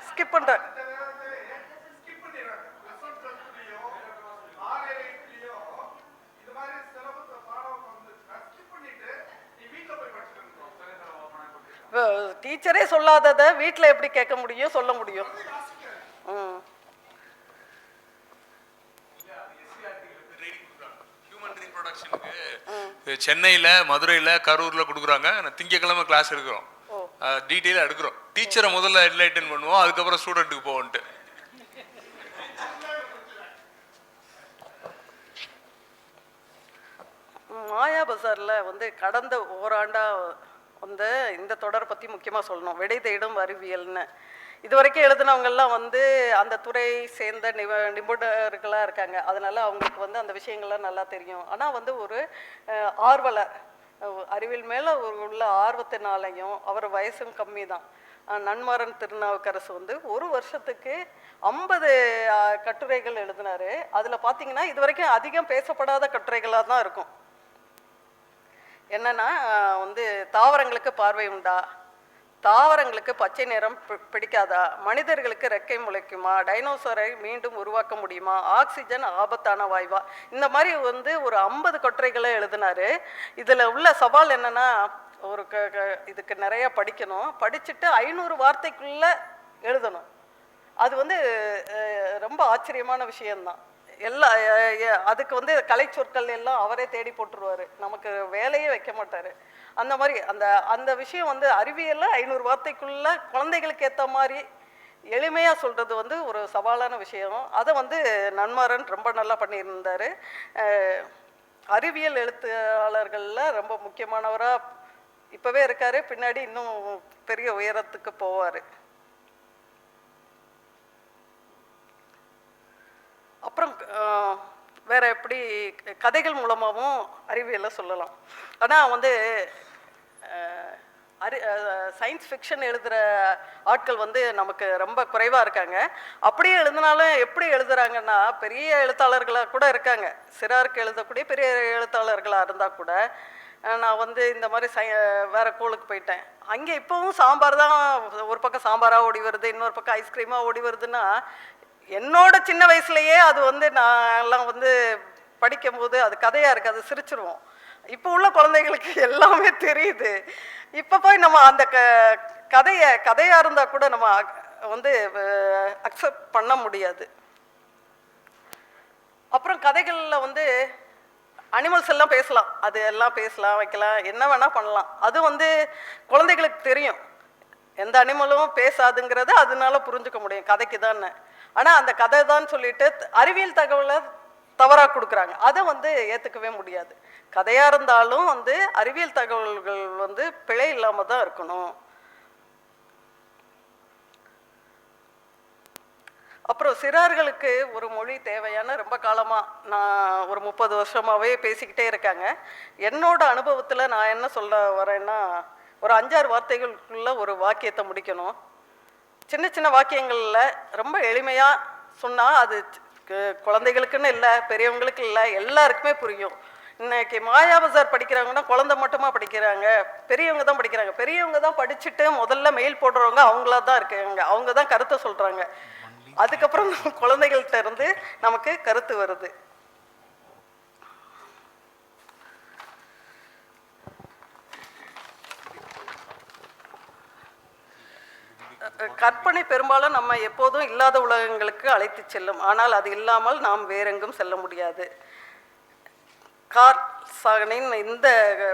ஸ்கிப் பண்ணுறேன். டீச்சரே சொல்லாததை வீட்டில் எப்படி கேட்க முடியும், சொல்ல முடியும்?
இன்ட்ரோடக்ஷனுக்கு சென்னையில், மதுரையில், கரூரில் கொடுக்குறாங்க. திங்கக்கிழமை கிளாஸ் எடுக்கிறோம், டீட்டெயிலாக எடுக்கிறோம். டீச்சரை முதல்ல என்லைட்டன் பண்ணுவோம், அதுக்கப்புறம் ஸ்டூடெண்ட்டுக்கு போவோன்ட்டு.
மாயா பஜாரில் வந்து கடந்த ஓராண்டாக வந்து இந்த தொடர் பற்றி முக்கியமாக சொல்லணும். விடை தேடும் அறிவியல்னு இது வரைக்கும் எழுதினவங்கெல்லாம் வந்து அந்த துறை சேர்ந்த நிபுணர்களாக இருக்காங்க. அதனால் அவங்களுக்கு வந்து அந்த விஷயங்கள்லாம் நல்லா தெரியும். ஆனால் வந்து ஒரு ஆர்வலர் அறிவியல் மேலே உள்ள ஆர்வத்தினாலையும் அவர் வயசும் கம்மி தான். நன்மாறன் திருநாவுக்கரசு வந்து ஒரு வருஷத்துக்கு 50 கட்டுரைகள் எழுதினார். அதில் பார்த்தீங்கன்னா இது வரைக்கும் அதிகம் பேசப்படாத கட்டுரைகளாக தான் இருக்கும். என்னன்னா வந்து தாவரங்களுக்கு பார்வை உண்டா, தாவரங்களுக்கு பச்சை நிறம் பிடிக்காதா, மனிதர்களுக்கு ரெக்கை முளைக்குமா, டைனோசரை மீண்டும் உருவாக்க முடியுமா, ஆக்சிஜன் ஆபத்தான வாய்வா, இந்த மாதிரி வந்து ஒரு 50 கட்டுரைகளை எழுதினாரு. இதில் உள்ள சவால் என்னன்னா ஒரு இதுக்கு நிறைய படிக்கணும், படிச்சுட்டு 500 வார்த்தைக்குள்ள எழுதணும். அது வந்து ரொம்ப ஆச்சரியமான விஷயம்தான். அதுக்கு வந்து கலை சொற்கள் எல்லாம் அவரே தேடி போட்டுருவார், நமக்கு வேலையே வைக்க மாட்டார். அந்த மாதிரி அந்த விஷயம் வந்து அறிவியல்ல 500 வார்த்தைக்குள்ள குழந்தைகளுக்கு ஏற்ற மாதிரி எளிமையாக சொல்கிறது வந்து ஒரு சவாலான விஷயம். அதை வந்து நன்மாறன் ரொம்ப நல்லா பண்ணியிருந்தார். அறிவியல் எழுத்தாளர்களில் ரொம்ப முக்கியமானவராக இப்போவே இருக்கார், பின்னாடி இன்னும் பெரிய உயரத்துக்கு போவார். அப்புறம் வேற எப்படி கதைகள் மூலமாகவும் அறிவியலை சொல்லலாம். ஆனால் வந்து சயின்ஸ் ஃபிக்ஷன் எழுதுகிற ஆட்கள் வந்து நமக்கு ரொம்ப குறைவாக இருக்காங்க. அப்படியே எழுதினாலும் எப்படி எழுதுறாங்கன்னா பெரிய எழுத்தாளர்களாக கூட இருக்காங்க. சிறாருக்கு எழுதக்கூடிய பெரிய எழுத்தாளர்களாக இருந்தால் கூட நான் வந்து இந்த மாதிரி வேறு கோளுக்கு போயிட்டேன். அங்கே இப்போவும் சாம்பார் தான், ஒரு பக்கம் சாம்பாராக ஓடி வருது, இன்னொரு பக்கம் ஐஸ்கிரீமாக ஓடி வருதுன்னா என்னோட சின்ன வயசுலேயே அது வந்து நான் எல்லாம் வந்து படிக்கும்போது அது கதையாக இருக்குது, அது சிரிச்சிருவோம். இப்போ உள்ள குழந்தைகளுக்கு எல்லாமே தெரியுது. இப்போ போய் நம்ம அந்த கதையாக இருந்தால் கூட நம்ம வந்து அக்செப்ட் பண்ண முடியாது. அப்புறம் கதைகளில் வந்து அனிமல்ஸ் எல்லாம் பேசலாம், அது எல்லாம் பேசலாம், வைக்கலாம், என்ன வேணால் பண்ணலாம். அது வந்து குழந்தைகளுக்கு தெரியும், எந்த அனிமலும் பேசாதுங்கிறத அதனால புரிஞ்சுக்க முடியும், கதைக்கு தானே. ஆனால் அந்த கதை தான் சொல்லிட்டு அறிவியல் தகவலை தவறாக கொடுக்குறாங்க, அதை வந்து ஏற்றுக்கவே முடியாது. கதையாக இருந்தாலும் வந்து அறிவியல் தகவல்கள் வந்து பிழை இல்லாமல் தான் இருக்கணும். அப்புறம் சிறார்களுக்கு ஒரு மொழி தேவையான ரொம்ப காலமாக நான் ஒரு 30 வருஷமாகவே பேசிக்கிட்டே இருக்காங்க. என்னோட அனுபவத்தில் நான் என்ன சொல்ல வரேன்னா, ஒரு 5-6 வார்த்தைகளுக்குள்ள ஒரு வாக்கியத்தை முடிக்கணும். சின்ன சின்ன வாக்கியங்களில் ரொம்ப எளிமையாக சொன்னால் அது குழந்தைகளுக்குன்னு இல்லை, பெரியவங்களுக்கு இல்லை, எல்லாருக்குமே புரியும். இன்னைக்கு மாயா பஜார் படிக்கிறாங்கன்னா குழந்தை மட்டுமா படிக்கிறாங்க, பெரியவங்க தான் படிக்கிறாங்க. பெரியவங்க தான் படிச்சுட்டு முதல்ல மெயில் போடுறவங்க அவங்களா தான் இருக்காங்க, அவங்க தான் கருத்தை சொல்கிறாங்க. அதுக்கப்புறம் குழந்தைகள்கிட்ட இருந்து நமக்கு கருத்து வருது. கற்பனை பெரும்பாலும் நம்ம எப்போதும் இல்லாத உலகங்களுக்கு அழைத்து செல்லும், ஆனால் அது இல்லாமல் நாம் வேறெங்கும் செல்ல முடியாது. கார்ல் சாகனின் இந்த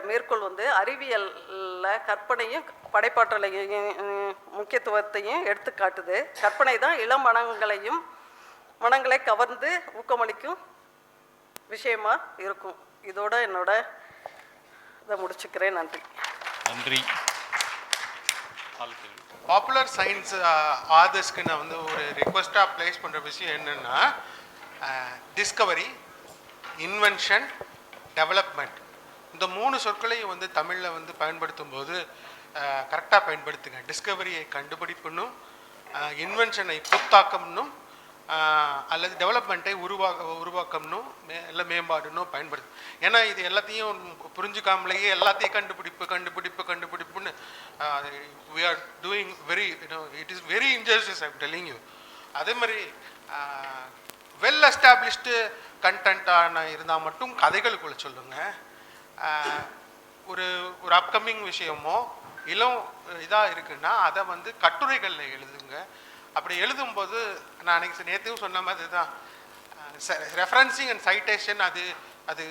மேற்கோள் வந்து அறிவியல்ல கற்பனையும் படைப்பாற்றலையும் முக்கியத்துவத்தையும் எடுத்து காட்டுது. கற்பனை தான் இளம் மனங்களை கவர்ந்து ஊக்கமளிக்கும் விஷயமா இருக்கும். இதோட என்னோட இதை முடிச்சுக்கிறேன். நன்றி.
நன்றி.
பாப்புலர் சயின்ஸ் ஆதர்ஸ்க்கு நான் வந்து ஒரு ரிக்வெஸ்ட்டாக ப்ளேஸ் பண்ணுற விஷயம் என்னென்னா, டிஸ்கவரி, இன்வென்ஷன், டெவலப்மெண்ட், இந்த 3 சொற்களையும் வந்து தமிழில் வந்து பயன்படுத்தும் போது கரெக்டாக பயன்படுத்துங்க. டிஸ்கவரியை கண்டுபிடிப்புன்னும், இன்வென்ஷனை புத்தாக்கம்னும், அல்லது டெவலப்மெண்ட்டை உருவாக்கம்னும் இல்லை மேம்பாடுன்னும் பயன்படுது. ஏன்னா இது எல்லாத்தையும் புரிஞ்சுக்காமலேயே எல்லாத்தையும் கண்டுபிடிப்புன்னு we are doing very, it is very injustice, I'm telling you. அதே மாதிரி வெல் எஸ்டாப்ளிஷ்டு கண்டென்ட்டான இருந்தால் மட்டும் கதைகளுக்குள்ள சொல்லுங்கள். ஒரு அப்கமிங் விஷயமோ இளம் இதாக இருக்குன்னா அதை வந்து கட்டுரைகளில் எழுதுங்க. அப்படி எழுதும்போது நான் அன்றைக்கி நேற்றையும் சொன்ன மாதிரி தான் ரெஃபரன்சிங் அண்ட் சைட்டேஷன் அது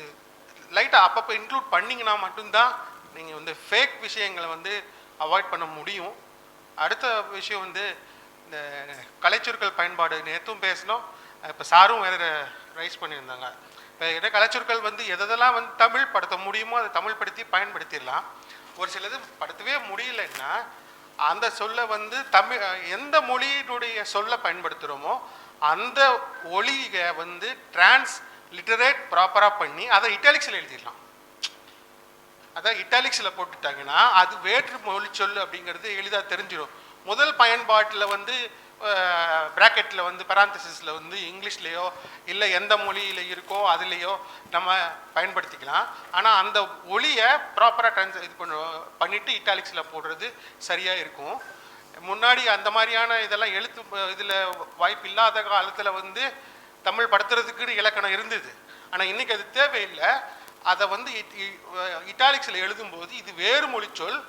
லைட்டாக அப்பப்போ இன்க்ளூட் பண்ணிங்கன்னா மட்டும்தான் நீங்கள் வந்து ஃபேக் விஷயங்களை வந்து அவாய்ட் பண்ண முடியும். அடுத்த விஷயம் வந்து இந்த கலைச்சொற்கள் பயன்பாடு நேற்றும் பேசினோம், இப்போ சாரும் வேறு ரைஸ் பண்ணியிருந்தாங்க. இப்போ கலைச்சொற்கள் வந்து எதெல்லாம் வந்து தமிழ் படுத்த முடியுமோ அதை தமிழ் படுத்தி பயன்படுத்திடலாம். ஒரு சிலது படுத்தவே முடியலன்னா அந்த சொல்லை வந்து தமிழ் எந்த மொழியினுடைய சொல்லை பயன்படுத்துகிறோமோ அந்த ஒலியை வந்து டிரான்ஸ்லிட்டரேட் ப்ராப்பராக பண்ணி அதை இட்டாலிக்ஸில் எழுதிடலாம். அதான் இட்டாலிக்ஸில் போட்டுட்டாங்கன்னா அது வேற்று மொழி சொல் அப்படிங்கிறது எளிதாக தெரிஞ்சிடும். முதல் பயன்பாட்டில் வந்து ப்ராக்கெட்டில் வந்து பெராந்தசிஸில் வந்து இங்கிலீஷ்லேயோ இல்லை எந்த மொழியில் இருக்கோ அதுலேயோ நம்ம பயன்படுத்திக்கலாம். ஆனால் அந்த ஒலியை ப்ராப்பராக இது பண்ணிவிட்டு இட்டாலிக்ஸில் போடுறது சரியாக இருக்கும். முன்னாடி அந்த மாதிரியான இதெல்லாம் எழுத்து இதில் வாய்ப்பு இல்லாத காலத்தில் வந்து தமிழ் படுத்துறதுக்கு இலக்கணம் இருந்தது. ஆனால் இன்றைக்கி அது தேவையில்லை. அதை வந்து இட்டாலிக்ஸில் எழுதும்போது இது வேறு மொழி சொல்,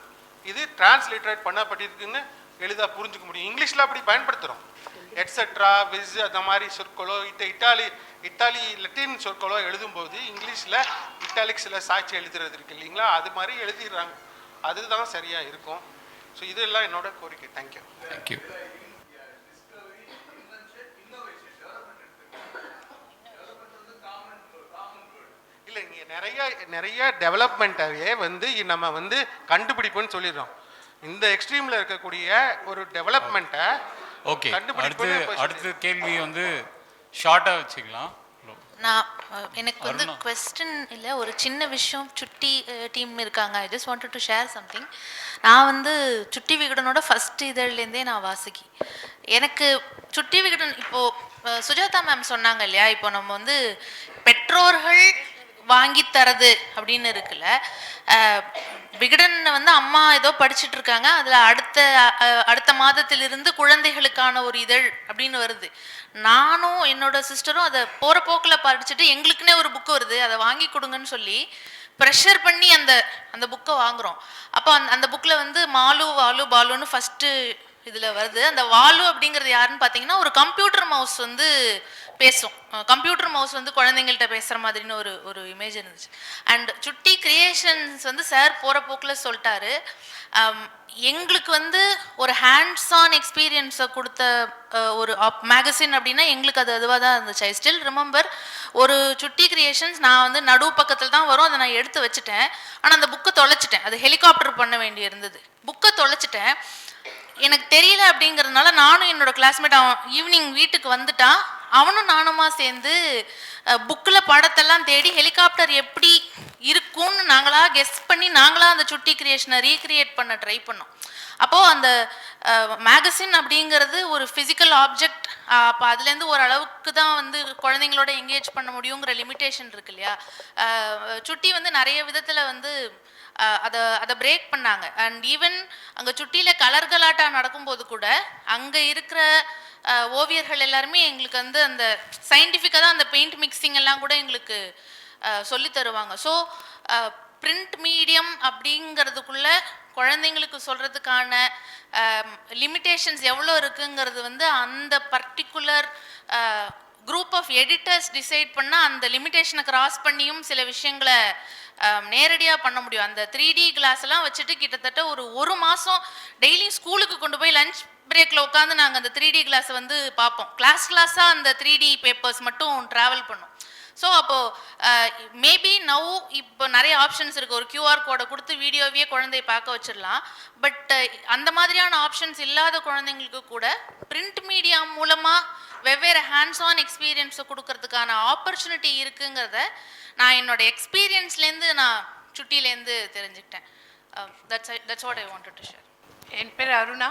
இது டிரான்ஸ்லேட்டட் பண்ணப்பட்டிருக்குன்னு எளிதாக புரிஞ்சுக்க முடியும். இங்கிலீஷில் அப்படி பயன்படுத்துகிறோம். எட்ஸெட்ரா, விஸ் அந்த மாதிரி சொற்களோ இட்டாலி லட்டின் சொற்களோ எழுதும்போது இங்கிலீஷில் இட்டாலிக்ஸில் சாட்சி எழுதுறது இருக்கு இல்லைங்களா, அது மாதிரி எழுதிடுறாங்க. அதுதான் சரியாக இருக்கும். ஸோ இதெல்லாம் என்னோட கோரிக்கை. தேங்க்யூ.
தேங்க்யூ.
இல்லை, இங்கே நிறைய டெவலப்மெண்ட்டாகவே வந்து நம்ம வந்து கண்டுபிடிப்புன்னு சொல்லிடுறோம். இந்த எக்ஸ்ட்ரீமில் இருக்கக்கூடிய ஒரு டெவலப்மெண்ட்டை
ஓகே, அடுத்த கேள்வி வந்து ஷார்ட்டாக வச்சுக்கலாம்.
நான் எனக்கு வந்து கொஸ்டின் இல்லை, ஒரு சின்ன விஷயம். சுட்டி டீம் இருக்காங்க, I just wanted to share something. நான் வந்து சுட்டி விகடனோட ஃபஸ்ட் இதழ்லேருந்தே நான் வாசிக்கி. எனக்கு சுட்டி விகடன் இப்போது சுஜாதா மேம் சொன்னாங்க இல்லையா, இப்போ நம்ம வந்து பெற்றோர்கள் வாங்கி தரது அப்படின்னு இருக்குல்ல, விகடன் வந்து அம்மா ஏதோ படிச்சுட்டு இருக்காங்க, அதில் அடுத்த மாதத்திலிருந்து குழந்தைகளுக்கான ஒரு இதழ் அப்படின்னு வருது. நானும் என்னோட சிஸ்டரும் அதை போகிற போக்கில் படிச்சுட்டு எங்களுக்குன்னே ஒரு புக்கு வருது, அதை வாங்கி கொடுங்கன்னு சொல்லி ப்ரெஷர் பண்ணி அந்த புக்கை வாங்குகிறோம். அப்போ அந்த புக்கில் வந்து மாலு வாலு பாலுன்னு ஃபஸ்ட்டு இதில் வருது. அந்த வாலு அப்படிங்கிறது யாருன்னு பார்த்தீங்கன்னா ஒரு கம்ப்யூட்டர் மவுஸ் வந்து பேசும். கம்ப்யூட்டர் மவுஸ் வந்து குழந்தைங்கள்ட்ட பேசுகிற மாதிரின்னு ஒரு இமேஜ் இருந்துச்சு. அண்ட் சுட்டி கிரியேஷன்ஸ் வந்து சார் போகிற போக்கில் சொல்லிட்டாரு. எங்களுக்கு வந்து ஒரு ஹேண்ட்ஸ் ஆன் எக்ஸ்பீரியன்ஸை கொடுத்த ஒரு மேகசின் அப்படின்னா எங்களுக்கு அதுவாக தான் இருந்துச்சு. ஐ ஸ்டில் ரிமெம்பர் ஒரு சுட்டி கிரியேஷன்ஸ் நான் வந்து நடுவு பக்கத்தில் தான் வரும், அதை நான் எடுத்து வச்சுட்டேன். ஆனால் அந்த புக்கை தொலைச்சிட்டேன். அது ஹெலிகாப்டர் பண்ண வேண்டி இருந்தது. புக்கை தொலைச்சிட்டேன், எனக்கு தெரியல அப்படிங்கிறதுனால நானும் என்னோட கிளாஸ்மேட் அவன் ஈவினிங் வீட்டுக்கு வந்துட்டான், அவனும் நானுமா சேர்ந்து புக்கில் படத்தெல்லாம் தேடி ஹெலிகாப்டர் எப்படி இருக்கும்னு நாங்களாக கெஸ் பண்ணி நாங்களாக அந்த சுட்டி கிரியேஷனை ரீக்ரியேட் பண்ண ட்ரை பண்ணோம். அப்போது அந்த மேகசின் அப்படிங்கிறது ஒரு ஃபிசிக்கல் ஆப்ஜெக்ட். அப்போ அதுலேருந்து ஓரளவுக்கு தான் வந்து குழந்தைங்களோட எங்கேஜ் பண்ண முடியுங்கிற லிமிட்டேஷன் இருக்கு இல்லையா. சுட்டி வந்து நிறைய விதத்தில் வந்து அதை பிரேக் பண்ணாங்க. அண்ட் ஈவன் அங்கே சுட்டியில் கலர்களாட்டா நடக்கும்போது கூட அங்கே இருக்கிற ஓவியர்கள் எல்லாருமே எங்களுக்கு வந்து அந்த சயின்டிஃபிக்காக தான் அந்த பெயிண்ட் மிக்சிங் எல்லாம் கூட எங்களுக்கு சொல்லி தருவாங்க. ஸோ பிரிண்ட் மீடியம் அப்படிங்கிறதுக்குள்ள குழந்தைங்களுக்கு சொல்கிறதுக்கான லிமிட்டேஷன்ஸ் எவ்வளோ இருக்குங்கிறது வந்து அந்த particular group of editors decide பண்ணால் அந்த லிமிட்டேஷனை கிராஸ் பண்ணியும் சில விஷயங்களை நேரடியாக பண்ண முடியும். அந்த 3D கிளாஸ்லாம் வச்சுட்டு கிட்டத்தட்ட ஒரு மாதம் டெய்லியும் ஸ்கூலுக்கு கொண்டு போய் லஞ்ச் பிரேக்கில் உட்காந்து நாங்கள் அந்த 3D கிளாஸை வந்து பார்ப்போம். கிளாஸாக அந்த 3D பேப்பர்ஸ் மட்டும் ட்ராவல் பண்ணோம். ஸோ அப்போது மேபி நவ் இப்போ நிறைய ஆப்ஷன்ஸ் இருக்குது. ஒரு கியூஆர் கோடை கொடுத்து வீடியோவையே குழந்தைய பார்க்க வச்சிடலாம். பட் அந்த மாதிரியான ஆப்ஷன்ஸ் இல்லாத குழந்தைங்களுக்கு கூட பிரிண்ட் மீடியா மூலமாக வெவ்வேறு ஹேண்ட்ஸ் ஆன் எக்ஸ்பீரியன்ஸை கொடுக்கறதுக்கான ஆப்பர்ச்சுனிட்டி இருக்குங்கிறத நான் என்னோட எக்ஸ்பீரியன்ஸ்லேருந்து நான் சுட்டிலேருந்து தெரிஞ்சுக்கிட்டேன். That's what I wanted to share.
என் பேர் அருணா.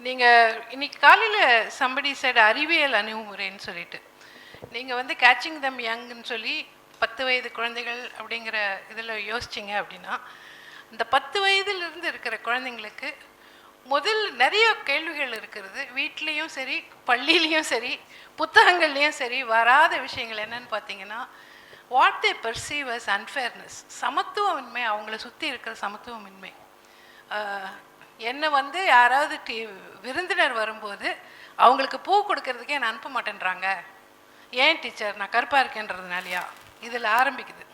நீங்கள் இன்னைக்கு காலையில் சம்படி சைடு அறிவியல் அணுகுமுறைன்னு சொல்லிட்டு நீங்கள் வந்து கேட்சிங் தம் யங்னு சொல்லி 10 வயது குழந்தைகள் அப்படிங்கிற இதில் யோசிச்சிங்க அப்படின்னா, இந்த 10 வயதிலிருந்து இருக்கிற குழந்தைங்களுக்கு முதல் நிறைய கேள்விகள் இருக்கிறது. வீட்லேயும் சரி, பள்ளியிலையும் சரி, புத்தகங்கள்லேயும் சரி வராத விஷயங்கள் என்னன்னு பார்த்தீங்கன்னா, வாட் தே பர்சீவ் அஸ் அன்ஃபேர்னஸ், சமத்துவமின்மை, அவங்கள சுற்றி இருக்கிற சமத்துவமின்மை. என்னை வந்து யாராவது விருந்தினர் வரும்போது அவங்களுக்கு பூ கொடுக்கறதுக்கே என்னை அனுப்ப மாட்டேன்றாங்க. ஏன் டீச்சர், நான் கருப்பாக இருக்கேன்றதுனாலையா? இதில் ஆரம்பிக்குது.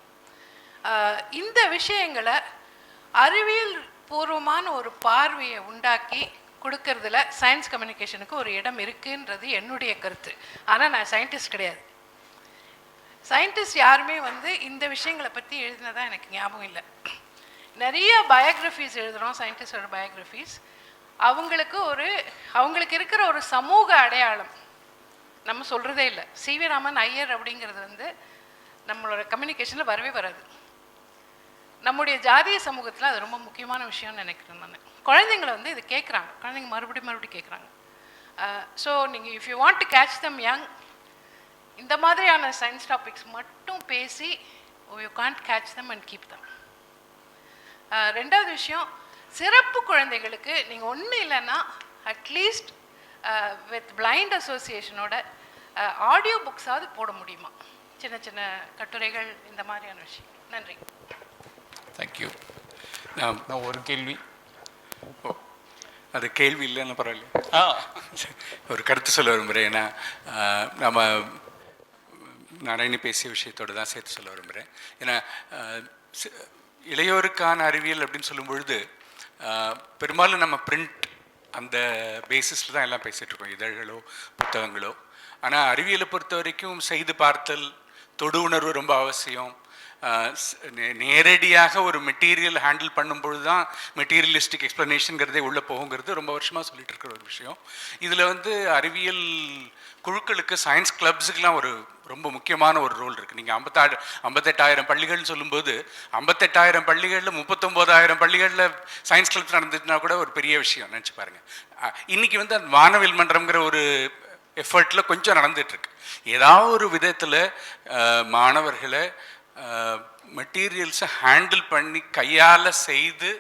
இந்த விஷயங்களை அறிவியல் பூர்வமான ஒரு பார்வையை உண்டாக்கி கொடுக்கறதுல சயின்ஸ் கம்யூனிகேஷனுக்கு ஒரு இடம் இருக்குன்றது என்னுடைய கருத்து. ஆனால் நான் சயின்டிஸ்ட் கிடையாது. சயின்டிஸ்ட் யாருமே வந்து இந்த விஷயங்களை பற்றி எழுதினதான் எனக்கு ஞாபகம் இல்லை. நிறைய பயோகிராஃபிஸ் எழுதுகிறோம், சயின்டிஸ்டோட பயோகிராஃபிஸ். அவங்களுக்கு இருக்கிற ஒரு சமூக அடையாளம் நம்ம சொல்கிறதே இல்லை. சி.வி. ராமன் ஐயர் அப்படிங்கிறது வந்து நம்மளோட கம்யூனிகேஷனில் வரவே வராது. நம்முடைய ஜாதிய சமூகத்தில் அது ரொம்ப முக்கியமான விஷயம்னு நினைக்கிறேன் நான். குழந்தைங்களை வந்து இது கேட்குறாங்க, குழந்தைங்க மறுபடியும் கேட்குறாங்க. ஸோ நீங்கள் if you want to catch them young, இந்த மாதிரியான சயின்ஸ் டாபிக்ஸ் மட்டும் பேசி you can't catch them and keep தம். ரெண்டாவது விஷயம், சிறப்பு குழந்தைகளுக்கு நீங்கள் ஒன்றும் இல்லைன்னா அட்லீஸ்ட் வித் பிளைண்ட் அசோசியேஷனோட ஆடியோ புக்ஸாவது போட முடியுமா? சின்ன சின்ன கட்டுரைகள், இந்த மாதிரியான விஷயம். நன்றி.
தேங்க்யூ. நான் ஒரு கேள்வி.
அது கேள்வி இல்லைன்னு பரவாயில்ல, ஒரு கருத்து சொல்ல விரும்புகிறேன். ஏன்னா நம்ம நாராயணி பேசிய விஷயத்தோடு தான் சேர்த்து சொல்ல விரும்புகிறேன். ஏன்னா இளையோருக்கான அறிவியல் அப்படின்னு சொல்லும் பொழுது பெரும்பாலும் நம்ம பிரிண்ட் அந்த பேசிஸில் தான் எல்லாம் பேசிகிட்டு இருக்கோம், இதழ்களோ புத்தகங்களோ. ஆனால் அறிவியலை பொறுத்த வரைக்கும் செய்து பார்த்தல், தொடு உணர்வு ரொம்ப அவசியம். நேரடியாக ஒரு மெட்டீரியல் ஹேண்டில் பண்ணும்பொழுது தான் மெட்டீரியலிஸ்டிக் எக்ஸ்ப்ளனேஷனுங்கிறதே உள்ளே போகுங்கிறது ரொம்ப வருஷமாக சொல்லிட்டு இருக்கிற ஒரு விஷயம். இதில் வந்து அறிவியல் குழுக்களுக்கு, சயின்ஸ் கிளப்ஸுக்கெலாம் ஒரு ரொம்ப முக்கியமான ஒரு ரோல் இருக்குது. நீங்கள் 58,000 பள்ளிகள்னு சொல்லும்போது 58,000 பள்ளிகளில் 39,000 பள்ளிகளில் சயின்ஸ் கிளப்ஸ் நடந்துச்சுன்னா கூட ஒரு பெரிய விஷயம் நினச்சி பாருங்கள். இன்றைக்கி வந்து அந்த வானவில் மன்றம்ங்கிற ஒரு எஃபர்ட்டில் கொஞ்சம் நடந்துகிட்ருக்கு. ஏதாவது ஒரு விதத்தில் மாணவர்களை மெட்டீரியல்ஸை ஹேண்டில் பண்ணி கையால் செய்து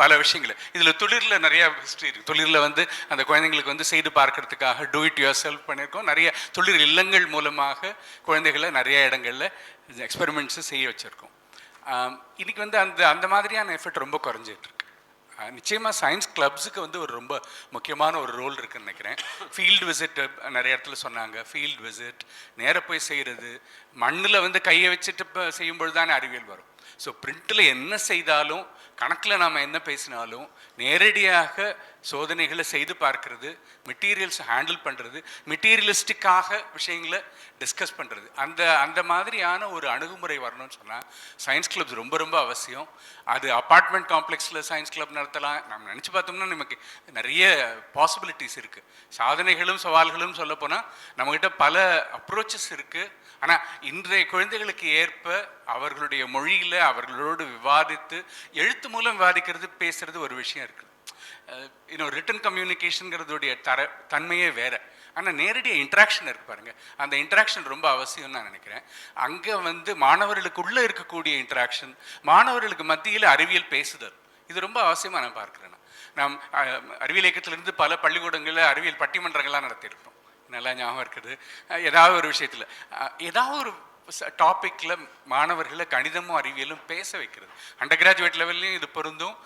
பல விஷயங்கள். இதில் தொழிலில் நிறையா ஹிஸ்ட்ரி இருக்குது. தொழிலில் வந்து அந்த குழந்தைங்களுக்கு வந்து செய்து பார்க்கறதுக்காக டூ இட் யுவர் செல்ஃப் பண்ணியிருக்கோம். நிறைய தொழில் இல்லங்கள் மூலமாக குழந்தைகளை நிறைய இடங்களில் எக்ஸ்பெரிமெண்ட்ஸு செய்ய வச்சுருக்கோம். இன்றைக்கி வந்து அந்த மாதிரியான எஃபர்ட் ரொம்ப குறைஞ்சிட்ருக்கு. நிச்சயமாக சயின்ஸ் கிளப்ஸுக்கு வந்து ஒரு ரொம்ப முக்கியமான ஒரு ரோல் இருக்குதுன்னு நினைக்கிறேன். ஃபீல்டு விசிட் நிறைய இடத்துல சொன்னாங்க. ஃபீல்டு விசிட், நேராக போய் செய்கிறது, மண்ணில் வந்து கையை வச்சுட்டு செய்யும்பொழுது தானே அறிவியல் வரும். ஸோ பிரிண்டில் என்ன செய்தாலும், கணக்கில் நாம் என்ன பேசினாலும், நேரடியாக சோதனைகளை செய்து பார்க்கறது, மெட்டீரியல்ஸை ஹேண்டில் பண்ணுறது, மெட்டீரியலிஸ்டிக்காக விஷயங்களை டிஸ்கஸ் பண்ணுறது, அந்த மாதிரியான ஒரு அணுகுமுறை வரணும்னு சொன்னால் சயின்ஸ் கிளப்ஸ் ரொம்ப ரொம்ப அவசியம். அது அப்பார்ட்மெண்ட் காம்ப்ளெக்ஸில் சயின்ஸ் கிளப் நடத்தலாம். நம்ம நினச்சி பார்த்தோம்னா நமக்கு நிறைய பாசிபிலிட்டிஸ் இருக்குது. சாதனைகளும் சவால்களும் சொல்லப்போனால் நம்மக்கிட்ட பல அப்ரோச்சஸ் இருக்குது. ஆனால் இன்றைய குழந்தைகளுக்கு ஏற்ப அவர்களுடைய மொழியில் அவர்களோடு விவாதித்து, எழுத்து மூலம் விவாதிக்கிறது, பேசுகிறது ஒரு விஷயம் இருக்குது. இன்னும் ரிட்டன் கம்யூனிகேஷனுங்கிறதுடைய தன்மையே வேறு. ஆனால் நேரடியாக இன்ட்ராக்ஷன் இருக்கு பாருங்கள், அந்த இன்ட்ராக்ஷன் ரொம்ப அவசியம்னு நான் நினைக்கிறேன். அங்கே வந்து மாணவர்களுக்குள்ளே இருக்கக்கூடிய இன்ட்ராக்ஷன், மாணவர்களுக்கு மத்தியில் அறிவியல் பேசுதல், இது ரொம்ப அவசியமாக நான் பார்க்குறேன். நாம் அறிவியல் இயக்கத்திலிருந்து பல பள்ளிக்கூடங்களில் அறிவியல் பட்டிமன்றங்கள்லாம் நடத்தியிருக்கிறோம். நல்லா ஞாபகம் இருக்குது. ஏதாவது ஒரு விஷயத்தில், ஏதாவது ஒரு டாப்பிக்கில் மாணவர்களை கணிதமும் அறிவியலும் பேச வைக்கிறது. அண்டர் கிராஜுவேட் லெவல்லையும் இது பொருந்தும்,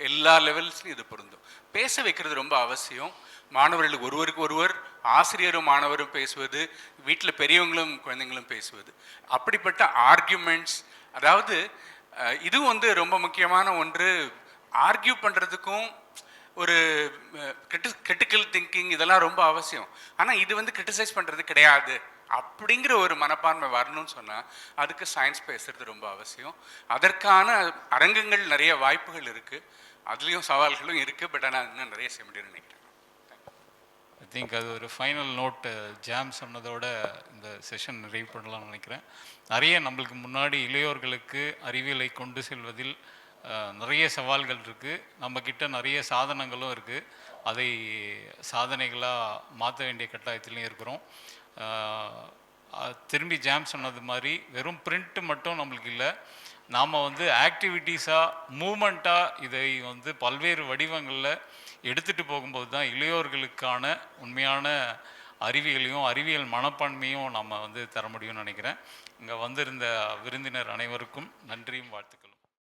எல்லா லெவல்ஸ்லையும் இது பொருந்தும். பேச வைக்கிறது ரொம்ப அவசியம். மாணவர்களுக்கு ஒருவருக்கு ஒருவர், ஆசிரியரும் மாணவரும் பேசுவது, வீட்டில் பெரியவங்களும் குழந்தைங்களும் பேசுவது, அப்படிப்பட்ட ஆர்கியூமெண்ட்ஸ். அதாவது இதுவும் வந்து ரொம்ப முக்கியமான ஒன்று. ஆர்கியூ பண்ணுறதுக்கும் ஒரு கிரிட்டிக்கல் திங்கிங் இதெல்லாம் ரொம்ப அவசியம். ஆனால் இது வந்து கிரிட்டிசைஸ் பண்ணுறது கிடையாது அப்படிங்கிற ஒரு மனப்பான்மை வரணும்னு சொன்னால் அதுக்கு சயின்ஸ் பேசுறது ரொம்ப அவசியம். அதற்கான அரங்கங்கள் நிறைய வாய்ப்புகள் இருக்குது, அதுலேயும் சவால்களும் இருக்குது. பட் ஆனால் இன்னும் நிறைய செய்ய முடியும்னு நினைக்கிறேன்.
ஐ திங்க் அது ஒரு ஃபைனல் நோட்டு ஜாம் சொன்னதோட இந்த செஷன் நிறைவு பண்ணலாம்னு நினைக்கிறேன். நிறைய நம்மளுக்கு முன்னாடி இளையோர்களுக்கு அறிவியலை கொண்டு செல்வதில் நிறைய சவால்கள் இருக்குது. நம்மக்கிட்ட நிறைய சாதனங்களும் இருக்குது. அதை சாதனைகளாக மாற்ற வேண்டிய கட்டாயத்திலையும் இருக்கிறோம். திரும்பி ஜாம் சொன்னது மாதிரி வெறும் பிரிண்ட் மட்டும் நம்மளுக்கு இல்லை. நாம் வந்து ஆக்டிவிட்டீஸாக, மூமெண்ட்டாக இதை வந்து பல்வேறு வடிவங்களில் எடுத்துகிட்டு போகும்போது தான் இளையோர்களுக்கான உண்மையான அறிவியலையும் அறிவியல் மனப்பான்மையும் நம்ம வந்து தர முடியும்னு நினைக்கிறேன். இங்கே வந்திருந்த விருந்தினர் அனைவருக்கும் நன்றியும் வாழ்த்துக்களும்.